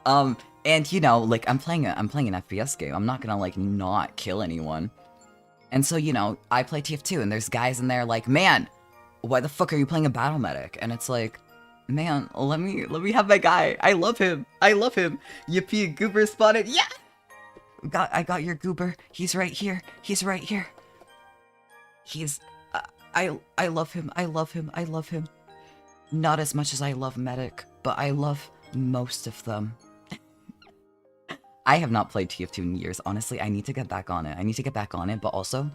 [SPEAKER 1] And, you know, like, I'm playing an FPS game. I'm not gonna, like, not kill anyone. And so, you know, I play TF2, and there's guys in there like, man, why the fuck are you playing a battle medic? And it's like, man, let me have my guy. I love him. Yippee, Goober spotted. Yeah! I got your Goober. He's right here. I love him. Not as much as I love Medic, but I love most of them. I have not played TF2 in years. Honestly, I need to get back on it. But also,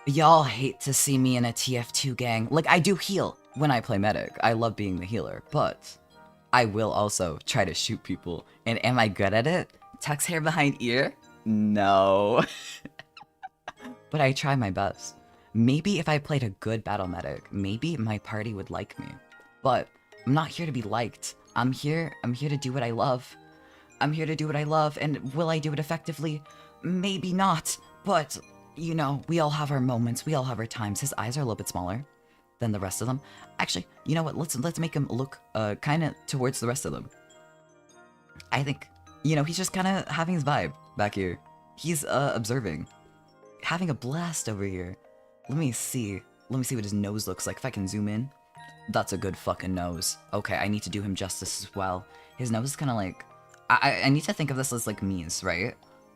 [SPEAKER 1] y'all hate to see me in a TF2 gang. Like, I do heal when I play Medic. I love being the healer, but I will also try to shoot people. And am I good at it? Tucks hair behind ear? No. But I try my best. Maybe if I played a good battle medic, maybe my party would like me. But I'm not here to be liked. I'm here to do what I love. And will I do it effectively? Maybe not. But, you know, we all have our moments. We all have our times. His eyes are a little bit smaller than the rest of them. Actually, you know what? Let's make him look kind of towards the rest of them. I think, you know, he's just kind of having his vibe back here. He's observing. Having a blast over here. Let me see what his nose looks like. If I can zoom in. That's a good fucking nose. Okay, I need to do him justice as well. His nose is kind of like... I need to think of this as, like, Mies, right?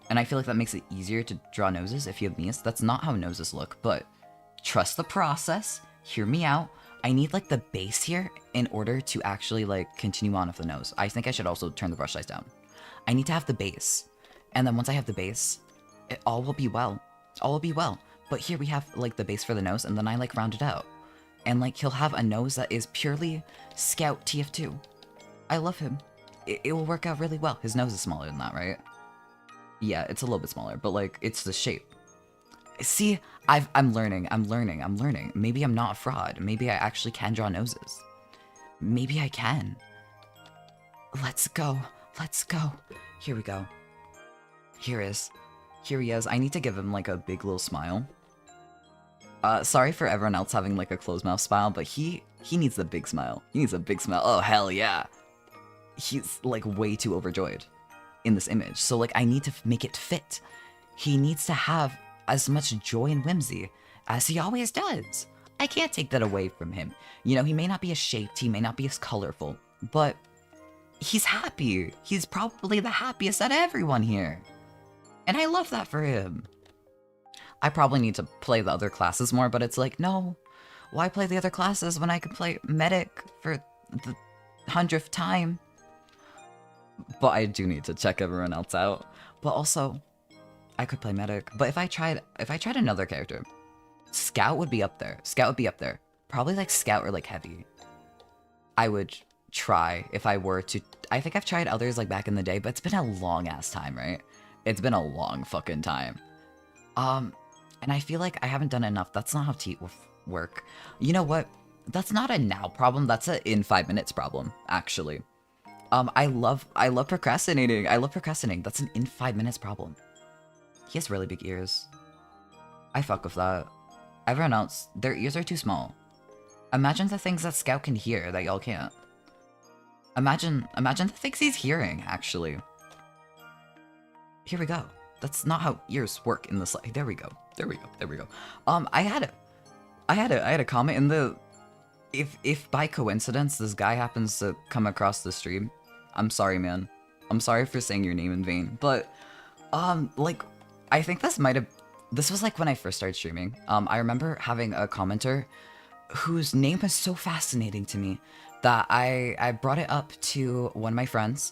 [SPEAKER 1] And I feel like that makes it easier to draw noses if you have Mies. That's not how noses look, but trust the process. Hear me out. I need, like, the base here in order to actually, like, continue on with the nose. I think I should also turn the brush size down. I need to have the base. And then once I have the base, all will be well. But here we have, like, the base for the nose, and then I, like, round it out. And, like, he'll have a nose that is purely Scout TF2. I love him. It will work out really well. His nose is smaller than that, right? Yeah, it's a little bit smaller, but, like, it's the shape. See, I'm learning. Maybe I'm not a fraud. Maybe I actually can draw noses. Maybe I can. Let's go. Here we go. Here he is. I need to give him, like, a big little smile. Sorry for everyone else having, like, a closed mouth smile, but he needs the big smile. Oh, hell yeah. He's, like, way too overjoyed in this image. So, like, I need to make it fit. He needs to have as much joy and whimsy as he always does. I can't take that away from him. You know, he may not be as shaped, he may not be as colorful, but he's happy. He's probably the happiest out of everyone here. And I love that for him. I probably need to play the other classes more, but it's like, no. Why play the other classes when I could play Medic for the 100th time? But I do need to check everyone else out. But also, I could play Medic. But if I tried another character, Scout would be up there. Probably like Scout or like Heavy. I would try if I were to. I think I've tried others like back in the day, but it's been a long ass time, right? It's been a long fucking time. And I feel like I haven't done enough. That's not how Teat work. You know what? That's not a now problem. That's a in 5 minutes problem, actually. I love procrastinating. That's an in 5 minutes problem. He has really big ears. I fuck with that. Everyone else, their ears are too small. Imagine the things that Scout can hear that y'all can't. Imagine the things he's hearing, actually. Here we go. That's not how ears work in this. There we go. There we go. There we go. I had a comment in the. If by coincidence this guy happens to come across the stream, I'm sorry, man. I'm sorry for saying your name in vain. But, like, I think this might have. This was like when I first started streaming. I remember having a commenter whose name was so fascinating to me that I brought it up to one of my friends,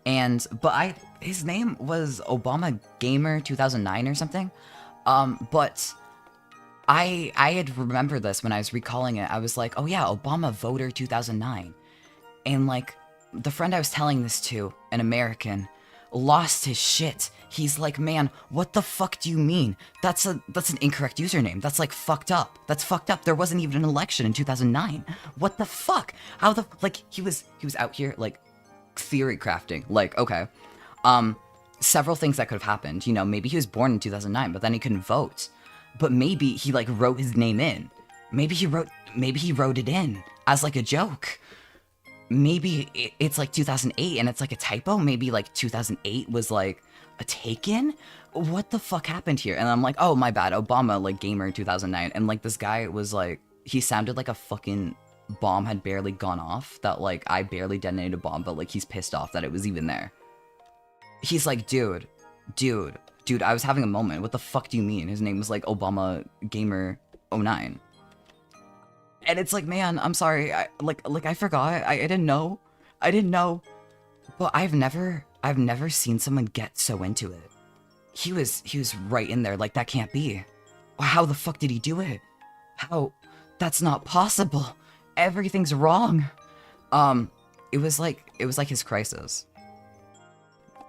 [SPEAKER 1] but his name was Obama Gamer 2009 or something. But I had remembered this when I was recalling it. I was like, oh yeah, Obama voter 2009, and like the friend I was telling this to, an American, lost his shit. He's like, man, what the fuck do you mean? That's an incorrect username. That's like fucked up. That's fucked up. There wasn't even an election in 2009. What the fuck? How the like he was out here like theory crafting. Like, okay. Several things that could have happened. You know, maybe he was born in 2009, but then he couldn't vote. But maybe he like wrote his name in. Maybe he wrote it in as like a joke. Maybe it's like 2008 and it's like a typo. Maybe like 2008 was like a take-in? What the fuck happened here? And I'm like, oh, my bad, Obama, like, gamer 2009. And, like, this guy was, like, he sounded like a fucking bomb had barely gone off. That, like, I barely detonated a bomb, but, like, he's pissed off that it was even there. He's like, dude, I was having a moment. What the fuck do you mean? His name was, like, Obama Gamer 09. And it's like, man, I'm sorry. I forgot. I didn't know. But I've never seen someone get so into it. He was right in there, like, that can't be. How the fuck did he do it? How? That's not possible. Everything's wrong. It was like his crisis.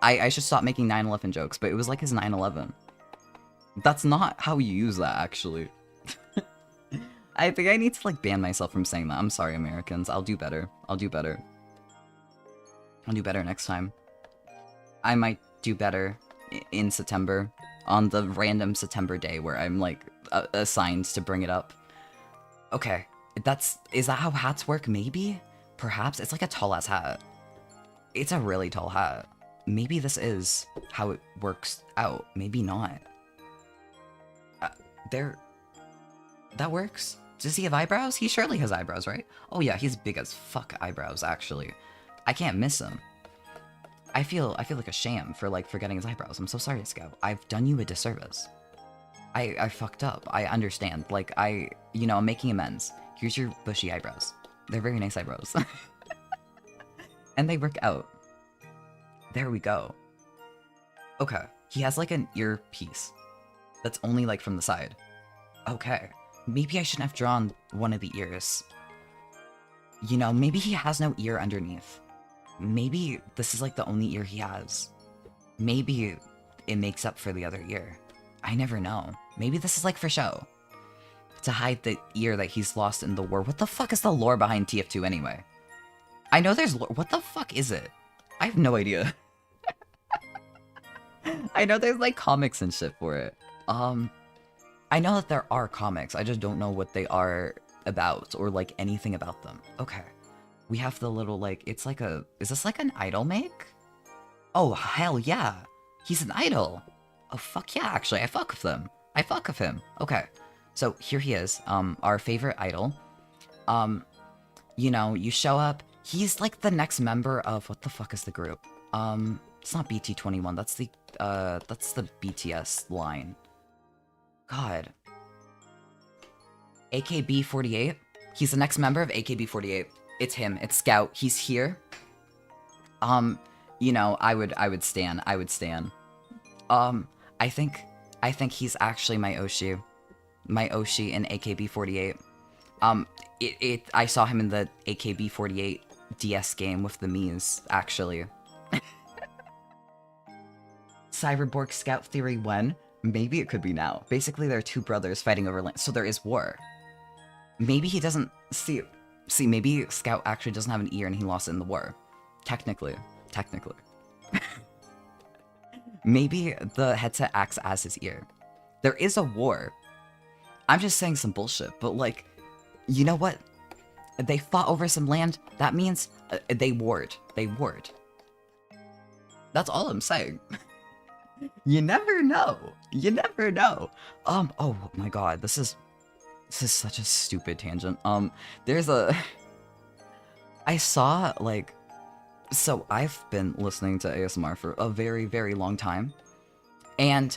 [SPEAKER 1] I should stop making 9/11 jokes, but it was like his 9/11. That's not how you use that, actually. I think I need to, like, ban myself from saying that. I'm sorry, Americans. I'll do better. I'll do better next time. I might do better in September, on the random September day where I'm, like, assigned to bring it up. Okay, is that how hats work? Maybe? Perhaps? It's like a tall-ass hat. It's a really tall hat. Maybe this is how it works out. Maybe not. That works? Does he have eyebrows? He surely has eyebrows, right? Oh yeah, he's big as fuck eyebrows, actually. I can't miss him. I feel like a sham for, like, forgetting his eyebrows. I'm so sorry, Scout. I've done you a disservice. I fucked up. I understand. Like, I'm making amends. Here's your bushy eyebrows. They're very nice eyebrows. And they work out. There we go. Okay. He has, like, an earpiece. That's only, like, from the side. Okay. Maybe I shouldn't have drawn one of the ears. You know, maybe he has no ear underneath. Maybe this is like the only ear he has. Maybe it makes up for the other ear. I never know. Maybe this is like for show. To hide the ear that he's lost in the war. What the fuck is the lore behind TF2 anyway? I know there's lore. What the fuck is it? I have no idea. I know there's like comics and shit for it. I know that there are comics. I just don't know what they are about or like anything about them. Okay. We have the little, like, it's like a... Is this like an idol make? Oh, hell yeah. He's an idol. Oh, fuck yeah, actually. I fuck with them. I fuck with him. Okay. So, here he is. Our favorite idol. You know, you show up. He's, like, the next member of... What the fuck is the group? It's not BT21. That's the BTS line. God. AKB48. He's the next member of AKB48. It's him. It's Scout. He's here. You know, I would stan. I think he's actually my Oshi. My Oshi in AKB48. I saw him in the AKB48 DS game with the Miis, actually. Cyberborg Scout Theory when? Maybe it could be now. Basically, there are two brothers fighting over land, so there is war. Maybe he doesn't... See, maybe Scout actually doesn't have an ear and he lost it in the war. Technically. Maybe the headset acts as his ear. There is a war. I'm just saying some bullshit, but like, you know what? They fought over some land. That means they warred. They warred. That's all I'm saying. You never know. You never know. Oh my god, this is such a stupid tangent. There's a I saw like, so I've been listening to ASMR for a very, very long time. And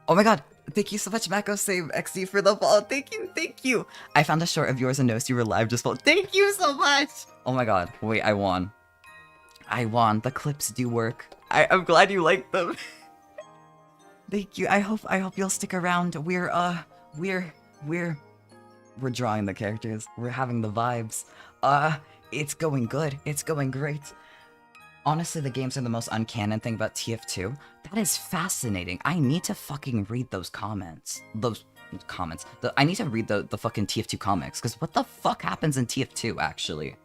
[SPEAKER 1] oh my god, thank you so much, Mako Save XD for the follow. Thank you, thank you. I found a short of yours and noticed you were live just follow. Thank you so much. Oh my god, wait, I won. I won. The clips do work. I'm glad you liked them. Thank you. I hope you'll stick around. We're drawing the characters. We're having the vibes. It's going good. It's going great. Honestly, the games are the most uncanon thing about TF2. That is fascinating. I need to fucking read those comments. I need to read the fucking TF2 comics, because what the fuck happens in TF2, actually?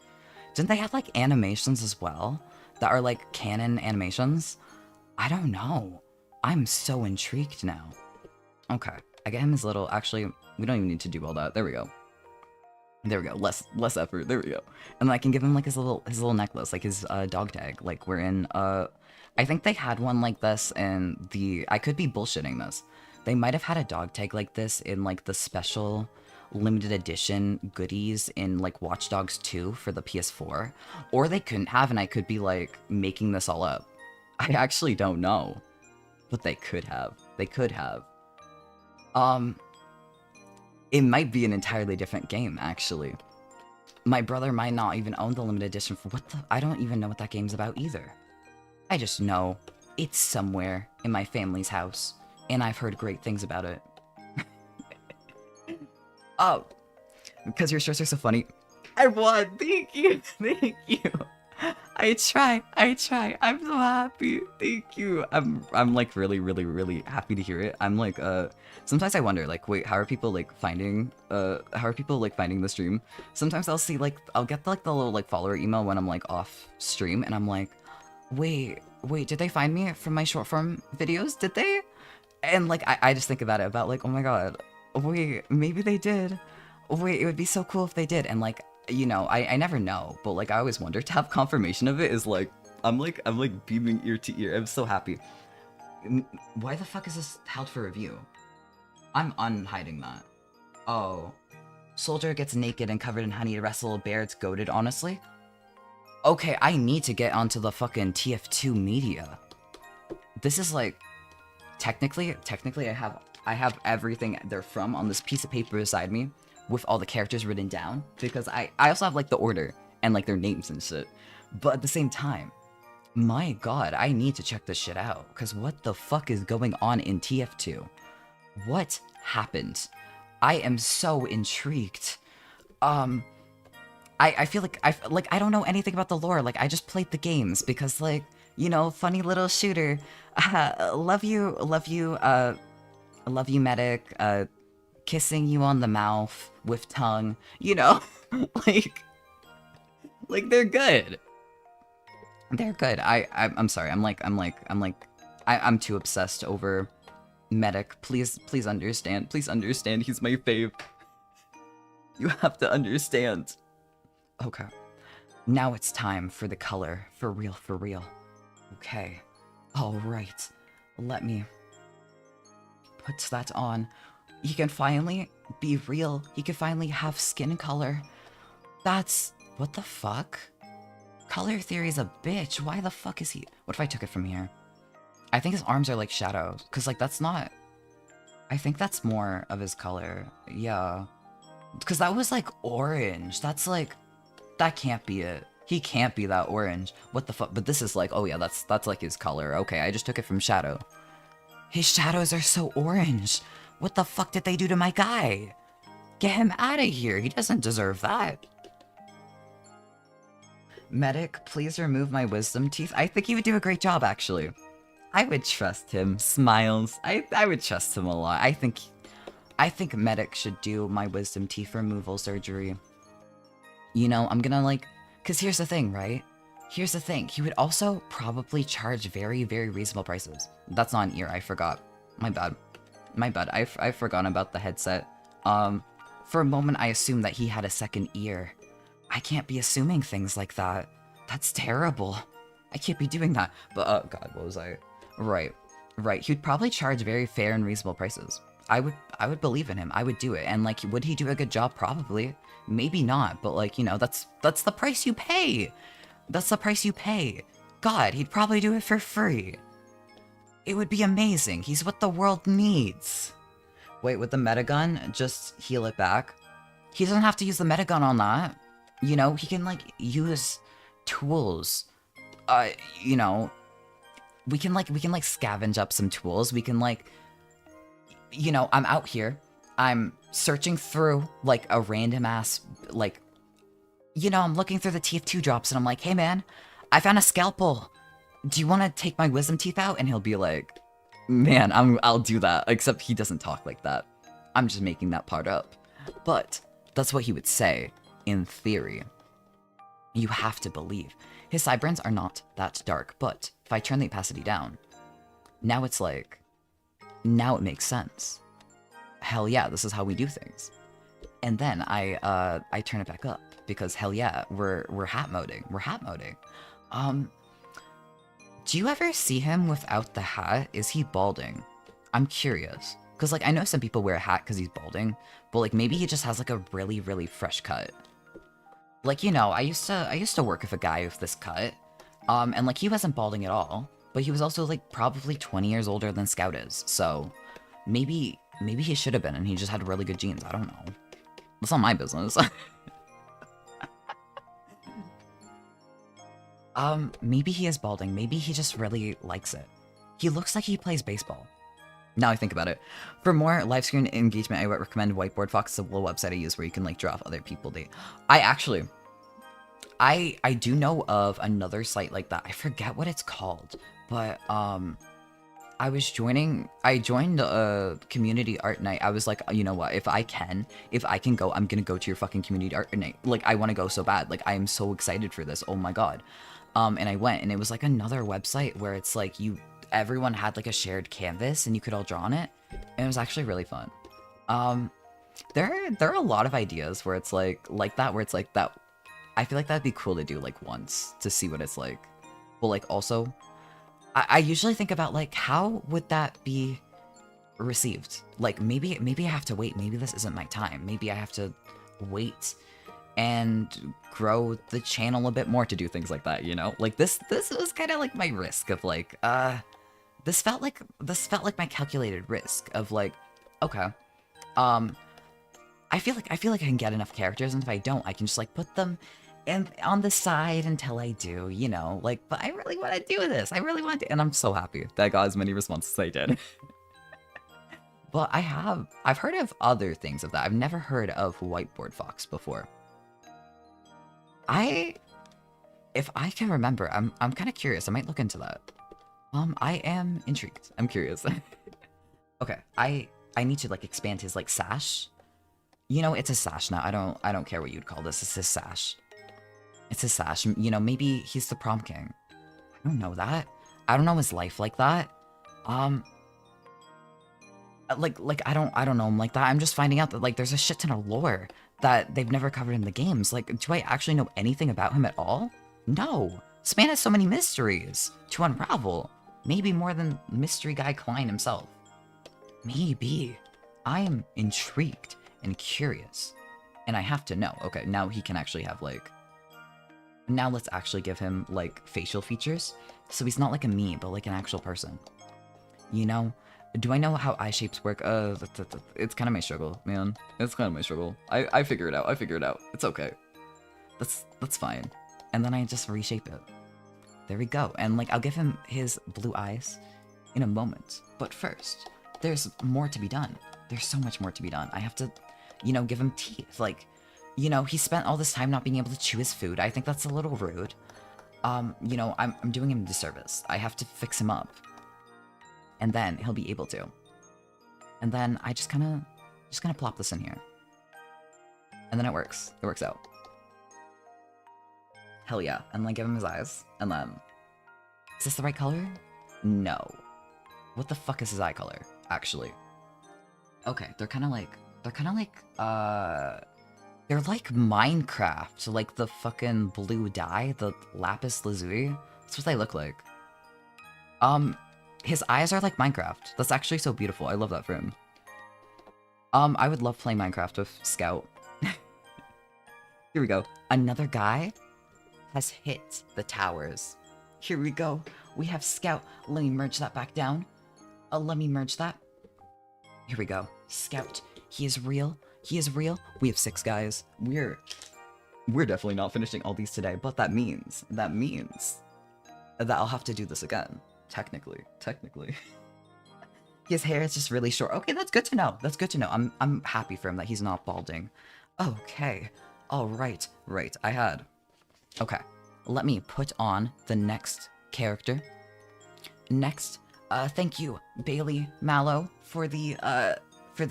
[SPEAKER 1] Didn't they have, like, animations as well? That are, like, canon animations? I don't know. I'm so intrigued now. Okay. I get him his little... Actually, we don't even need to do all that. There we go. There we go. Less effort. There we go. And I can give him like his little necklace, like his dog tag. Like we're in I think they had one like this in the... I could be bullshitting this. They might have had a dog tag like this in like the special limited edition goodies in like Watch Dogs 2 for the PS4. Or they couldn't have, and I could be like making this all up. I actually don't know. But they could have. They could have. It might be an entirely different game, actually. My brother might not even own the limited edition for what the... I don't even know what that game's about either. I just know it's somewhere in my family's house, and I've heard great things about it. Oh, because your shirts are so funny. I won! Thank you! Thank you! I try. I'm so happy. Thank you. I'm like really, really, really happy to hear it. I'm like, sometimes I wonder, like, wait, how are people like finding the stream? Sometimes I'll see like, I'll get like the little like follower email when I'm like off stream, and I'm like, wait, did they find me from my short form videos? Did they? And like, I just think about it, about like, oh my god, wait, maybe they did. Wait, it would be so cool if they did. And like, you know, I never know, but like I always wonder, to have confirmation of it is like, I'm like beaming ear to ear. I'm so happy. Why the fuck is this held for review? I'm unhiding that. Oh. Soldier gets naked and covered in honey to wrestle a bear. It's goated, honestly. Okay, I need to get onto the fucking TF2 media. This is like, technically I have everything they're from on this piece of paper beside me, with all the characters written down, because I also have like the order and like their names and shit. But at the same time, my god, I need to check this shit out, because what the fuck is going on in TF2? What happened? I am so intrigued. I feel like I don't know anything about the lore. Like, I just played the games because, like, you know, funny little shooter. Love you, medic. Kissing you on the mouth with tongue, you know, like they're good. They're good. I'm sorry. I'm too obsessed over medic. Please understand. Please understand. He's my fave. You have to understand. Okay. Now it's time for the color. For real. Okay. All right. Let me put that on. He can finally be real. He can finally have skin color. That's... what the fuck? Color theory's a bitch. Why the fuck is he... What if I took it from here? I think his arms are like shadows. Because, like, that's not... I think that's more of his color. Yeah. Because that was, like, orange. That's, like... That can't be it. He can't be that orange. What the fuck? But this is, like... Oh, yeah, that's like, his color. Okay, I just took it from shadow. His shadows are so orange. What the fuck did they do to my guy? Get him out of here. He doesn't deserve that. Medic, please remove my wisdom teeth. I think he would do a great job, actually. I would trust him. Smiles. I would trust him a lot. I think Medic should do my wisdom teeth removal surgery. You know, I'm gonna like... Because here's the thing, right? Here's the thing. He would also probably charge very, very reasonable prices. That's not an ear. I forgot. My bad. I've forgotten about the headset. For a moment, I assumed that he had a second ear. I can't be assuming things like that. That's terrible. I can't be doing that. But, oh god, what was I? Right. He'd probably charge very fair and reasonable prices. I would believe in him. I would do it. And, like, would he do a good job? Probably. Maybe not, but, like, you know, that's the price you pay. That's the price you pay. God, he'd probably do it for free. It would be amazing. He's what the world needs. Wait, with the metagun, just heal it back. He doesn't have to use the metagun on that. You know, he can, like, use tools. You know, we can scavenge up some tools. We can, like, you know, I'm out here. I'm searching through, like, a random ass, like, you know, I'm looking through the teeth 2 drops and I'm like, hey man, I found a scalpel. Do you want to take my wisdom teeth out? And he'll be like, man, I'll do that. Except he doesn't talk like that. I'm just making that part up. But that's what he would say, in theory. You have to believe. His sideburns are not that dark, but if I turn the opacity down, now it's like, now it makes sense. Hell yeah, this is how we do things. And then I turn it back up, because hell yeah, we're hat moding. We're hat moding. Do you ever see him without the hat? Is he balding? I'm curious. Because, like, I know some people wear a hat because he's balding, but, like, maybe he just has, like, a really, really fresh cut. Like, you know, I used to work with a guy with this cut, and, like, he wasn't balding at all, but he was also, like, probably 20 years older than Scout is, so maybe he should have been, and he just had really good genes. I don't know. That's not my business. Maybe he is balding. Maybe he just really likes it. He looks like he plays baseball. Now I think about it. For more live screen engagement, I would recommend Whiteboard Fox. It's a little website I use where you can, like, draw off other people. I do know of another site like that. I forget what it's called, but, I joined a community art night. I was like, you know what, if I can go, I'm gonna go to your fucking community art night. Like, I want to go so bad. Like, I am so excited for this. Oh my god. And I went, and it was like another website where it's like everyone had like a shared canvas and you could all draw on it. And it was actually really fun. There are a lot of ideas where it's like that, where it's like that. I feel like that'd be cool to do like once to see what it's like. But like also, I usually think about like, how would that be received? Like maybe I have to wait. Maybe this isn't my time. Maybe I have to wait and grow the channel a bit more to do things like that, you know? Like this was kind of like my risk of like, this felt like my calculated risk of like, okay, I feel like I can get enough characters, and if I don't, I can just like put them on the side until I do, you know, like, but I really want to do this. I really want to, and I'm so happy that I got as many responses as I did. But I've heard of other things of that. I've never heard of Whiteboard Fox before. If I can remember, I'm kind of curious. I might look into that. I am intrigued. I'm curious. Okay, I need to like expand his like sash. You know, it's a sash now. I don't care what you'd call this. It's his sash. It's his sash. You know, maybe he's the prom king. I don't know that. I don't know his life like that. Like I don't know him like that. I'm just finding out that like there's a shit ton of lore that they've never covered in the games. Like, do I actually know anything about him at all? No. This man has so many mysteries to unravel. Maybe more than mystery guy Klein himself. Maybe. I am intrigued and curious. And I have to know. Okay, now he can actually have like... Now let's actually give him like facial features. So he's not like a me, but like an actual person. You know? Do I know how eye shapes work? It's kind of my struggle, man. It's kind of my struggle. I figure it out. I figure it out. It's okay. That's fine. And then I just reshape it. There we go. And like, I'll give him his blue eyes in a moment. But first, there's more to be done. There's so much more to be done. I have to, you know, give him teeth. Like, you know, he spent all this time not being able to chew his food. I think that's a little rude. You know, I'm doing him a disservice. I have to fix him up. And then he'll be able to. And then I just gonna plop this in here. And then it works. It works out. Hell yeah. And like give him his eyes. And then... Is this the right color? No. What the fuck is his eye color, actually? Okay, they're kind of They're kind of like, they're like Minecraft, like the fucking blue dye, the lapis lazuli. That's what they look like. His eyes are like Minecraft. That's actually so beautiful. I love that for him. I would love playing Minecraft with Scout. Here we go. Another guy has hit the towers. Here we go. We have Scout. Let me merge that back down. Let me merge that. Here we go. Scout. He is real. He is real. We have 6 guys. We're definitely not finishing all these today, but that means that I'll have to do this again. Technically. His hair is just really short. Okay, that's good to know. That's good to know. I'm happy for him that he's not balding. Okay. All right. Right. Okay. Let me put on the next character. Next, thank you, Bailey Mallow, for the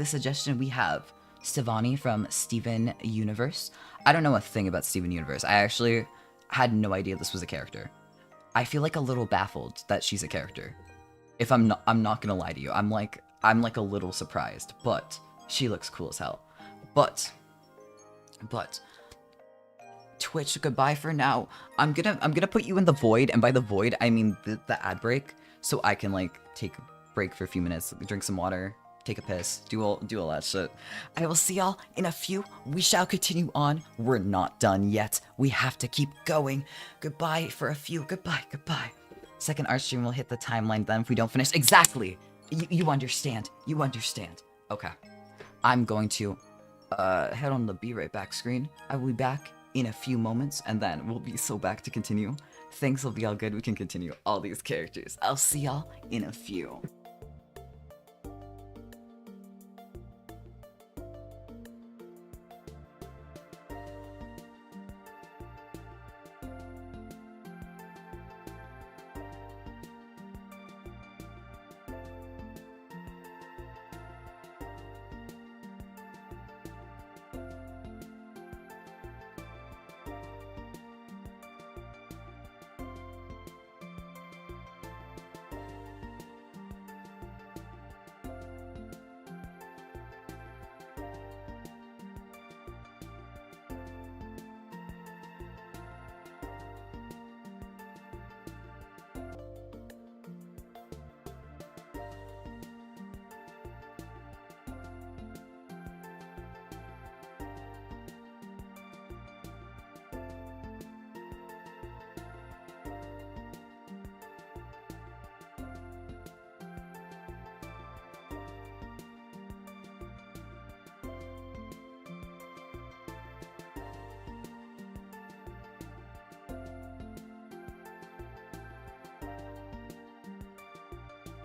[SPEAKER 1] suggestion. We have Stevani from Steven Universe. I don't know a thing about Steven Universe. I actually had no idea this was a character. I feel like a little baffled that she's a character. If I'm not gonna lie to you. I'm like a little surprised, but she looks cool as hell. But Twitch, goodbye for now. I'm gonna put you in the void, and by the void I mean the ad break, so I can like take a break for a few minutes, drink some water, take a piss, do all that shit. I will see y'all in a few. We shall continue on. We're not done yet. We have to keep going. Goodbye for a few. Goodbye. Second art stream will hit the timeline then if we don't finish. Exactly. You understand. Okay. I'm going to head on the be right back screen. I will be back in a few moments, and then we'll be so back to continue. Things will be all good. We can continue all these characters. I'll see y'all in a few.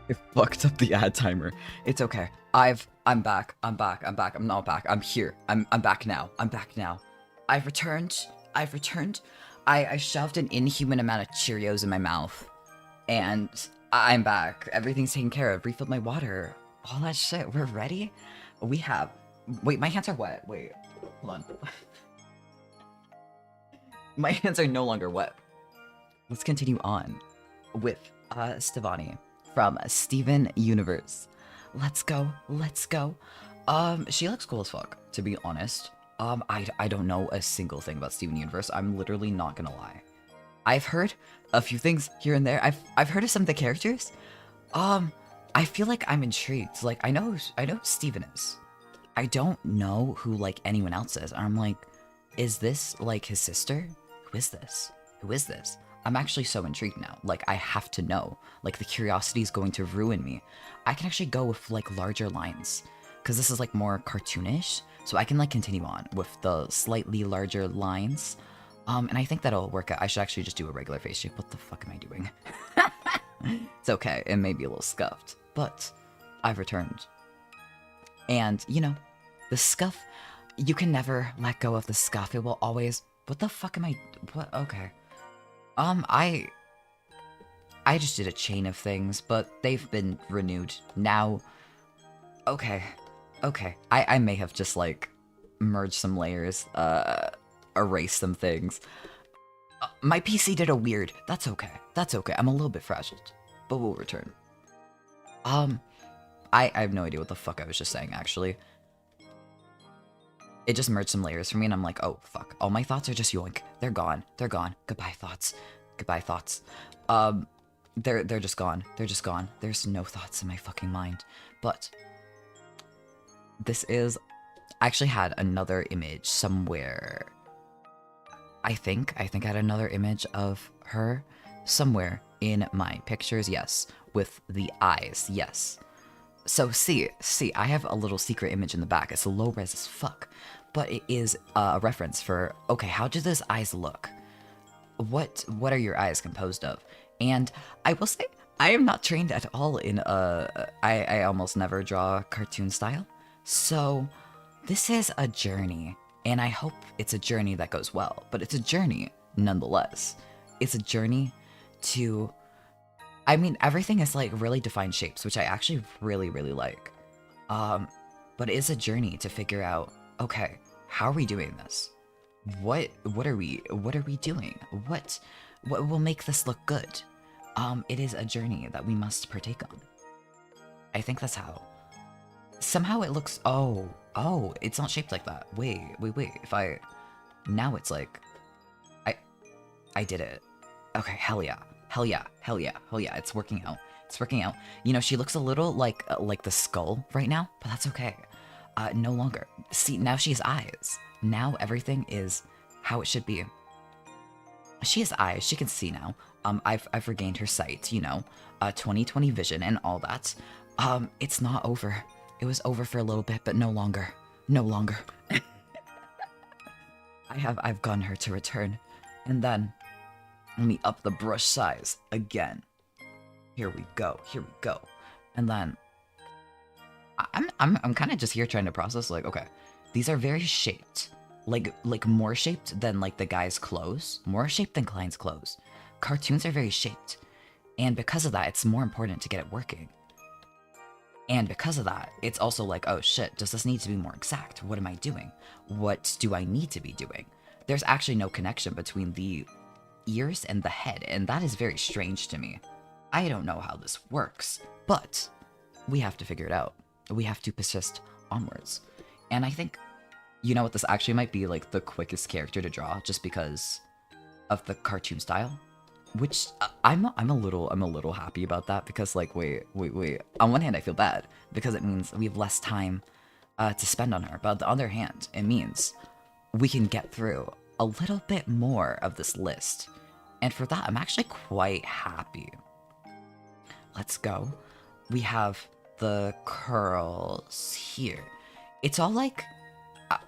[SPEAKER 1] It fucked up the ad timer. It's okay. I'm back. I'm not back. I'm here. I'm back now. I've returned. I shoved an inhuman amount of Cheerios in my mouth. And I'm back. Everything's taken care of. Refilled my water. All that shit. We're ready? We have... Wait, my hands are wet. Wait. Hold on. My hands are no longer wet. Let's continue on with Stevani from Steven Universe. Let's go. She looks cool as fuck, to be honest. I don't know a single thing about Steven Universe. I'm literally not gonna lie. I've heard a few things here and there. I've heard of some of the characters. I feel like I'm intrigued. Like, I know who Steven is. I don't know who, like, anyone else is. I'm like, is this, like, his sister? Who is this? I'm actually so intrigued now. Like, I have to know. Like, the curiosity is going to ruin me. I can actually go with, like, larger lines. Because this is, like, more cartoonish. So I can, like, continue on with the slightly larger lines. And I think that'll work out. I should actually just do a regular face shape. What the fuck am I doing? It's okay. It may be a little scuffed. But I've returned. And, you know, the scuff, you can never let go of the scuff. It will always... What the fuck am I... What? Okay. I just did a chain of things, but they've been renewed. Now... Okay. I may have just, like, merged some layers, erased some things. My PC did a weird... That's okay. I'm a little bit frazzled, but we'll return. I have no idea what the fuck I was just saying, actually. it just merged some layers for me, and I'm like, oh fuck, all my thoughts are just yoink. They're gone. They're gone. Goodbye thoughts. Goodbye thoughts. They're just gone. They're just gone. There's no thoughts in my fucking mind. But this is, I actually had another image somewhere. I think I had another image of her somewhere in my pictures. Yes, with the eyes. Yes. So see, I have a little secret image in the back. It's low res as fuck, but it is a reference for, okay, how do those eyes look? What are your eyes composed of? And I will say, I am not trained at all in I almost never draw cartoon style. So this is a journey, and I hope it's a journey that goes well, but it's a journey nonetheless. It's a journey to, I mean, everything is like really defined shapes, which I actually really, really like. But it's a journey to figure out, okay, how are we doing this? What are we doing? What will make this look good? It is a journey that we must partake on. I think that's how. Somehow it looks, oh, it's not shaped like that. Wait. If I, now it's like, I did it. Okay, hell yeah. It's working out. You know, she looks a little like the skull right now, but that's okay. No longer. See, now she has eyes. Now everything is how it should be. She has eyes. She can see now. I've regained her sight. You know, 20/20 vision and all that. It's not over. It was over for a little bit, but no longer. I've gotten her to return, and then let me up the brush size again. Here we go, and then I'm kind of just here trying to process, like, okay, these are very shaped, like more shaped than like the guy's clothes, more shaped than Klein's clothes. Cartoons are very shaped, and because of that, it's more important to get it working. And because of that, it's also like, oh shit, does this need to be more exact? What am I doing? What do I need to be doing? There's actually no connection between the ears and the head, and that is very strange to me. I don't know how this works, but we have to figure it out. We have to persist onwards. And I think, you know what, this actually might be like the quickest character to draw, just because of the cartoon style. Which I'm a little happy about that, because like wait. On one hand, I feel bad because it means we have less time to spend on her, but on the other hand, it means we can get through a little bit more of this list, and for that, I'm actually quite happy. Let's go. We have the curls here. It's all like,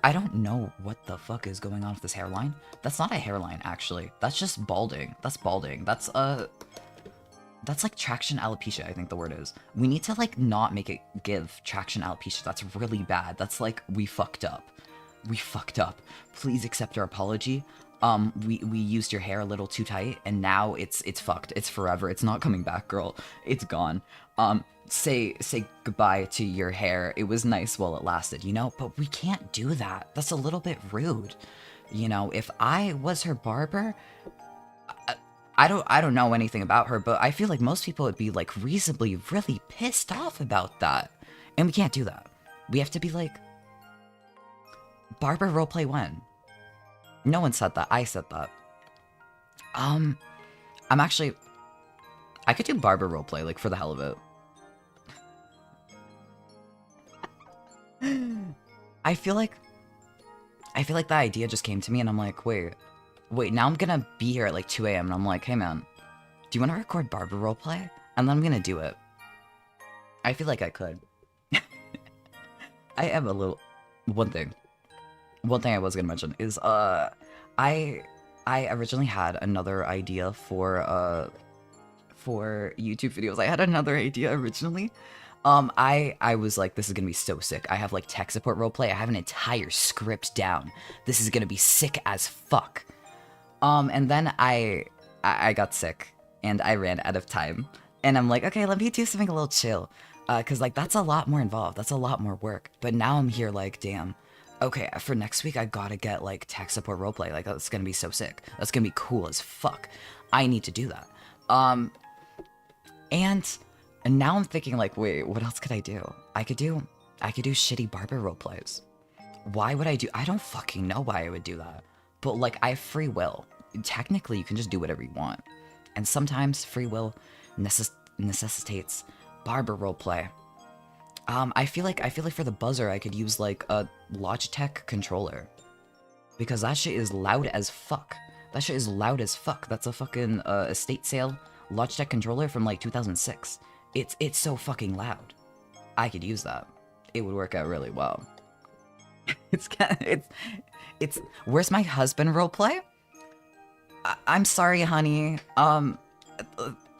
[SPEAKER 1] I don't know what the fuck is going on with this hairline. That's not a hairline, actually. That's just balding. That's balding. That's like traction alopecia, I think the word is. We need to like not make it give traction alopecia. That's really bad. That's like, we fucked up. Please accept our apology. We used your hair a little too tight, and now it's fucked. It's forever. It's not coming back, girl. It's gone. Say goodbye to your hair. It was nice while it lasted, you know? But we can't do that. That's a little bit rude. You know, if I was her barber, I don't know anything about her, but I feel like most people would be like reasonably really pissed off about that. And we can't do that. We have to be like, barber roleplay when? No one said that. I said that. I'm actually, I could do barber roleplay, like, for the hell of it. I feel like that idea just came to me, and I'm like, wait, now I'm gonna be here at like 2 a.m. and I'm like, hey man, do you want to record barber roleplay? And then I'm gonna do it. I feel like I could. I am a little, one thing I was gonna mention is, I originally had another idea for YouTube videos. I had another idea originally. I was like, this is gonna be so sick. I have like tech support roleplay. I have an entire script down. This is gonna be sick as fuck. And then I got sick and I ran out of time. And I'm like, okay, let me do something a little chill. Cause like that's a lot more involved. That's a lot more work. But now I'm here like, damn. Okay, for next week I gotta get like tech support roleplay. Like that's gonna be so sick. That's gonna be cool as fuck. I need to do that. And now I'm thinking like, wait, what else could I do? I could do shitty barber roleplays. Why would I do? I don't fucking know why I would do that. But like, I have free will. Technically, you can just do whatever you want. And sometimes free will necessitates barber roleplay. I feel like for the buzzer, I could use like a Logitech controller. Because that shit is loud as fuck. That shit is loud as fuck. That's a fucking estate sale Logitech controller from like 2006. It's so fucking loud. I could use that. It would work out really well. It's where's my husband roleplay? I'm sorry, honey.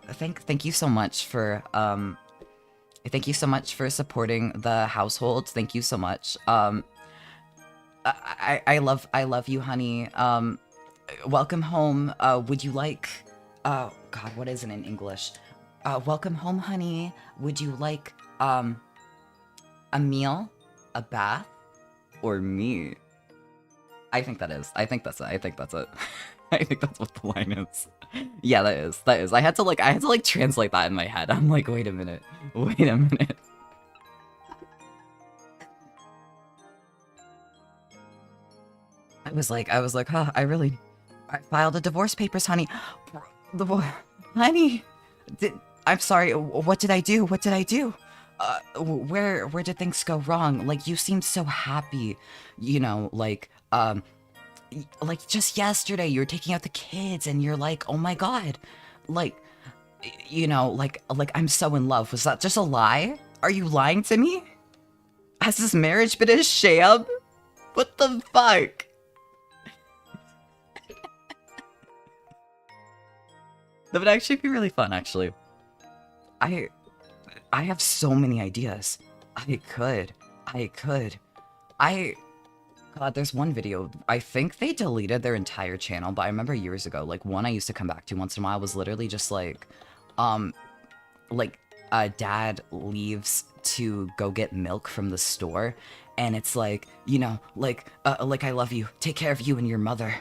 [SPEAKER 1] Thank you so much for thank you so much for supporting the household. Thank you so much. I love you, honey. Welcome home. Would you like God, what is it in English? Welcome home, honey. Would you like a meal, a bath, or me? I think that is. I think that's it. I think that's it. I think that's what the line is. Yeah, that is. That is. I had to like translate that in my head. I'm like, wait a minute. Wait a minute. I was like, huh, I filed a divorce papers, honey. Honey, I'm sorry, what did I do? What did I do? Where did things go wrong? Like, you seemed so happy, you know, like just yesterday you were taking out the kids and you're like, oh my god, like, you know, like I'm so in love. Was that just a lie? Are you lying to me? Has this marriage been a sham? What the fuck? That would actually be really fun, actually. I have so many ideas. God, there's one video, I think they deleted their entire channel, but I remember years ago, like, one I used to come back to once in a while was literally just like, dad leaves to go get milk from the store, and it's like, you know, like I love you, take care of you and your mother,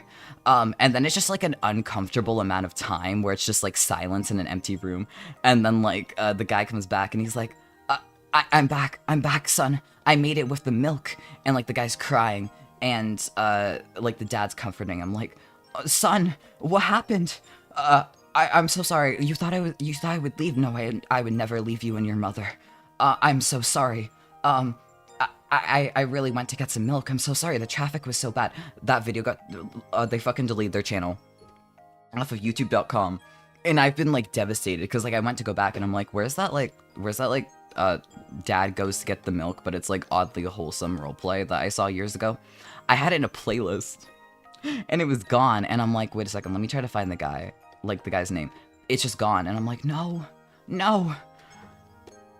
[SPEAKER 1] and then it's just like an uncomfortable amount of time where it's just like silence in an empty room, and then like the guy comes back and he's like, I'm back, son, I made it with the milk, and like the guy's crying, and like the dad's comforting him, like, son, what happened? I'm so sorry. You thought I would leave? No, I would never leave you and your mother. I'm so sorry. I really went to get some milk. I'm so sorry. The traffic was so bad. That video got they fucking deleted their channel off of YouTube.com, and I've been like devastated because like I went to go back and I'm like, where's that dad goes to get the milk, but it's like oddly wholesome roleplay that I saw years ago. I had it in a playlist, and it was gone. And I'm like, wait a second, let me try to find the guy. Like the guy's name, it's just gone, and I'm like, no,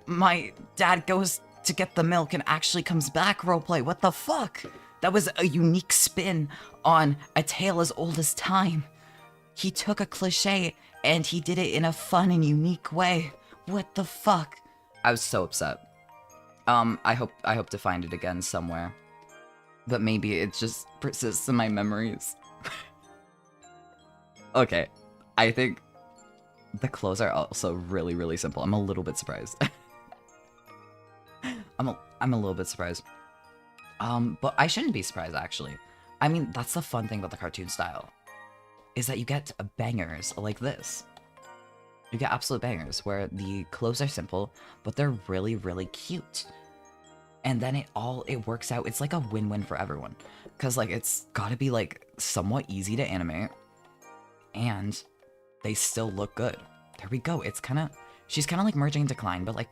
[SPEAKER 1] my dad goes to get the milk and actually comes back roleplay. What the fuck? That was a unique spin on a tale as old as time. He took a cliche and he did it in a fun and unique way. What the fuck? I was so upset. I hope to find it again somewhere, but maybe it just persists in my memories. Okay. I think the clothes are also really, really simple. I'm a little bit surprised. I'm a little bit surprised. But I shouldn't be surprised, actually. I mean, that's the fun thing about the cartoon style, is that you get bangers like this. You get absolute bangers where the clothes are simple, but they're really, really cute. And then it works out. It's like a win-win for everyone. Because, like, it's gotta be, like, somewhat easy to animate. And they still look good. There we go. It's kind of... She's kind of, like, merging into Klein, but, like...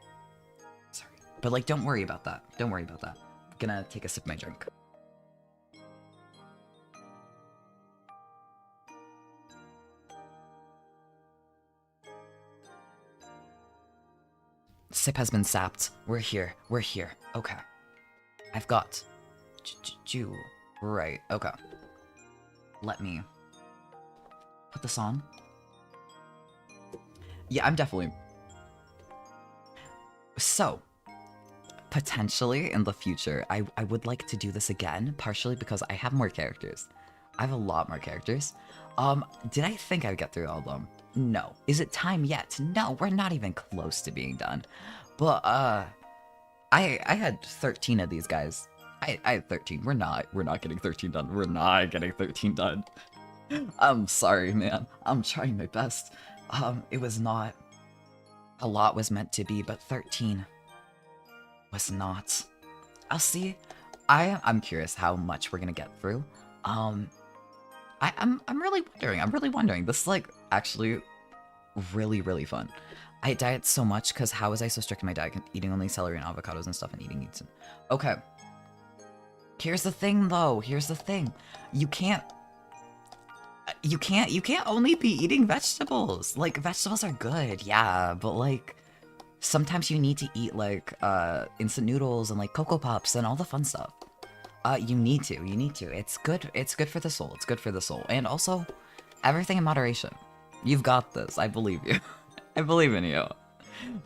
[SPEAKER 1] Sorry. But, like, don't worry about that. Don't worry about that. I'm gonna take a sip of my drink. Sip has been sapped. We're here. We're here. Okay. I've got... Jew. Right. Okay. Let me... put this on. Yeah, I'm definitely... So, potentially in the future, I would like to do this again, partially because I have more characters. I have a lot more characters. Did I think I'd get through all of them? No. Is it time yet? No, we're not even close to being done. But, I had 13 of these guys. I had 13. We're not getting 13 done. We're not getting 13 done. I'm sorry, man. I'm trying my best. It was not. A lot was meant to be, but 13 was not. I'll see. I'm curious how much we're gonna get through. I'm really wondering. I'm really wondering. This is like actually really fun. I diet so much because how was I so strict in my diet, eating only celery and avocados and stuff and eating meats? Okay. Here's the thing though. Here's the thing. You can't only be eating vegetables. Like, vegetables are good, yeah, but like sometimes you need to eat like instant noodles and like Cocoa Pops and all the fun stuff. You need to. It's good for the soul. It's good for the soul. And also, everything in moderation. You've got this. I believe you. I believe in you.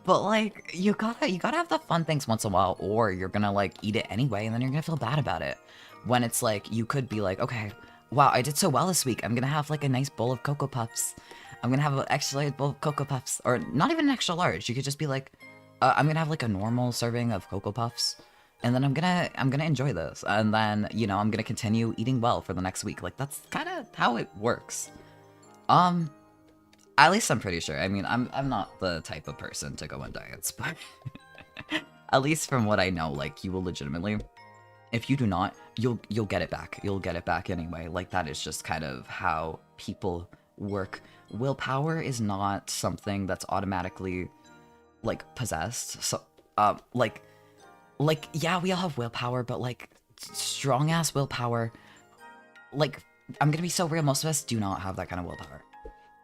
[SPEAKER 1] But like, you gotta have the fun things once in a while, or you're gonna like eat it anyway, and then you're gonna feel bad about it. When it's like, you could be like, okay, wow, I did so well this week. I'm gonna have like a nice bowl of Cocoa Puffs. I'm gonna have an extra large bowl of Cocoa Puffs, or not even an extra large. You could just be like, I'm gonna have like a normal serving of Cocoa Puffs, and then I'm gonna enjoy this, and then you know I'm gonna continue eating well for the next week. Like that's kind of how it works. At least I'm pretty sure. I mean, I'm not the type of person to go on diets, but at least from what I know, like you will legitimately. If you do not, you'll get it back. You'll get it back anyway. Like that is just kind of how people work. Willpower is not something that's automatically like possessed. So like yeah, we all have willpower, but like strong ass willpower, like I'm gonna be so real, most of us do not have that kind of willpower.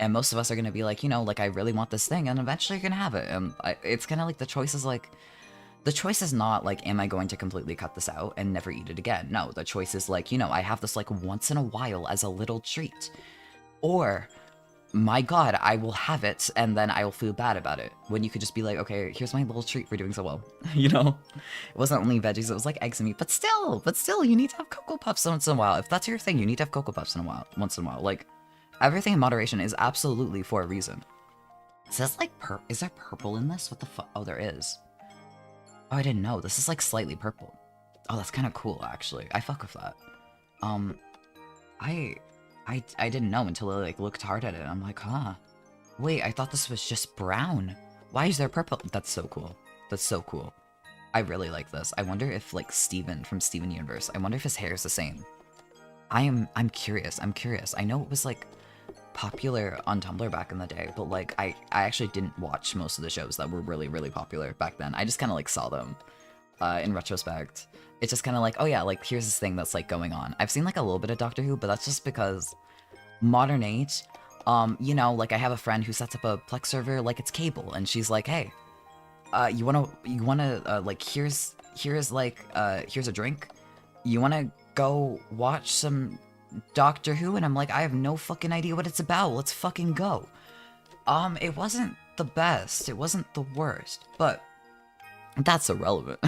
[SPEAKER 1] And most of us are gonna be like, you know, like I really want this thing, and eventually you're gonna have it. And it's kind of like the choice is not like, am I going to completely cut this out and never eat it again? No, the choice is like, you know, I have this like once in a while as a little treat. Or, my god, I will have it and then I will feel bad about it. When you could just be like, okay, here's my little treat for doing so well. You know? It wasn't only veggies, it was like eggs and meat. But still, you need to have Cocoa Puffs once in a while. If that's your thing, you need to have Cocoa Puffs once in a while. Like, everything in moderation is absolutely for a reason. It says like, is there purple in this? What the fuck? Oh, there is. Oh, I didn't know. This is like slightly purple. Oh, that's kind of cool, actually. I fuck with that. I didn't know until I like looked hard at it. I'm like, huh. Wait, I thought this was just brown. Why is there purple? That's so cool. That's so cool. I really like this. I wonder if like Steven from Steven Universe, I wonder if his hair is the same. I'm curious. I know it was like popular on Tumblr back in the day, but like I actually didn't watch most of the shows that were really popular back then. I just kind of like saw them in retrospect. It's just kind of like, oh yeah, like here's this thing that's like going on. I've seen like a little bit of Doctor Who, but that's just because modern age, you know, like I have a friend who sets up a Plex server like it's cable, and she's like, hey, you wanna like here's a drink, you wanna go watch some Doctor Who? And I'm like, I have no fucking idea what it's about. Let's fucking go. It wasn't the best. It wasn't the worst, but that's irrelevant.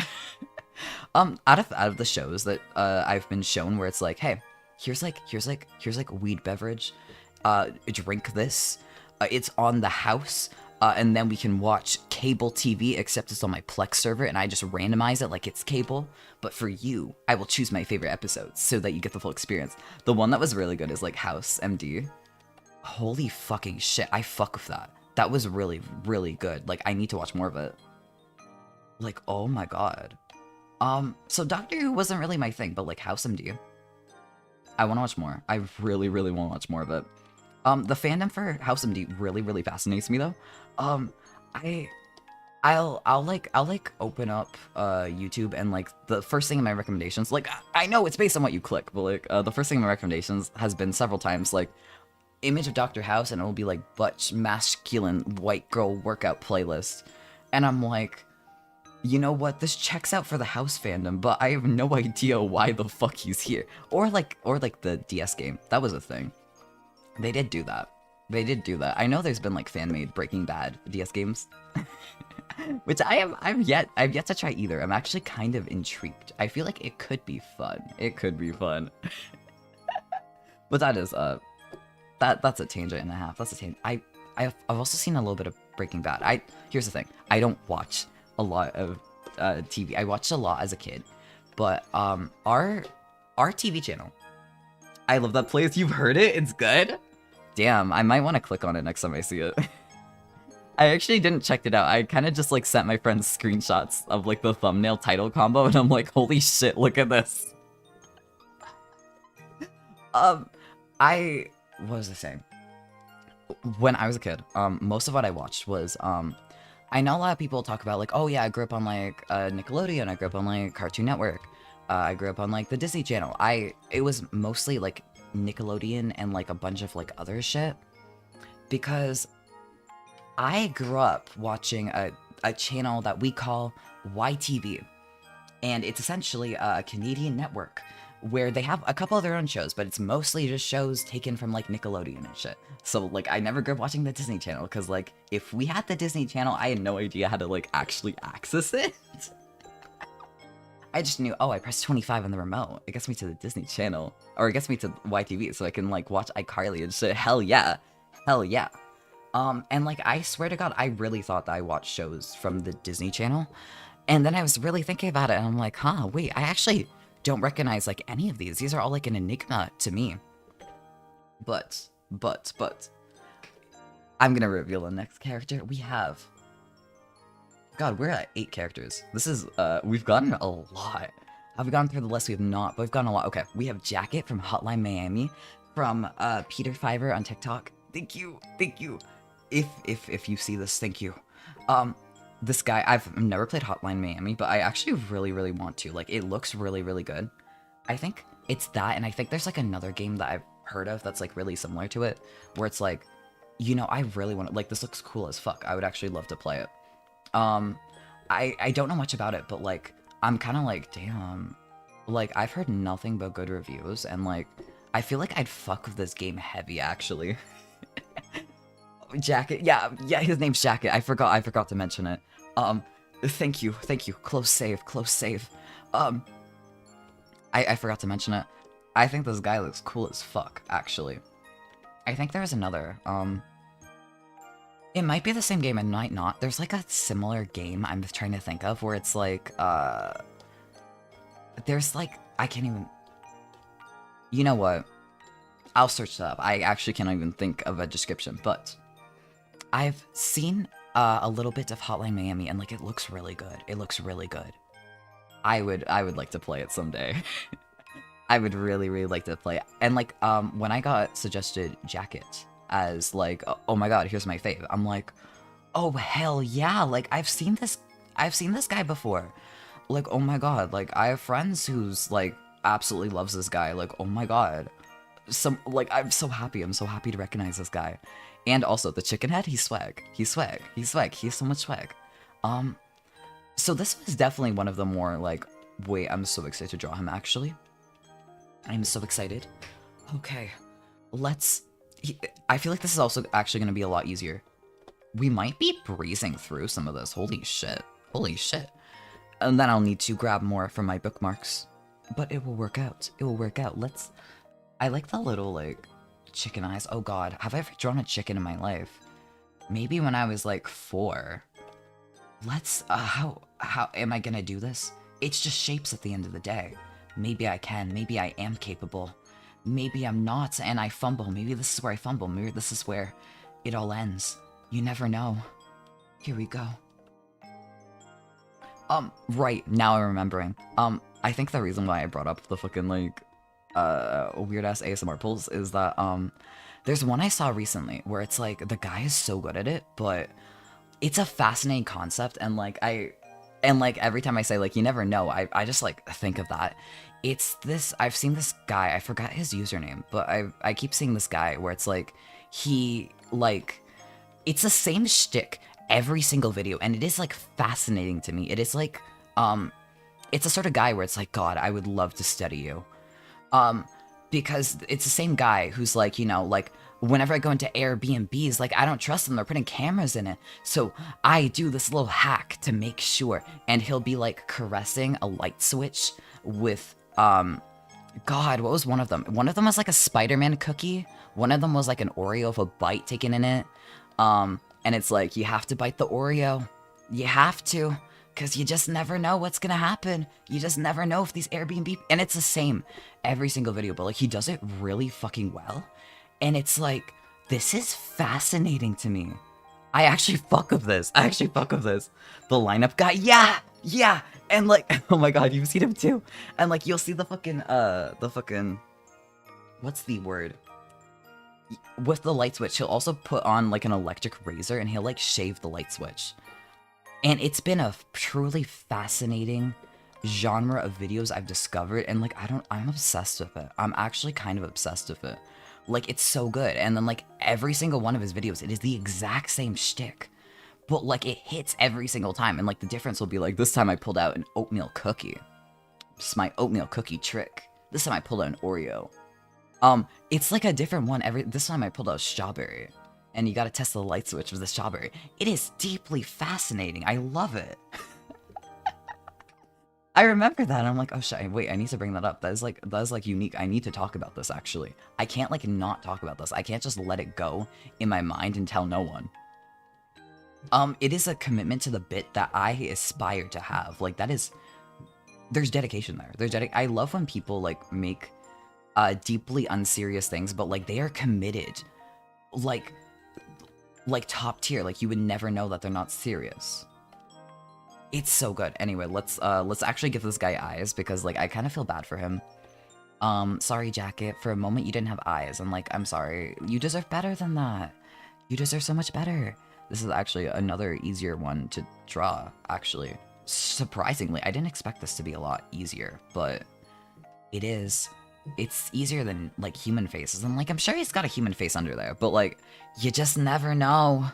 [SPEAKER 1] Out of the shows that I've been shown where it's like, hey, here's like weed beverage, drink this. It's on the house. And then we can watch cable TV, except it's on my Plex server, and I just randomize it like it's cable. But for you, I will choose my favorite episodes so that you get the full experience. The one that was really good is like House MD. Holy fucking shit, I fuck with that. That was really good. Like, I need to watch more of it. Like, oh my god. So Doctor Who wasn't really my thing, but like House MD, I want to watch more. I really want to watch more of it. The fandom for House MD really fascinates me though. I'll open up YouTube, and like the first thing in my recommendations, like I know it's based on what you click, but like the first thing in my recommendations has been several times like image of Dr. House, and it will be like butch masculine white girl workout playlist, and I'm like, you know what, this checks out for the House fandom, but I have no idea why the fuck he's here. Or like the DS game, that was a thing. They did do that. I know there's been like fan-made Breaking Bad DS games, which I've yet to try either. I'm actually kind of intrigued. I feel like it could be fun. But that is that's a tangent and a half. That's a tangent. I've also seen a little bit of Breaking Bad. Here's the thing. I don't watch a lot of TV. I watched a lot as a kid. But our TV channel. I love that place. You've heard it? It's good? Damn, I might want to click on it next time I see it. I actually didn't check it out. I kind of just like sent my friends screenshots of like the thumbnail title combo, and I'm like, holy shit, look at this. What was I saying? When I was a kid, most of what I watched was, I know a lot of people talk about like, oh yeah, I grew up on like Nickelodeon, I grew up on like Cartoon Network, I grew up on like the Disney Channel. It was mostly like Nickelodeon and like a bunch of like other shit, because I grew up watching a channel that we call YTV, and it's essentially a Canadian network where they have a couple of their own shows, but it's mostly just shows taken from like Nickelodeon and shit. So like I never grew up watching the Disney Channel, because like if we had the Disney Channel, I had no idea how to like actually access it. I just knew, oh, I pressed 25 on the remote. It gets me to the Disney Channel, or it gets me to YTV, so I can like watch iCarly and shit. Hell yeah, hell yeah. And like, I swear to God, I really thought that I watched shows from the Disney Channel. And then I was really thinking about it, and I'm like, huh, wait, I actually don't recognize like any of these. These are all like an enigma to me. But, I'm gonna reveal the next character. We have, God, we're at 8 characters. This is, we've gotten a lot. Have we gone through the list? We have not, but we've gotten a lot. Okay, we have Jacket from Hotline Miami, from, Peter Fiverr on TikTok. Thank you, thank you. If you see this, thank you. This guy, I've never played Hotline Miami, but I actually really want to. Like, it looks really good. I think it's that, and I think there's like another game that I've heard of that's like really similar to it, where it's like, you know, I really want to, like, this looks cool as fuck. I would actually love to play it. I don't know much about it, but like, I'm kind of like, damn, like, I've heard nothing but good reviews, and like, I feel like I'd fuck with this game heavy, actually. Jacket, yeah, his name's Jacket. I forgot to mention it. Thank you. Close save. I forgot to mention it. I think this guy looks cool as fuck, actually. I think there's another, it might be the same game, it might not. There's like a similar game I'm trying to think of where it's like, there's like, I can't even, you know what? I'll search that up. I actually can't even think of a description, but I've seen a little bit of Hotline Miami, and like, it looks really good. It looks really good. I would like to play it someday. I would really like to play it. And like, when I got suggested Jacket as like, oh my god, here's my fave, I'm like, oh hell yeah, like I've seen this guy before. Like, oh my god, like I have friends who's like absolutely loves this guy. Like, oh my god. Like, I'm so happy to recognize this guy. And also the chicken head, he's swag. He's so much swag. So this was definitely one of the more like, wait, I'm so excited to draw him actually. I'm so excited. Okay, I feel like this is also actually going to be a lot easier. We might be breezing through some of this. Holy shit. And then I'll need to grab more from my bookmarks. But it will work out. I like the little, like, chicken eyes. Oh god, have I ever drawn a chicken in my life? Maybe when I was, like, 4. How am I gonna do this? It's just shapes at the end of the day. Maybe I can, maybe I am capable. Maybe I'm not, and I fumble. Maybe this is where I fumble. Maybe this is where it all ends. You never know. Here we go. Right, now I'm remembering. I think the reason why I brought up the fucking, like, weird-ass ASMR pulls is that, there's one I saw recently where it's like, the guy is so good at it, but it's a fascinating concept, and like, every time I say, like, you never know, I just, like, think of that. It's this, I've seen this guy, I forgot his username, but I keep seeing this guy where it's like, he, like, it's the same shtick every single video, and it is, like, fascinating to me. It is, like, it's a sort of guy where it's like, God, I would love to study you. Because it's the same guy who's like, you know, like, whenever I go into Airbnbs, like, I don't trust them, they're putting cameras in it, so I do this little hack to make sure, and he'll be, like, caressing a light switch with, God, what was one of them? One of them was, like, a Spider-Man cookie, one of them was, like, an Oreo with a bite taken in it, and it's like, you have to bite the Oreo, you have to, Because you just never know what's gonna happen. You just never know if these Airbnb... And it's the same every single video, but like he does it really fucking well. And it's like, this is fascinating to me. I actually fuck with this. I actually fuck with this. The lineup guy, yeah! Yeah! And like, oh my god, you've seen him too. And like, you'll see the fucking, what's the word? With the light switch, he'll also put on like an electric razor and he'll like shave the light switch. And it's been a truly fascinating genre of videos I've discovered, and like I'm obsessed with it. I'm actually kind of obsessed with it. Like, it's so good. And then like every single one of his videos, it is the exact same shtick, but like it hits every single time. And like the difference will be like, this time I pulled out an oatmeal cookie. It's my oatmeal cookie trick. This time I pulled out an Oreo. It's like a different one this time I pulled out a strawberry. And you gotta test the light switch with the strawberry. It is deeply fascinating. I love it. I remember that and I'm like, oh shit, wait, I need to bring that up. That is like unique. I need to talk about this actually. I can't like not talk about this. I can't just let it go in my mind and tell no one. It is a commitment to the bit that I aspire to have. Like there's dedication there. I love when people like make deeply unserious things, but like they are committed. Like top tier, like you would never know that they're not serious. It's so good. Anyway, let's actually give this guy eyes because like I kind of feel bad for him. Sorry, Jacket. For a moment you didn't have eyes. I'm like, I'm sorry. You deserve better than that. You deserve so much better. This is actually another easier one to draw, actually. Surprisingly, I didn't expect this to be a lot easier, but it is. It's easier than like human faces. And like, I'm sure he's got a human face under there, but like, you just never know.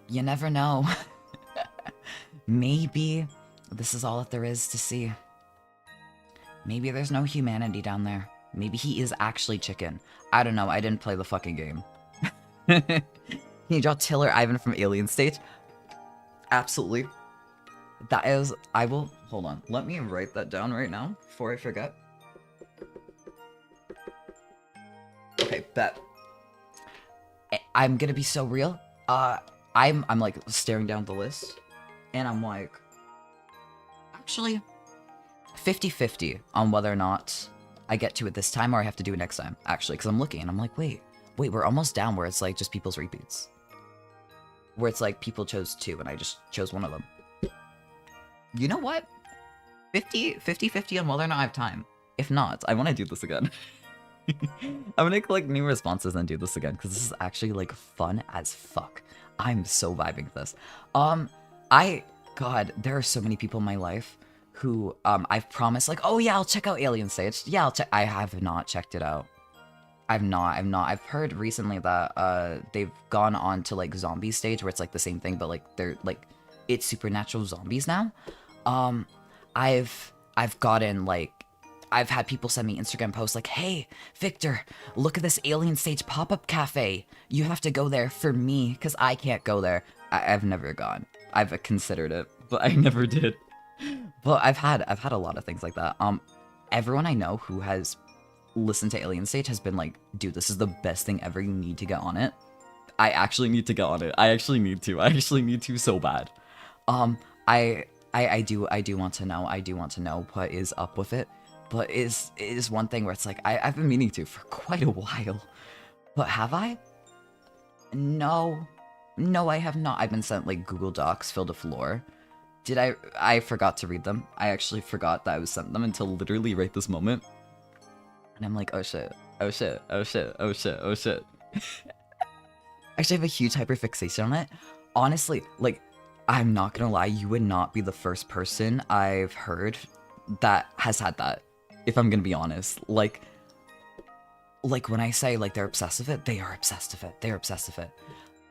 [SPEAKER 1] You never know. Maybe this is all that there is to see. Maybe there's no humanity down there. Maybe he is actually chicken. I don't know. I didn't play the fucking game. Can you draw Tiller Ivan from Alien Stage? Absolutely. That is... I will... Hold on. Let me write that down right now before I forget. Okay, bet. I'm gonna be so real. I'm like staring down the list, and I'm like, actually, 50-50 on whether or not I get to it this time or I have to do it next time. Actually, because I'm looking and I'm like, wait, we're almost down where it's like just people's repeats, where it's like people chose 2 and I just chose one of them. You know what? 50-50 on whether or not I have time. If not, I want to do this again. I'm gonna collect new responses and do this again because this is actually like fun as fuck. I'm so vibing with this. God, there are so many people in my life who I've promised like, oh yeah, I'll check out Alien Stage. Yeah, I'll check. I have not checked it out. I've not. I've heard recently that they've gone on to like Zombie Stage where it's like the same thing, but like they're like it's supernatural zombies now. I've gotten like. I've had people send me Instagram posts like, hey, Victor, look at this Alien Stage pop-up cafe. You have to go there for me, because I can't go there. I've never gone. I've considered it, but I never did. But I've had a lot of things like that. Everyone I know who has listened to Alien Stage has been like, dude, this is the best thing ever. You need to get on it. I actually need to get on it. I actually need to so bad. I do want to know. I do want to know what is up with it. But it is one thing where it's like, I've been meaning to for quite a while. But have I? No. No, I have not. I've been sent, like, Google Docs filled with lore. Did I forgot to read them. I actually forgot that I was sent them until literally right this moment. And I'm like, oh shit. Oh shit. Oh shit. Oh shit. Oh shit. Actually, I have a huge hyperfixation on it. Honestly, like, I'm not gonna lie, you would not be the first person I've heard that has had that. If I'm gonna be honest, like when I say like they're obsessed with it, they are obsessed with it. They're obsessed with it.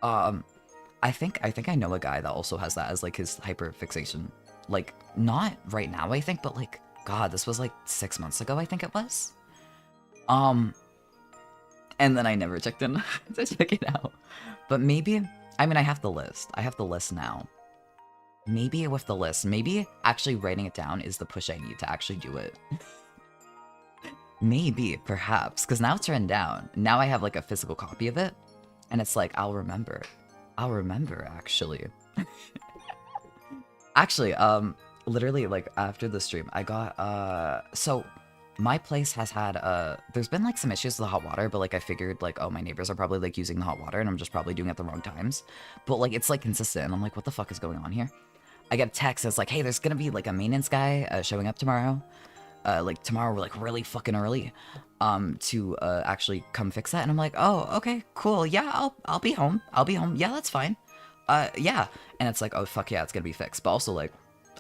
[SPEAKER 1] I think I know a guy that also has that as like his hyperfixation. Like not right now, I think, but like God, this was like 6 months ago, I think it was. And then I never checked in to check it out. But maybe, I mean, I have the list. I have the list now. Maybe with the list, maybe actually writing it down is the push I need to actually do it. Maybe, perhaps, because now it's written down. Now I have like a physical copy of it, and it's like, I'll remember. I'll remember, actually. Actually, literally, like, after the stream, I got, so my place has had, there's been, like, some issues with the hot water, but, like, I figured, like, oh, my neighbors are probably, like, using the hot water, and I'm just probably doing it at the wrong times. But, like, it's, like, consistent, and I'm like, what the fuck is going on here? I get a text that's like, hey, there's gonna be, like, a maintenance guy, showing up tomorrow. Like, tomorrow, we're, like, really fucking early, to, actually come fix that. And I'm like, oh, okay, cool, yeah, I'll be home. I'll be home. Yeah, that's fine. Yeah. And it's like, oh, fuck yeah, it's gonna be fixed. But also, like,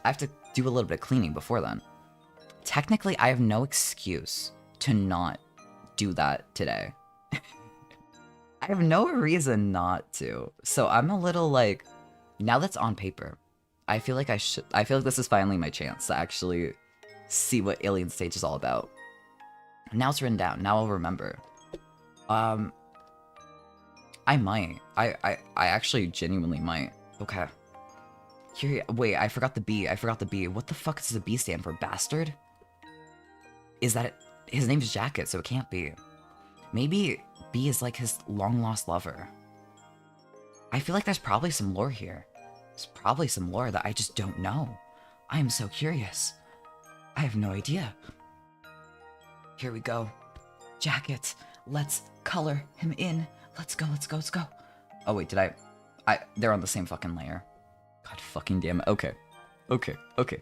[SPEAKER 1] I have to do a little bit of cleaning before then. Technically, I have no excuse to not do that today. I have no reason not to. So I'm a little, like, now that's on paper, I feel like I feel like this is finally my chance to actually see what Alien Stage is all about. Now it's written down. Now I'll remember. I might. I actually genuinely might. Okay. Here, wait, I forgot the B. I forgot the B. What the fuck does the B stand for? Bastard? Is that it? His name's Jacket, so it can't be. Maybe B is like his long-lost lover. I feel like there's probably some lore here. There's probably some lore that I just don't know. I am so curious. I have no idea. Here we go. Jacket. Let's color him in. Let's go, let's go, let's go. Oh wait, they're on the same fucking layer. God fucking damn it. Okay. Okay.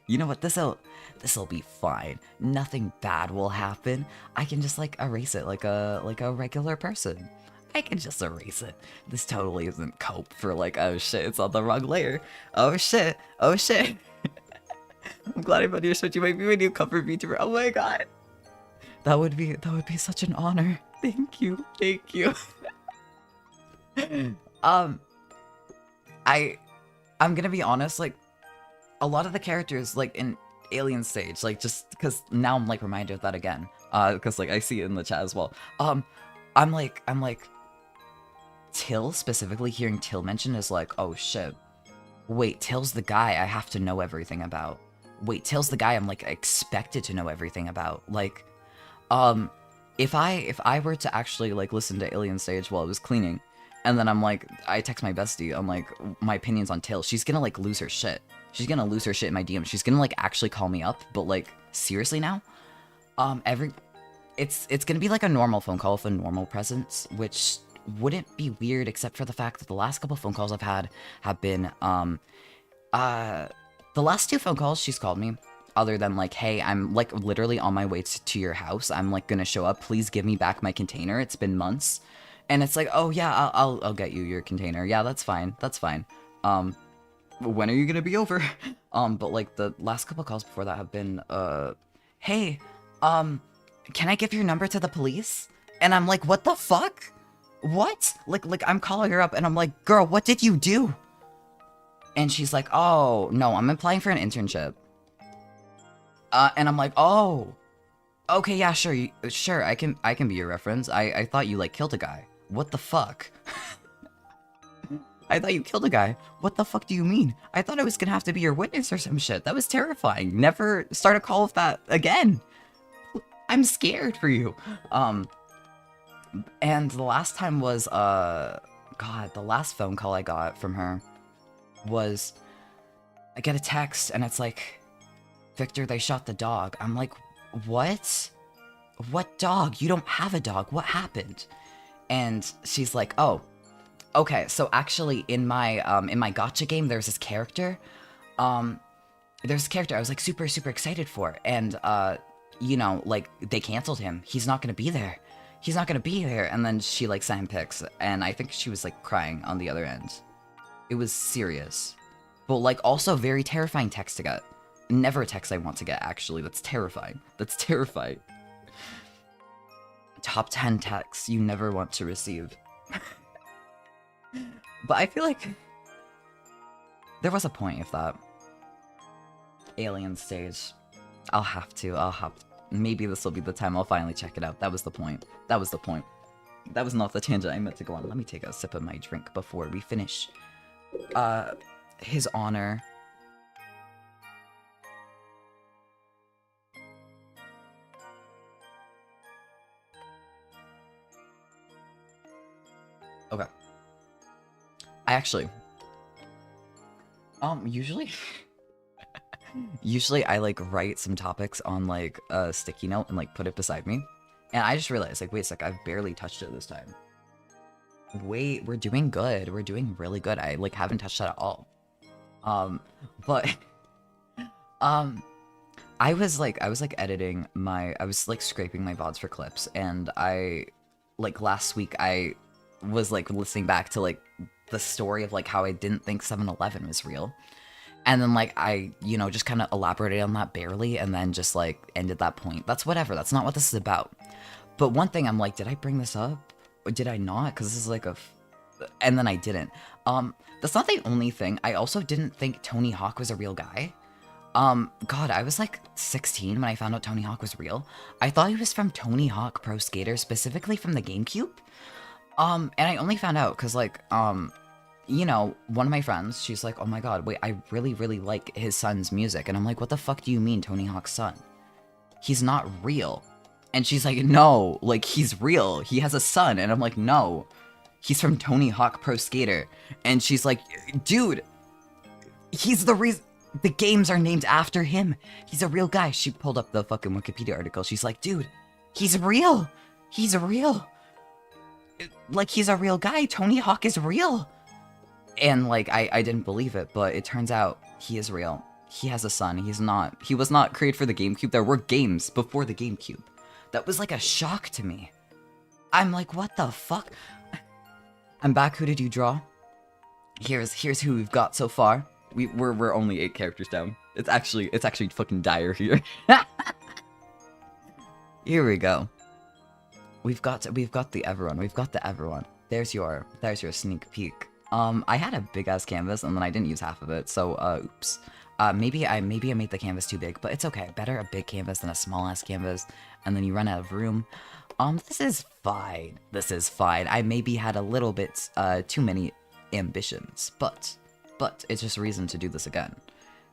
[SPEAKER 1] You know what? This'll be fine. Nothing bad will happen. I can just, like, erase it like a regular person. I can just erase it. This totally isn't cope for, like, oh shit, it's on the wrong layer. Oh shit. I'm glad I'm on your switch. You might be my new cover vtuber. Oh my god. That would be such an honor. Thank you. I'm gonna be honest, like, a lot of the characters, like, in Alien Stage, like, just because now I'm, like, reminded of that again, because, like, I see it in the chat as well. I'm like, Till, specifically hearing Till mentioned is like, oh shit, wait, Till's the guy I have to know everything about. Wait, Till's the guy I'm, like, expected to know everything about. Like, if I were to actually, like, listen to Alien Stage while I was cleaning, and then I'm like, I text my bestie, I'm like, my opinions on Till, she's gonna, like, lose her shit. She's gonna lose her shit in my DM. She's gonna, like, actually call me up, but, like, seriously now? It's gonna be like a normal phone call with a normal presence, which wouldn't be weird except for the fact that the last couple phone calls I've had have been, the last 2 phone calls she's called me, other than, like, hey, I'm, like, literally on my way to your house. I'm, like, gonna show up. Please give me back my container. It's been months. And it's like, oh, yeah, I'll get you your container. Yeah, that's fine. When are you gonna be over? But, like, the last couple calls before that have been, hey, can I give your number to the police? And I'm like, what the fuck? What? Like, I'm calling her up, and I'm like, girl, what did you do? And she's like, oh, no, I'm applying for an internship. And I'm like, oh, okay, yeah, sure, I can be your reference. I thought you, like, killed a guy. What the fuck? I thought you killed a guy. What the fuck do you mean? I thought I was gonna have to be your witness or some shit. That was terrifying. Never start a call with that again. I'm scared for you. And the last time was, God, the last phone call I got from her was, I get a text and it's like, Victor, they shot the dog. I'm like, what? What dog? You don't have a dog. What happened? And she's like, oh, okay, so actually in my gacha game, there's this character, I was, like, super excited for, and, you know, like, they canceled him. He's not gonna be there. And then she, like, sent him pics, and I think she was, like, crying on the other end. It was serious. But, like, also very terrifying text to get. Never a text I want to get, actually. That's terrifying. Top 10 texts you never want to receive. But I feel like there was a point of that. Alien Stage. I'll have to. Maybe this will be the time I'll finally check it out. That was the point. That was not the tangent I meant to go on. Let me take a sip of my drink before we finish. His honor. Okay. I actually, usually, Usually I like write some topics on like a sticky note and like put it beside me. And I just realized like, wait a sec, I've barely touched it this time. Wait, we're doing good. We're doing really good. I like haven't touched that at all. But um I was like editing I was like scraping my VODs for clips, and I like last week I was like listening back to like the story of like how I didn't think 7-Eleven was real. And then like I, just kind of elaborated on that barely and then just like ended that point. That's whatever. That's not what this is about. But one thing I'm like, did I bring this up? Or did I not? Because this is like and then I didn't. That's not the only thing. I also didn't think Tony Hawk was a real guy. God, I was like 16 when I found out Tony Hawk was real. I thought he was from Tony Hawk Pro Skater, specifically from the GameCube. And I only found out because like, one of my friends, she's like, oh my god, wait, I really, really like his son's music. And I'm like, what the fuck do you mean, Tony Hawk's son? He's not real. And she's like, no, like, he's real. He has a son. And I'm like, no, he's from Tony Hawk Pro Skater. And she's like, dude, he's the reason the games are named after him. He's a real guy. She pulled up the fucking Wikipedia article. She's like, dude, he's real. He's real. Like, he's a real guy. Tony Hawk is real. And like I didn't believe it, but it turns out he is real. He has a son. He was not created for the GameCube. There were games before the GameCube. That was like a shock to me. I'm like, what the fuck? I'm back. Who did you draw? Here's who we've got so far. We're only 8 characters down. It's actually fucking dire here. Here we go. We've got the everyone. We've got the everyone. There's your sneak peek. I had a big ass canvas and then I didn't use half of it, so oops. Maybe I made the canvas too big, but it's okay. Better a big canvas than a small ass canvas, and then you run out of room. This is fine. This is fine. I maybe had a little bit too many ambitions, but it's just a reason to do this again.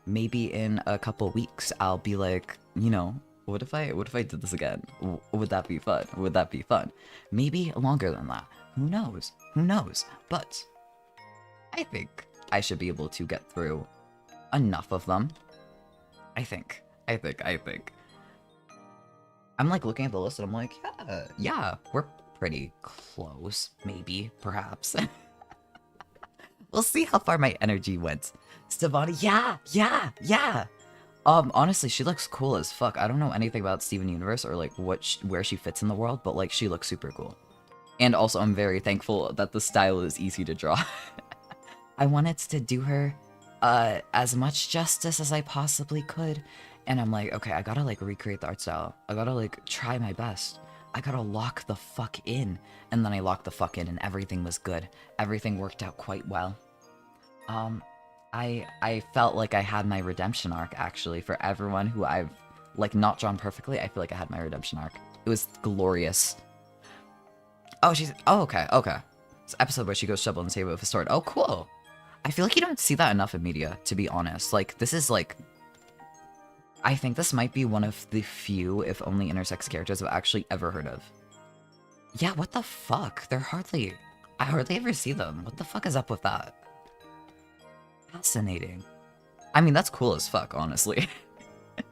[SPEAKER 1] Maybe in a couple weeks I'll be like, what if I did this again? Would that be fun? Would that be fun? Maybe longer than that. Who knows? Who knows? But I think I should be able to get through enough of them. I think. I'm like looking at the list and I'm like, yeah, we're pretty close. Maybe, perhaps. We'll see how far my energy went. Stevani, yeah. Honestly, she looks cool as fuck. I don't know anything about Steven Universe or like where she fits in the world, but like she looks super cool. And also, I'm very thankful that the style is easy to draw. I wanted to do her as much justice as I possibly could. And I'm like, okay, I gotta like recreate the art style. I gotta like try my best. I gotta lock the fuck in. And then I locked the fuck in and everything was good. Everything worked out quite well. I felt like I had my redemption arc actually for everyone who I've like not drawn perfectly. I feel like I had my redemption arc. It was glorious. Oh, okay. It's an episode where she goes shovel and save it with a sword. Oh, cool. I feel like you don't see that enough in media, to be honest. Like, this is like... I think this might be one of the few, if only intersex characters I've actually ever heard of. Yeah, what the fuck? I hardly ever see them. What the fuck is up with that? Fascinating. I mean, that's cool as fuck, honestly. I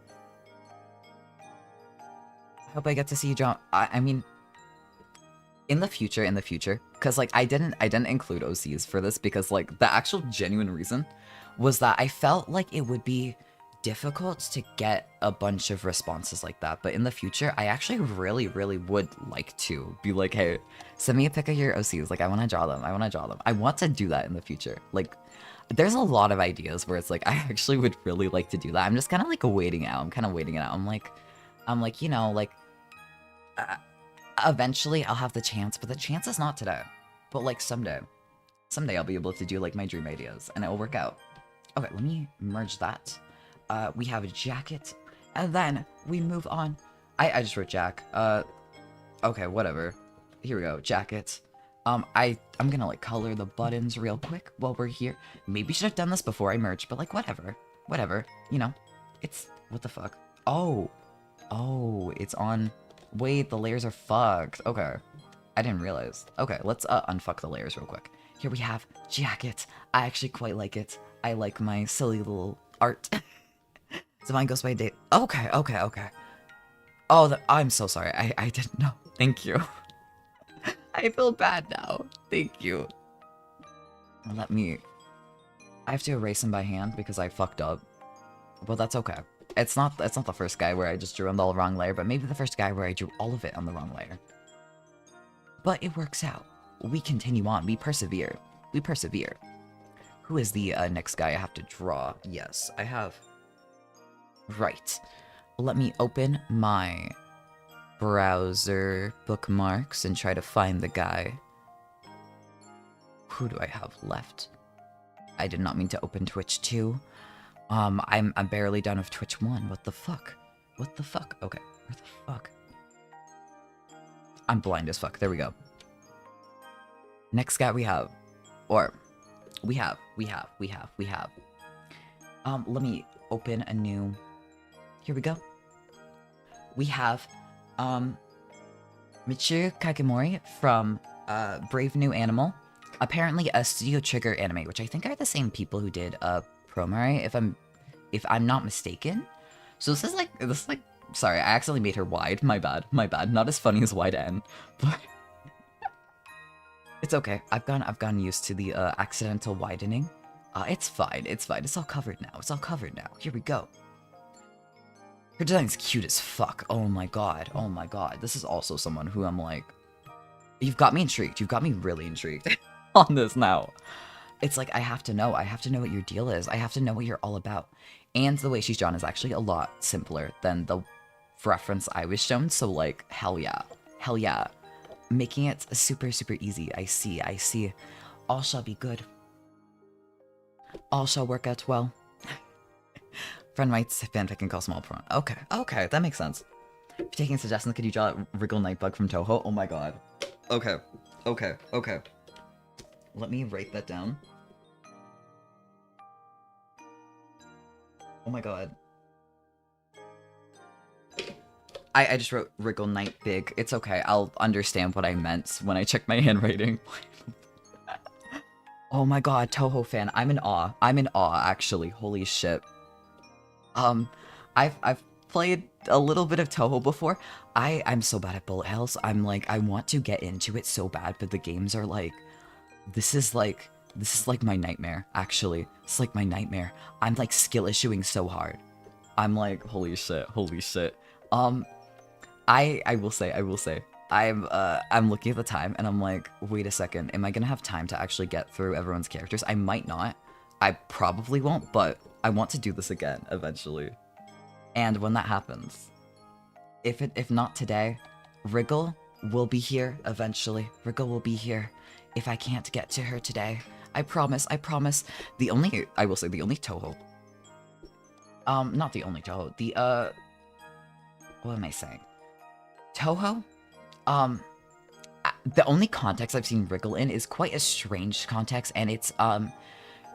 [SPEAKER 1] hope I get to see you draw... I mean... In the future, because like I didn't include OCs for this because like the actual genuine reason was that I felt like it would be difficult to get a bunch of responses like that. But in the future, I actually really, really would like to be like, hey, send me a pic of your OCs. Like, I want to draw them. I want to do that in the future. Like, there's a lot of ideas where it's like, I actually would really like to do that. I'm just kind of like waiting out. I'm like, eventually I'll have the chance, but the chance is not today. But like someday I'll be able to do like my dream ideas and it will work out. Okay, let me merge that. We have a jacket and then we move on. I just wrote Jack. Okay, whatever. Here we go, jacket. I'm gonna like color the buttons real quick while we're here. Maybe should have done this before I merged, but like whatever, it's what the fuck. Oh, it's on. Wait, the layers are fucked. Okay. I didn't realize. Okay, let's unfuck the layers real quick. Here we have jacket. I actually quite like it. I like my silly little art. Divine goes by date. Okay, okay, okay. Oh, I'm so sorry. I didn't know. Thank you. I feel bad now. Thank you. Let me... I have to erase him by hand because I fucked up. But that's okay. It's not the first guy where I just drew on the wrong layer, but maybe the first guy where I drew all of it on the wrong layer. But it works out. We continue on. We persevere. We persevere. Who is the next guy I have to draw? Yes, I have. Right. Let me open my browser bookmarks and try to find the guy. Who do I have left? I did not mean to open Twitch 2. I'm barely done with Twitch 1. What the fuck? What the fuck? Okay, where the fuck? I'm blind as fuck. There we go. Next guy we have. Or, we have. Let me open a new... Here we go. We have, Michiru Kakemori from, Brave New Animal. Apparently a Studio Trigger anime, which I think are the same people who did, Promare, if I'm not mistaken. So this is like, sorry, I accidentally made her wide. My bad. Not as funny as wide N, but it's okay. I've gotten used to the accidental widening. It's fine. It's all covered now. Here we go. Her design's cute as fuck. Oh my god. This is also someone who I'm like, you've got me intrigued. You've got me really intrigued on this now. It's like, I have to know what your deal is. I have to know what you're all about. And the way she's drawn is actually a lot simpler than the reference I was shown. So like, hell yeah. Making it super, super easy. I see. All shall be good. All shall work out well. Friend writes fanfic and call small prawn. Okay, that makes sense. If you're taking suggestions, could you draw Wriggle Nightbug from Toho? Oh my god. Okay. Let me write that down. Oh my god. I just wrote Wriggle Night Big. It's okay, I'll understand what I meant when I check my handwriting. Oh my god, Toho fan. I'm in awe, actually. Holy shit. I've played a little bit of Toho before. I'm so bad at bullet hells. I'm like, I want to get into it so bad, but the games are like, this is like my nightmare, actually. It's like my nightmare. I'm like skill issuing so hard. I'm like, holy shit. I will say, I'm looking at the time and I'm like, wait a second, am I gonna have time to actually get through everyone's characters? I might not. I probably won't, but I want to do this again eventually. And when that happens, if not today, Wriggle will be here eventually. Wriggle will be here. If I can't get to her today, I promise. I will say the only Toho. Not the only Toho. What am I saying? Toho? The only context I've seen Wriggle in is quite a strange context, and it's,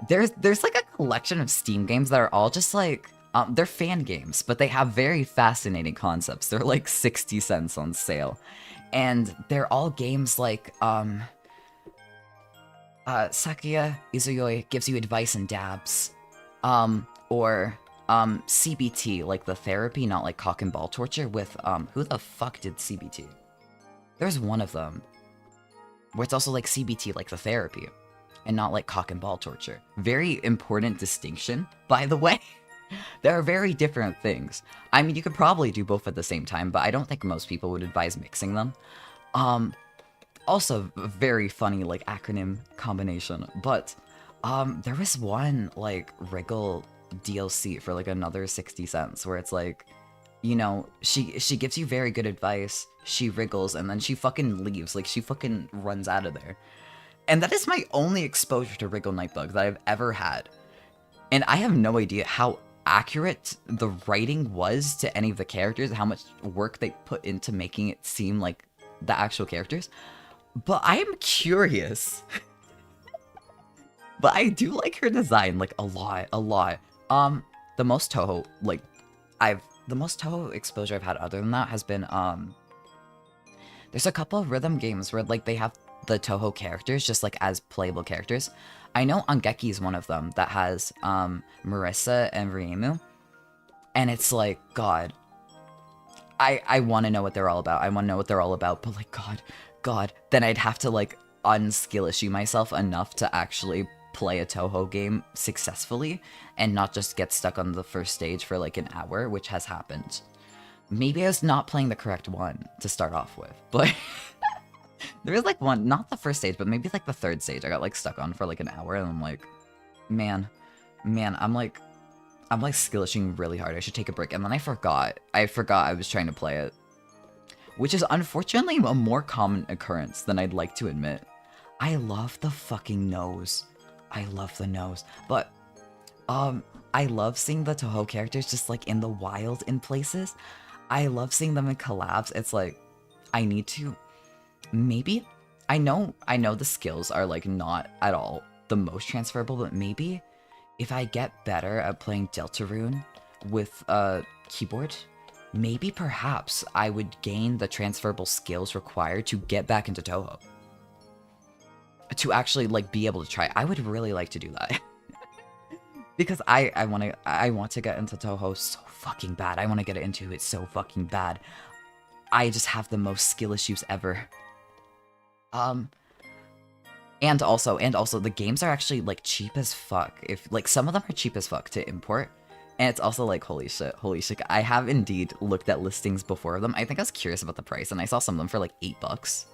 [SPEAKER 1] there's like a collection of Steam games that are all just like, they're fan games, but they have very fascinating concepts. They're like 60 cents on sale. And they're all games like, Sakuya Izuyoi gives you advice and dabs. Or CBT, like the therapy, not like cock and ball torture with, who the fuck did CBT? There's one of them where it's also like CBT, like the therapy, and not like cock and ball torture. Very important distinction, by the way. There are very different things. I mean, you could probably do both at the same time, but I don't think most people would advise mixing them. Also, very funny, like, acronym combination. But, there was one, like, Wriggle DLC for, like, another 60 cents, where it's like, you know, she gives you very good advice, she wriggles, and then she fucking leaves. Like, she fucking runs out of there. And that is my only exposure to Wriggle Nightbug that I've ever had. And I have no idea how accurate the writing was to any of the characters, how much work they put into making it seem like the actual characters. But I am curious. But I do like her design, like, a lot. The most Toho, like, the most Toho exposure I've had other than that has been, there's a couple of rhythm games where, like, they have the Toho characters just, like, as playable characters. I know Angeki is one of them that has, Marissa and Riemu. And it's like, God, I want to know what they're all about. I want to know what they're all about, but like, God, then I'd have to like unskill issue myself enough to actually play a Toho game successfully and not just get stuck on the first stage for like an hour, which has happened. Maybe I was not playing the correct one to start off with, but there was like one, not the first stage, but maybe like the third stage I got like stuck on for like an hour, and I'm like, man, I'm like skill issuing really hard. I should take a break. And then I forgot I was trying to play it, which is unfortunately a more common occurrence than I'd like to admit. I love the fucking nose. I love the nose. But, I love seeing the Toho characters just like in the wild in places. I love seeing them in collabs. It's like, I need to, maybe, I know the skills are like not at all the most transferable, but maybe if I get better at playing Deltarune with a keyboard, maybe perhaps I would gain the transferable skills required to get back into Toho. To actually like be able to try. I would really like to do that. Because I want to get into Toho so fucking bad. I want to get into it so fucking bad. I just have the most skill issues ever. And also the games are actually like cheap as fuck. If like some of them are cheap as fuck to import. And it's also like, holy shit. I have indeed looked at listings before of them. I think I was curious about the price, and I saw some of them for like $8.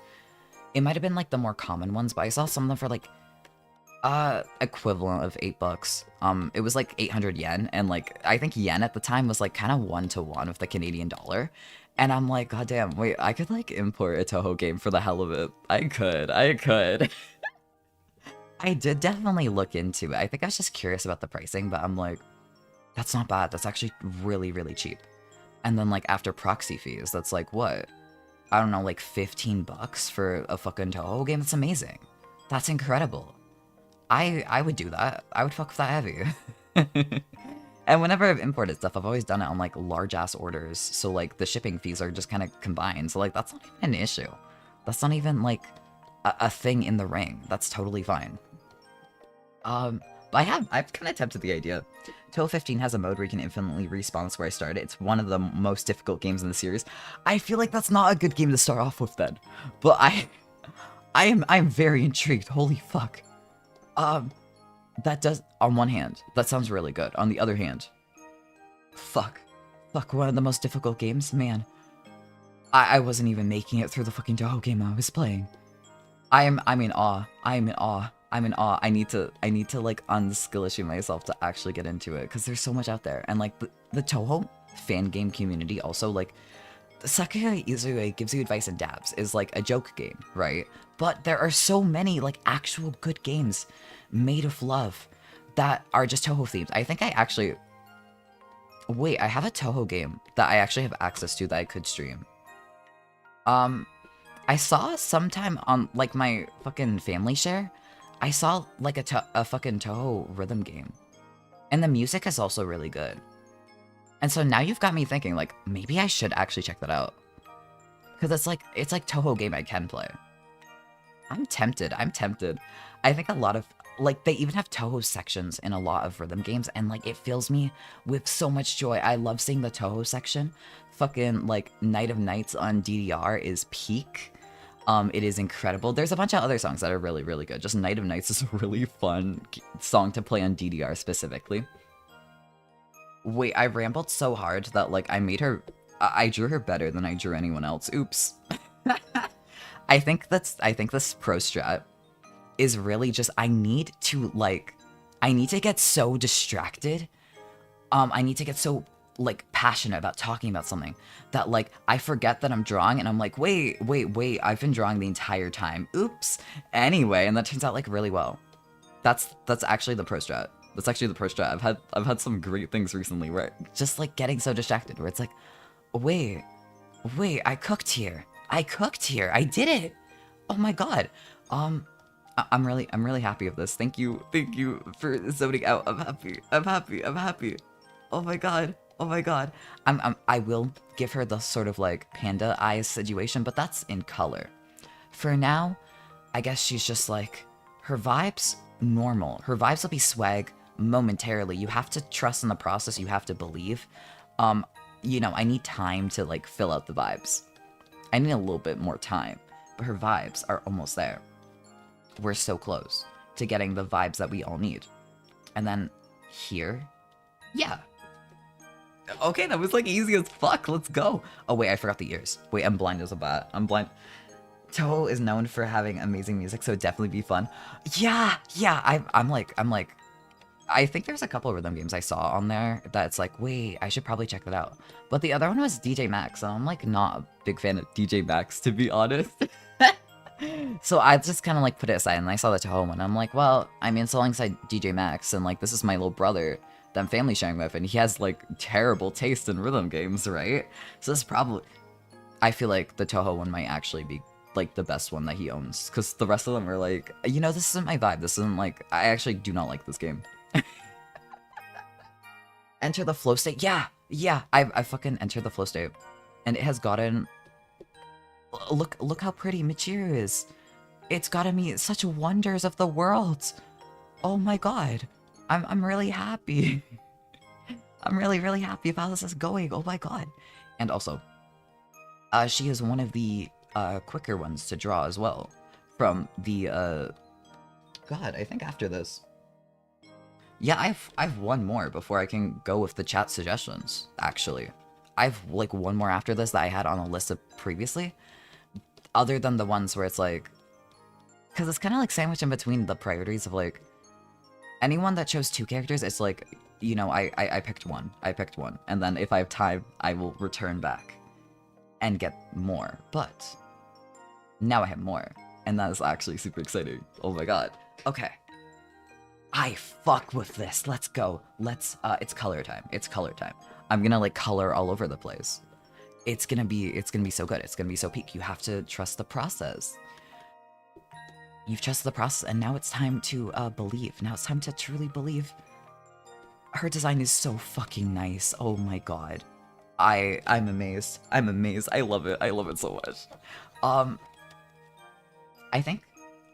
[SPEAKER 1] It might have been like the more common ones, but I saw some of them for like equivalent of $8. It was like 800 yen, and like I think yen at the time was like kind of 1-to-1 with the Canadian dollar. And I'm like, goddamn, wait, I could like import a Toho game for the hell of it. I could. I did definitely look into it. I think I was just curious about the pricing, but I'm like, that's not bad. That's actually really, really cheap. And then like after proxy fees, that's like what? I don't know, like $15 for a fucking Toho game? That's amazing. That's incredible. I would do that. I would fuck with that heavy. And whenever I've imported stuff, I've always done it on like large ass orders. So like the shipping fees are just kind of combined. So like that's not even an issue. That's not even like a thing in the ring. That's totally fine. I've kind of tempted the idea. Toho 15 has a mode where you can infinitely respawn. That's where I started. It's one of the most difficult games in the series. I feel like that's not a good game to start off with then. But I'm very intrigued. Holy fuck. That does, on one hand, that sounds really good. On the other hand, fuck, one of the most difficult games? Man, I wasn't even making it through the fucking Toho game I was playing. I'm in awe. I need to like unskill issue myself to actually get into it, because there's so much out there. And like the Toho fan game community also, like, Sakuya Izue gives you advice and dabs is like a joke game, right? But there are so many like actual good games made of love that are just Toho themed. I think I actually, wait, I have a Toho game that I actually have access to that I could stream. I saw sometime on like my fucking family share, I saw like a fucking Toho rhythm game, and the music is also really good. And so now you've got me thinking, like, maybe I should actually check that out. Because it's like Toho game I can play. I'm tempted. I think a lot of, like, they even have Toho sections in a lot of rhythm games, and, like, it fills me with so much joy. I love seeing the Toho section. Fucking, like, Night of Nights on DDR is peak. It is incredible. There's a bunch of other songs that are really, really good. Just Night of Nights is a really fun song to play on DDR specifically. Wait, I rambled so hard that, like, I drew her better than I drew anyone else. Oops. I think this pro strat is really just, I need to get so distracted. I need to get so, like, passionate about talking about something that, like, I forget that I'm drawing, and I'm like, wait, I've been drawing the entire time. Oops. Anyway, and that turns out, like, really well. That's actually the pro strat. That's actually the pro strat. I've had some great things recently where just like getting so distracted where it's like, wait, I cooked here. I did it. Oh my god. I'm really happy of this. Thank you for zoning out. I'm happy. Oh my god. I will give her the sort of like panda eyes situation, but that's in color. For now, I guess she's just like, her vibes normal. Her vibes will be swag momentarily. You have to trust in the process. You have to believe. You know, I need time to like fill out the vibes. I need a little bit more time, but her vibes are almost there. We're so close to getting the vibes that we all need. And then here, yeah. Okay, that was like easy as fuck. Let's go. Oh wait, I forgot the ears. Wait, I'm blind as a bat. I'm blind. Toho is known for having amazing music, so it'd definitely be fun. Yeah, yeah. I'm like. I think there's a couple of rhythm games I saw on there that's like, wait, I should probably check that out. But the other one was DJ Max, and I'm like not a big fan of DJ Max, to be honest. So I just kind of like put it aside, and I saw the Toho one. I'm like, well, I'm alongside DJ Max, and like this is my little brother that I'm family sharing with, and he has like terrible taste in rhythm games, right? So this is probably, I feel like the Toho one might actually be like the best one that he owns, because the rest of them are like, you know, this isn't my vibe. This isn't like, I actually do not like this game. Enter the flow state. Yeah, yeah. I fucking entered the flow state, and it has gotten. Look how pretty Michiru is. It's gotten me such wonders of the world. Oh my god, I'm really happy. I'm really happy about how this is going. Oh my god. And also, she is one of the quicker ones to draw as well. From the God, I think after this. Yeah, I've one more before I can go with the chat suggestions, actually. I've like one more after this that I had on a list of previously. Other than the ones where it's like, because it's kind of like sandwiched in between the priorities of like, anyone that chose 2 characters, it's like, you know, I picked one. I picked one. And then if I have time, I will return back and get more. But now I have more. And that is actually super exciting. Oh my god. Okay. I fuck with this. Let's go. Let's, it's color time. It's color time. I'm gonna like color all over the place. It's gonna be so good. It's gonna be so peak. You have to trust the process. You've trusted the process, and now it's time to believe. Now it's time to truly believe. Her design is so fucking nice. Oh my god. I'm amazed. I'm amazed. I love it. I love it so much.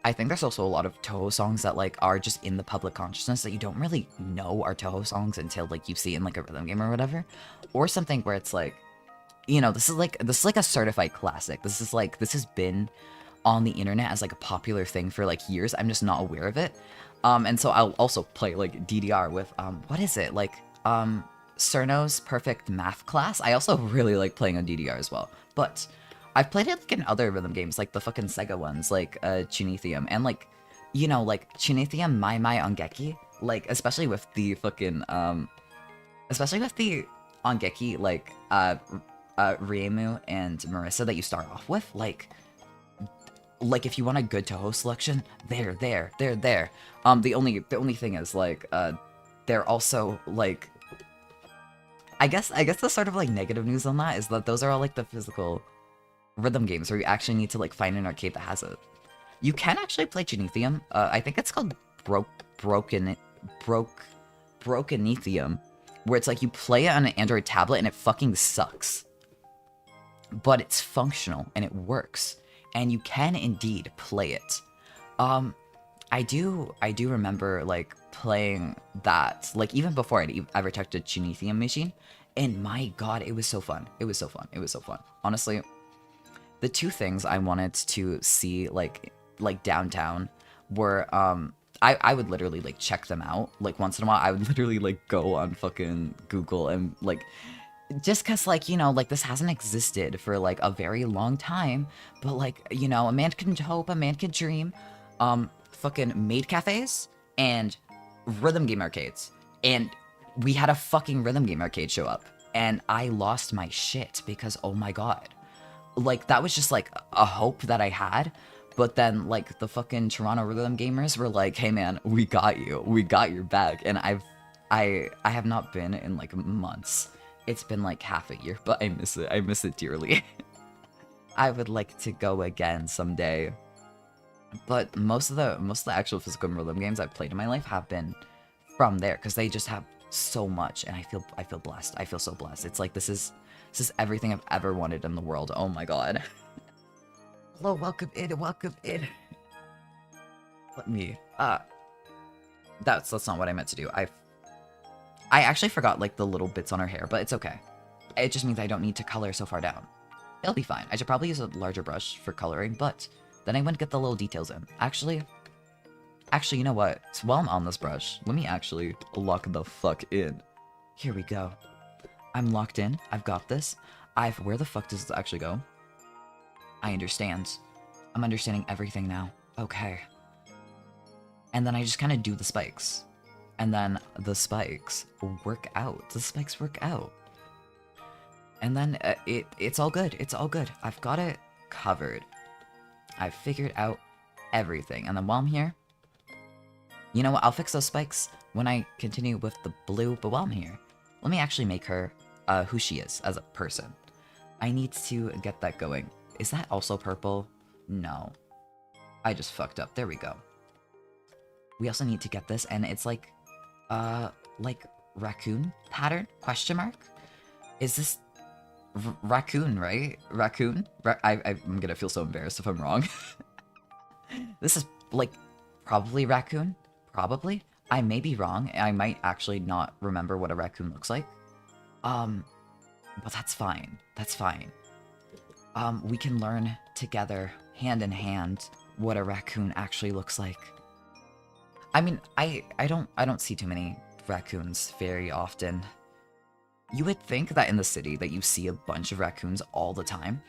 [SPEAKER 1] I think there's also a lot of Toho songs that like are just in the public consciousness that you don't really know are Toho songs until like you see it in like a rhythm game or whatever, or something where it's like, you know, this is like a certified classic. This has been on the internet as like a popular thing for like years. I'm just not aware of it. And so I'll also play like DDR with what is it, like Cerno's Perfect Math Class. I also really like playing on DDR as well, but I've played it like in other rhythm games, like the fucking Sega ones, like Chunithium, and like, you know, like Chunithium Mai Mai Ongeki, like especially with the fucking Ongeki, like Riemu and Marissa that you start off with, like if you want a good Toho selection, they're there. The only thing is like they're also like, I guess the sort of like negative news on that is that those are all like the physical rhythm games where you actually need to like find an arcade that has it. You can actually play Genethium. I think it's called Brokenethium, where it's like you play it on an Android tablet and it fucking sucks. But it's functional and it works, and you can indeed play it. I do remember like playing that like even before I'd ever touched a Genethium machine, and my god, it was so fun. It was so fun. Honestly, the 2 things I wanted to see like downtown were I would literally like check them out like once in a while. I would literally like go on fucking Google and like, just cause like, you know, like this hasn't existed for like a very long time, but like, you know, a man can hope, a man can dream. Fucking maid cafes and rhythm game arcades, and we had a fucking rhythm game arcade show up, and I lost my shit because oh my god, like that was just like a hope that I had. But then like the fucking Toronto rhythm gamers were like, hey man, we got your back. And I have not been in like months. It's been like half a year, but I miss it dearly. I would like to go again someday. But most of the actual physical rhythm games I've played in my life have been from there, because they just have so much, and I feel blessed. I feel so blessed. It's like this is everything I've ever wanted in the world. Oh my god. Hello, welcome in. Let me that's not what I meant to do. I actually forgot like the little bits on her hair, but it's okay. It just means I don't need to color so far down. It'll be fine. I should probably use a larger brush for coloring, but then I wouldn't get the little details in. Actually, you know what? So while I'm on this brush, let me actually lock the fuck in. Here we go. I'm locked in. I've got this. Where the fuck does this actually go? I understand. I'm understanding everything now. Okay. And then I just kind of do the spikes. And then the spikes work out. The spikes work out. And then it's all good. It's all good. I've got it covered. I've figured out everything. And then while I'm here, you know what? I'll fix those spikes when I continue with the blue. But while I'm here, let me actually make her who she is as a person. I need to get that going. Is that also purple? No. I just fucked up. There we go. We also need to get this, and it's like raccoon pattern? Question mark? Is this raccoon, right? Raccoon? I'm gonna feel so embarrassed if I'm wrong. This is, like, probably raccoon? Probably? I may be wrong. I might actually not remember what a raccoon looks like. But that's fine. That's fine. We can learn together, hand in hand, what a raccoon actually looks like. I mean, I don't see too many raccoons very often. You would think that in the city that you see a bunch of raccoons all the time,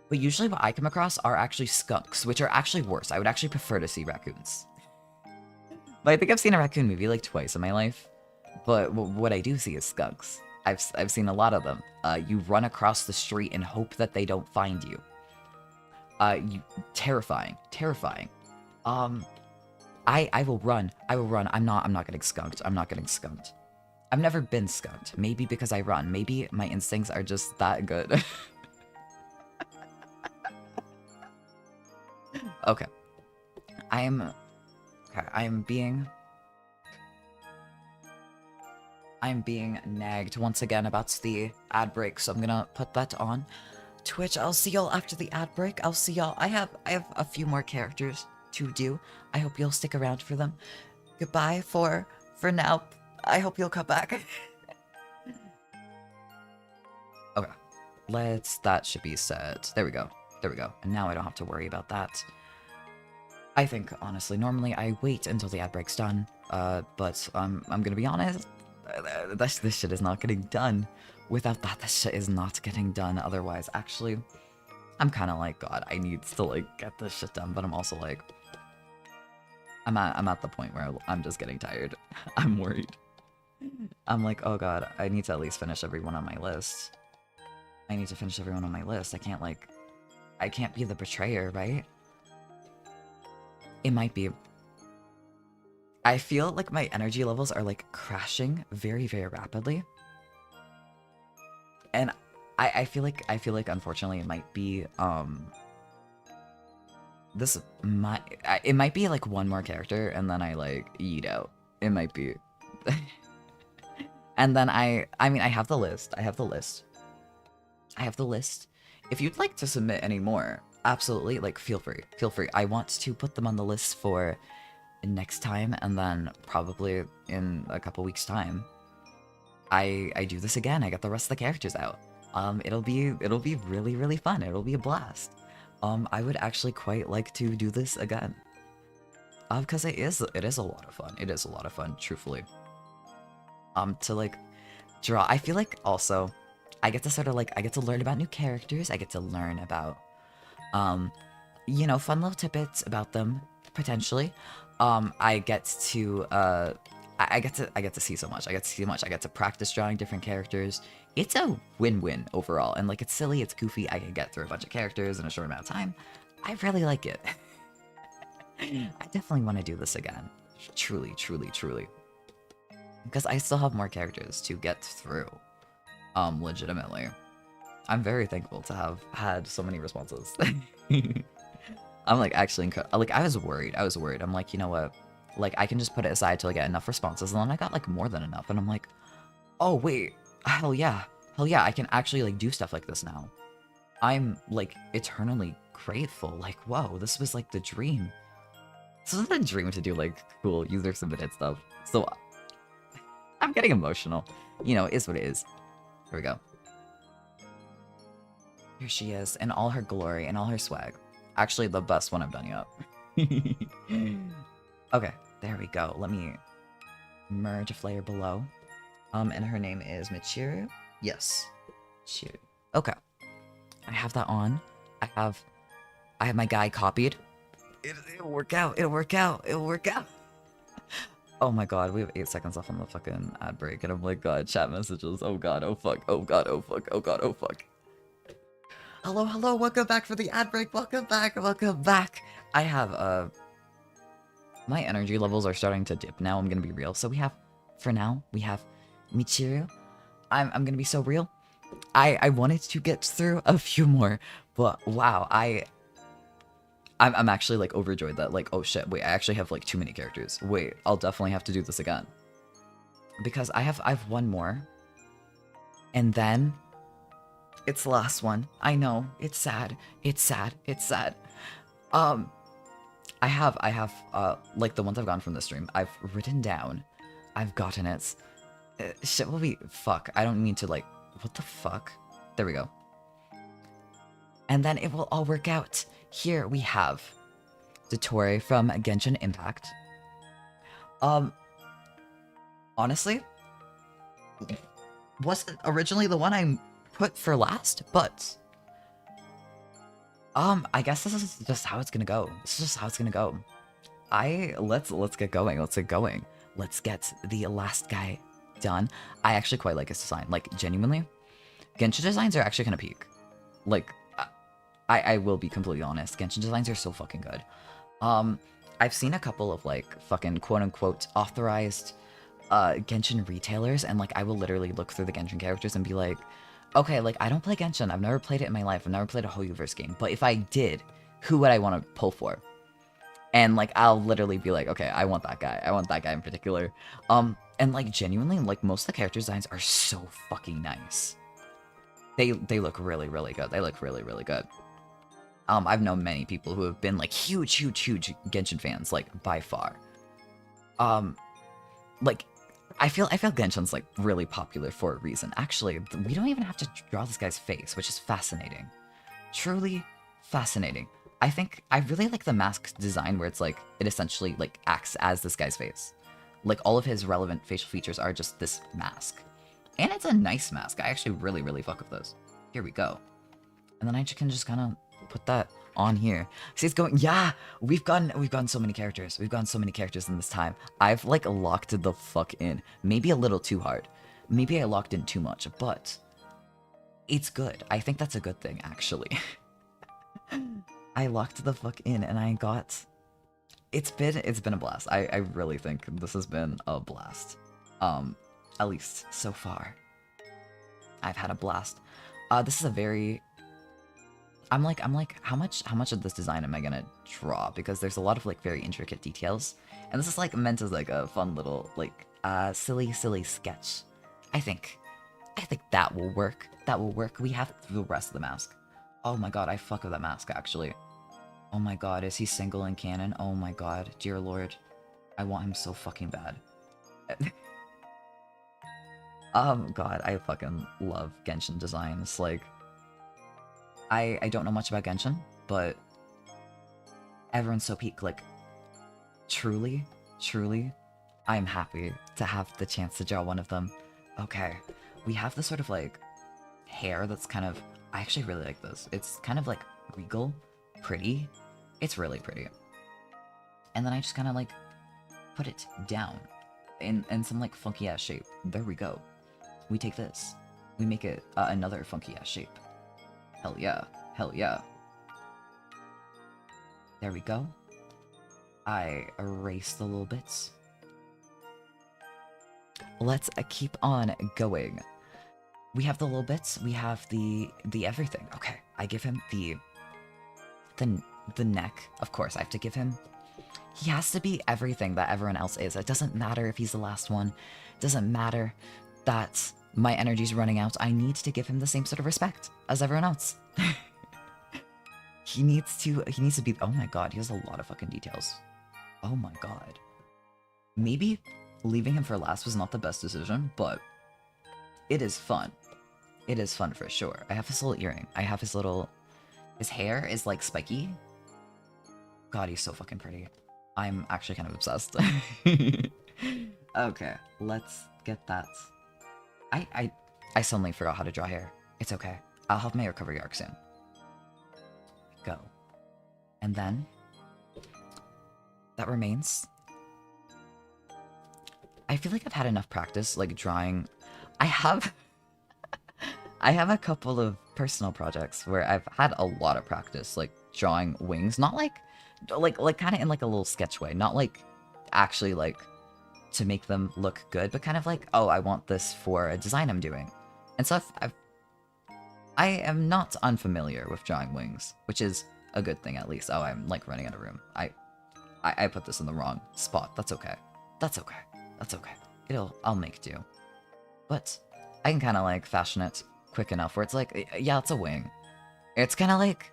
[SPEAKER 1] but usually what I come across are actually skunks, which are actually worse. I would actually prefer to see raccoons. But I think I've seen a raccoon movie like twice in my life, but what I do see is skunks. I've seen a lot of them. You run across the street and hope that they don't find you. Terrifying. I will run. I'm not getting skunked. I'm not getting skunked. I've never been skunked. Maybe because I run. Maybe my instincts are just that good. Okay. I am being nagged once again about the ad break, so I'm gonna put that on Twitch. I'll see y'all after the ad break. I'll see y'all. I have a few more characters to do. I hope you'll stick around for them. Goodbye for now. I hope you'll come back. Okay. That should be set. There we go. And now I don't have to worry about that. I think, honestly, normally I wait until the ad break's done, but I'm gonna be honest, this shit is not getting done. Without that, this shit is not getting done. Otherwise, actually, I'm kind of like, God, I need to, like, get this shit done, but I'm also like, I'm at the point where I'm just getting tired. I'm worried. I'm like, oh God, I need to at least finish everyone on my list. I need to finish everyone on my list. I can't be the betrayer, right? It might be. I feel like my energy levels are, like, crashing very, very rapidly. And I feel like, unfortunately, it might be, it might be, like, one more character, and then I, like, yeet out. It might be. And then I mean, I have the list. If you'd like to submit any more, absolutely, like, feel free. I want to put them on the list for next time, and then probably in a couple weeks' time, I do this again. I get the rest of the characters out. It'll be really, really fun. It'll be a blast. I would actually quite like to do this again. Because it is a lot of fun. It is a lot of fun, truthfully. To, like, draw. I feel like also I get to sort of, like, I get to learn about new characters. I get to learn about, you know, fun little tidbits about them, potentially. I get to see so much. I get to practice drawing different characters. It's a win-win overall. And, like, it's silly, it's goofy. I can get through a bunch of characters in a short amount of time. I really like it. I definitely want to do this again. Truly. Because I still have more characters to get through. Legitimately. I'm very thankful to have had so many responses. I'm, like, actually like, I was worried. I'm like, you know what? Like, I can just put it aside till I get enough responses, and then I got, like, more than enough, and I'm like, oh, wait. Hell yeah, I can actually, like, do stuff like this now. I'm, like, eternally grateful. Like, whoa, this was, like, the dream. This was the dream to do, like, cool user-submitted stuff. So, I'm getting emotional. You know, it is what it is. Here we go. Here she is in all her glory and all her swag. Actually, the best one I've done yet. Okay, there we go. Let me merge a layer below. And her name is Michiru. Yes, Michiru. Okay, I have that on. I have my guy copied. It'll work out. It'll work out. It'll work out. Oh my god, we have 8 seconds left on the fucking ad break, and I'm like, god, chat messages. Oh god, oh fuck, oh god, oh fuck, oh god, oh fuck. Hello, hello, welcome back for the ad break. Welcome back, welcome back. I have, my energy levels are starting to dip now, I'm gonna be real. So we have, for now, we have Michiru. I'm gonna be so real. I wanted to get through a few more, but wow, I'm actually like overjoyed that like, oh shit, wait, I actually have like too many characters. Wait, I'll definitely have to do this again. Because I have one more. And then it's the last one. I know, it's sad. It's sad. It's sad. I have like the ones I've gotten from the stream, I've written down. I've gotten it. Shit will be fuck. I don't mean to like, what the fuck? There we go. And then it will all work out. Here we have Doodling from Genshin Impact. Honestly, wasn't originally the one I put for last, but I guess this is just how it's gonna go. This is just how it's gonna go. Let's get going. Let's get going. Let's get the last guy done. I actually quite like his design. Like genuinely, Genshin designs are actually kind of peak. Like. I will be completely honest, Genshin designs are so fucking good. I've seen a couple of like fucking quote-unquote authorized Genshin retailers, and like I will literally look through the Genshin characters and be like, okay, like I don't play Genshin, I've never played it in my life, I've never played a Hoyoverse game, but if I did, who would I want to pull for? And like I'll literally be like, okay, I want that guy in particular. And like genuinely, like most of the character designs are so fucking nice. They look really, really good. They look really, really good. I've known many people who have been like huge Genshin fans, like by far. Like I feel Genshin's like really popular for a reason. Actually, we don't even have to draw this guy's face, which is fascinating. Truly fascinating. I think I really like the mask design where it's like it essentially like acts as this guy's face. Like all of his relevant facial features are just this mask. And it's a nice mask. I actually really fuck with this. Here we go. And then I can just kind of put that on here. See, it's going, yeah, we've gotten so many characters. We've gotten so many characters in this time. I've like locked the fuck in. Maybe a little too hard. Maybe I locked in too much, but it's good. I think that's a good thing, actually. I locked the fuck in and I got, it's been a blast. I really think this has been a blast. At least so far. I've had a blast. This is a very, I'm like, how much of this design am I gonna draw? Because there's a lot of like very intricate details, and this is like meant as like a fun little like silly sketch. I think that will work. That will work. We have the rest of the mask. Oh my god, I fuck with that mask actually. Oh my god, is he single in canon? Oh my god, dear lord, I want him so fucking bad. God, I fucking love Genshin designs. Like, I don't know much about Genshin, but everyone's so peak. Like, truly, I'm happy to have the chance to draw one of them. Okay, we have this sort of like hair that's kind of, I actually really like this. It's kind of like regal, pretty. It's really pretty. And then I just kind of like put it down in some like funky ass shape. There we go. We take this, we make it another funky ass shape. Hell yeah, hell yeah. There we go. I erase the little bits. Let's keep on going. We have the little bits, we have the everything. Okay, I give him the neck. Of course, I have to give him, he has to be everything that everyone else is. It doesn't matter if he's the last one. It doesn't matter that my energy's running out. I need to give him the same sort of respect as everyone else. He needs to be, oh my god, he has a lot of fucking details. Oh my god. Maybe leaving him for last was not the best decision, but it is fun. It is fun for sure. I have his little earring. I have his little... His hair is like spiky. God, he's so fucking pretty. I'm actually kind of obsessed. Okay, let's get that. I suddenly forgot how to draw hair. It's okay. I'll have my recovery arc soon. Go. And then... that remains. I feel like I've had enough practice, like, drawing... I have... I have a couple of personal projects where I've had a lot of practice, like, drawing wings. Not like kind of in, like, a little sketch way. Not, like, actually, like, to make them look good, but kind of like, oh, I want this for a design I'm doing. And so I am not unfamiliar with drawing wings, which is a good thing, at least. Oh, I'm, like, running out of room. I put this in the wrong spot. That's okay. That's okay. That's okay. I'll make do. But I can kind of, like, fashion it quick enough where it's like, yeah, it's a wing. It's kind of like,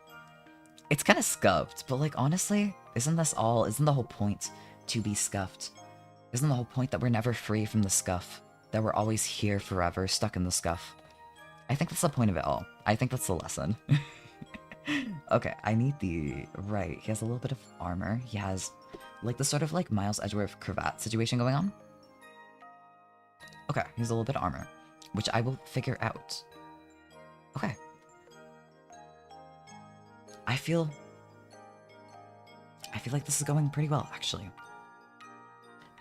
[SPEAKER 1] it's kind of scuffed, but, like, honestly, isn't the whole point to be scuffed? Isn't the whole point that we're never free from the scuff? That we're always here forever, stuck in the scuff? I think that's the point of it all. I think that's the lesson. Okay, I need the... Right, he has a little bit of armor. He has, like, the sort of, like, Miles Edgeworth cravat situation going on. Okay, he has a little bit of armor, which I will figure out. Okay. I feel like this is going pretty well, actually.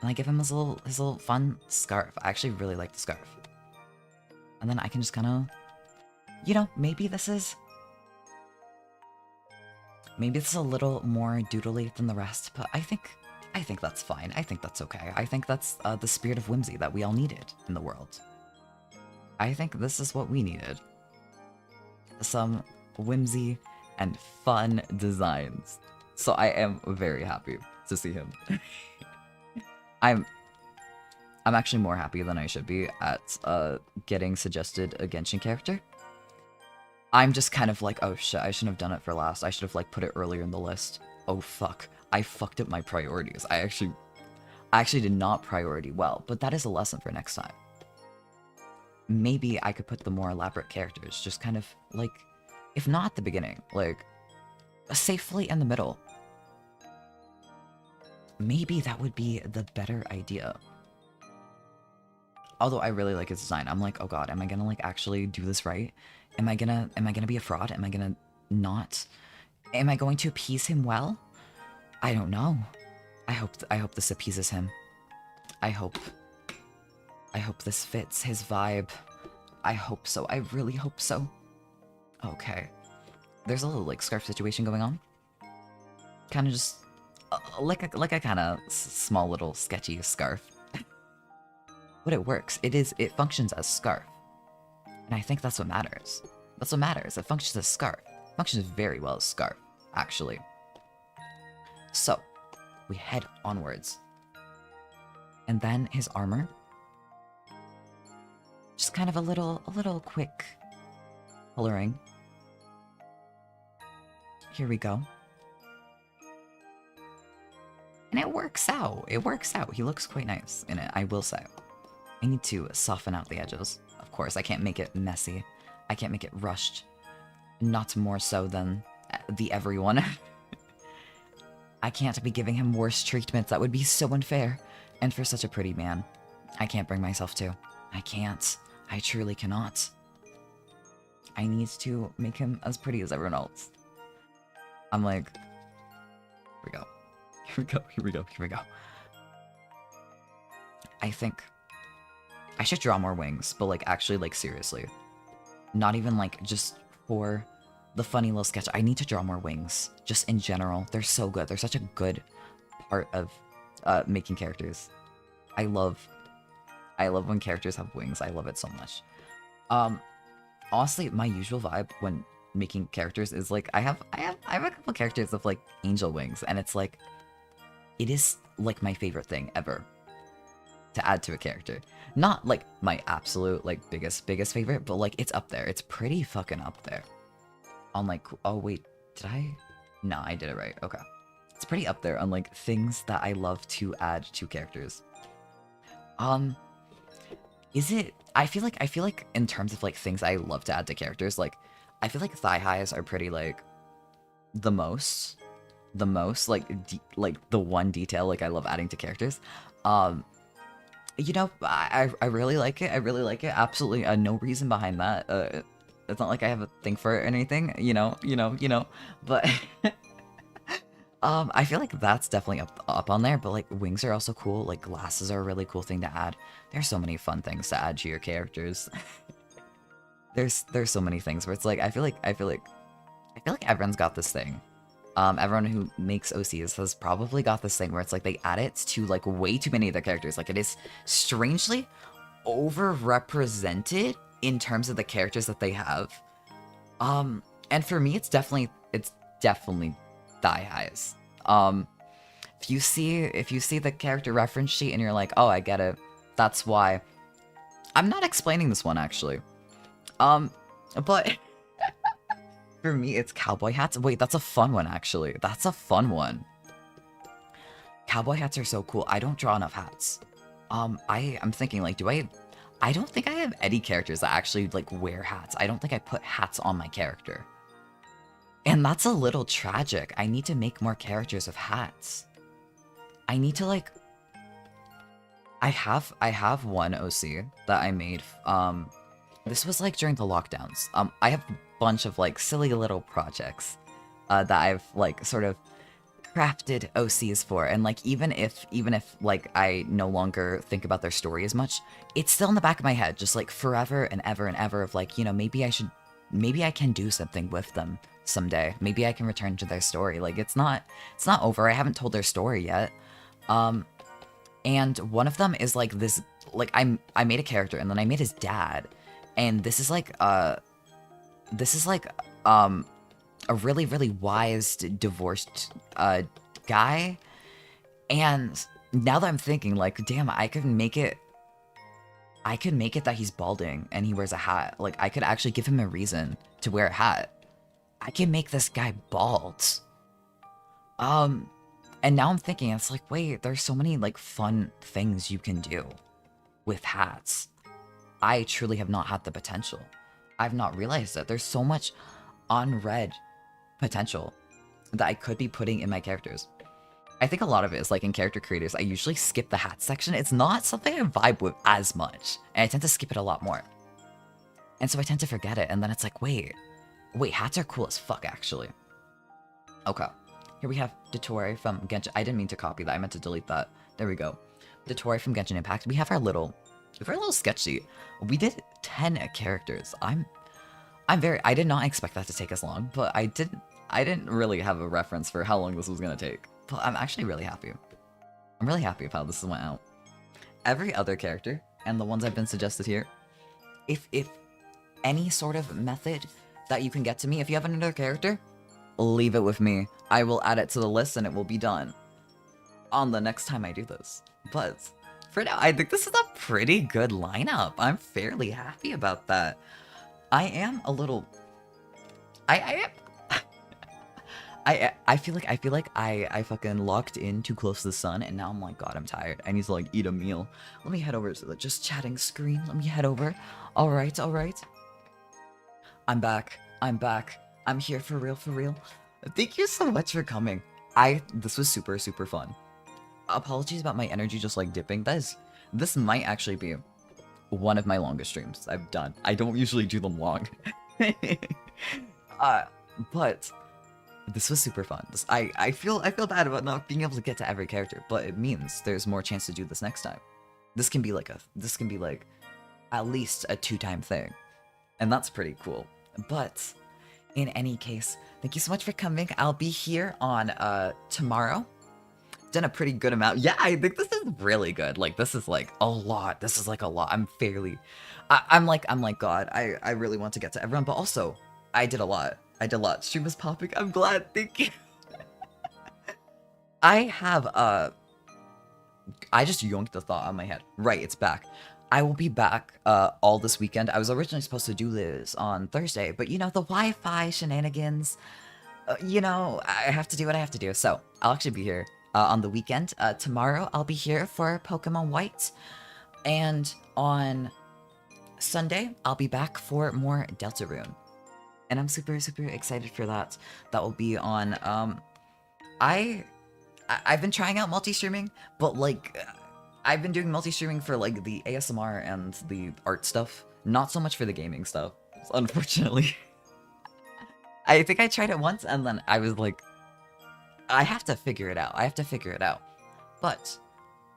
[SPEAKER 1] And I give him his little fun scarf. I actually really like the scarf. And then I can just kind of... You know, maybe this is a little more doodly than the rest, but I think that's fine. I think that's okay. I think that's the spirit of whimsy that we all needed in the world. I think this is what we needed. Some whimsy and fun designs. So I am very happy to see him. I'm actually more happy than I should be at getting suggested a Genshin character. I'm just kind of like, oh shit, I shouldn't have done it for last. I should have, like, put it earlier in the list. Oh fuck, I fucked up my priorities. I actually did not priority well, but that is a lesson for next time. Maybe I could put the more elaborate characters, just kind of, like, if not at the beginning, like, safely in the middle. Maybe that would be the better idea. Although I really like his design. I'm like, oh god, am I gonna, like, actually do this right? Am I gonna be a fraud? Am I gonna not? Am I going to appease him well? I don't know. I hope this appeases him. I hope this fits his vibe. I hope so. I really hope so. Okay. There's a little, like, scarf situation going on. Kind of just like a kind of small little sketchy scarf. But it works. It functions as scarf. And I think that's what matters. That's what matters. It functions as scarf. It functions very well as scarf, actually. So, we head onwards. And then his armor. Just kind of a little quick coloring. Here we go. And it works out. It works out. He looks quite nice in it, I will say. I need to soften out the edges. Of course, I can't make it messy. I can't make it rushed. Not more so than the everyone. I can't be giving him worse treatments. That would be so unfair. And for such a pretty man, I can't bring myself to. I can't. I truly cannot. I need to make him as pretty as everyone else. I'm like... Here we go. Here we go. Here we go. Here we go. I think... I should draw more wings, but, like, actually, like, seriously. Not even, like, just for the funny little sketch. I need to draw more wings, just in general. They're so good. They're such a good part of making characters. I love when characters have wings. I love it so much. Honestly, my usual vibe when making characters is, like, I have a couple characters of, like, angel wings, and it's, like, it is, like, my favorite thing ever to add to a character. Not, like, my absolute, like, biggest favorite, but, like, it's up there. It's pretty fucking up there. On, like, oh, wait, did I? No, I did it right. Okay. It's pretty up there on, like, things that I love to add to characters. Is it? I feel like in terms of like things I love to add to characters, like I feel like thigh highs are pretty like the most, like the one detail like I love adding to characters. Um, I really like it. I really like it. Absolutely, no reason behind that. It's not like I have a thing for it or anything. But I feel like that's definitely up on there. But like wings are also cool. Like glasses are a really cool thing to add. There's so many fun things to add to your characters. There's so many things where it's like I feel like everyone's got this thing. Everyone who makes OCs has probably got this thing where it's like they add it to like way too many of their characters. Like it is strangely overrepresented in terms of the characters that they have. And for me, it's definitely thigh highs. Um, if you see the character reference sheet and you're like, oh, I get it. That's why. I'm not explaining this one actually. But for me, it's cowboy hats. Wait, that's a fun one actually. That's a fun one. Cowboy hats are so cool. I don't draw enough hats. I'm thinking like, I don't think I have any characters that actually like wear hats. I don't think I put hats on my character. And that's a little tragic. I need to make more characters of hats. I need to like I have one OC that I made. This was like during the lockdowns. I have a bunch of like silly little projects that I've like sort of crafted OCs for, and like even if like I no longer think about their story as much, it's still in the back of my head, just like forever and ever of like, maybe I can do something with them someday. Maybe I can return to their story. Like it's not over. I haven't told their story yet. And one of them is like this, like I made a character and then I made his dad, and this is like a really really wise divorced guy. And now that I'm thinking like, damn, I could make it that he's balding and he wears a hat. Like I could actually give him a reason to wear a hat. I can make this guy bald. And now I'm thinking, it's like, wait, there's so many like fun things you can do with hats. I truly have not had the potential. I've not realized that there's so much unread potential that I could be putting in my characters. I think a lot of it is like in character creators, I usually skip the hat section. It's not something I vibe with as much, and I tend to skip it a lot more. And so I tend to forget it, and then it's like, wait, hats are cool as fuck, actually. Okay, here we have Dotori from Genshin. I didn't mean to copy that. I meant to delete that. There we go. Dotori from Genshin Impact. We have our little sketch sheet. We did 10 characters. I did not expect that to take as long, but I didn't really have a reference for how long this was gonna take. But I'm actually really happy. I'm really happy with how this went out. Every other character, and the ones I've been suggested here, if any sort of method that you can get to me, if you have another character, leave it with me. I will add it to the list and it will be done on the next time I do this. But for now, I think this is a pretty good lineup. I'm fairly happy about that. I am a little... I am... I feel like I fucking locked in too close to the sun, and now I'm like, God, I'm tired. I need to like eat a meal. Let me head over to the just chatting screen. Let me head over. All right. I'm back. I'm here for real. Thank you so much for coming. This was super fun. Apologies about my energy just like dipping. This might actually be one of my longest streams I've done. I don't usually do them long. But this was super fun. I feel bad about not being able to get to every character, but it means there's more chance to do this next time. This can be like at least a 2-time thing, and that's pretty cool. But in any case, thank you so much for coming. I'll be here on tomorrow. Done a pretty good amount. Yeah, I think this is really good. Like this is like a lot. This is like a lot. I'm like God. I really want to get to everyone, but also I did a lot. Stream was popping. I'm glad. Thank you. I just yoinked the thought out of my head. Right, it's back. I will be back all this weekend. I was originally supposed to do this on Thursday, but the Wi-Fi shenanigans, I have to do what I have to do. So I'll actually be here on the weekend. Tomorrow I'll be here for Pokemon White. And on Sunday, I'll be back for more Deltarune. And I'm super, super excited for that. That will be on, I've been trying out multi-streaming, but like, I've been doing multi-streaming for like the ASMR and the art stuff, not so much for the gaming stuff, unfortunately. I think I tried it once and then I was like, I have to figure it out. I have to figure it out. But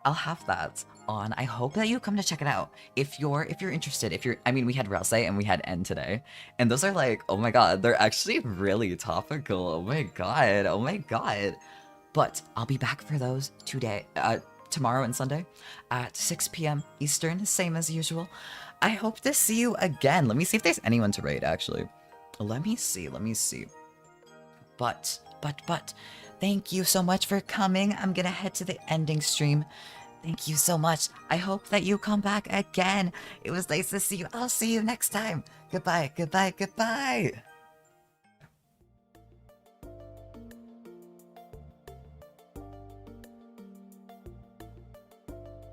[SPEAKER 1] I'll have that on. I hope that you come to check it out. If you're interested, I mean, we had Relse and we had N today, and those are like, oh my god, they're actually really topical. Oh my god, oh my god. But I'll be back for those tomorrow and Sunday at 6 p.m. Eastern, same as usual. I hope to see you again. Let me see if there's anyone to raid, actually. Let me see. But, thank you so much for coming. I'm gonna head to the ending stream. Thank you so much. I hope that you come back again. It was nice to see you. I'll see you next time. Goodbye, goodbye, goodbye.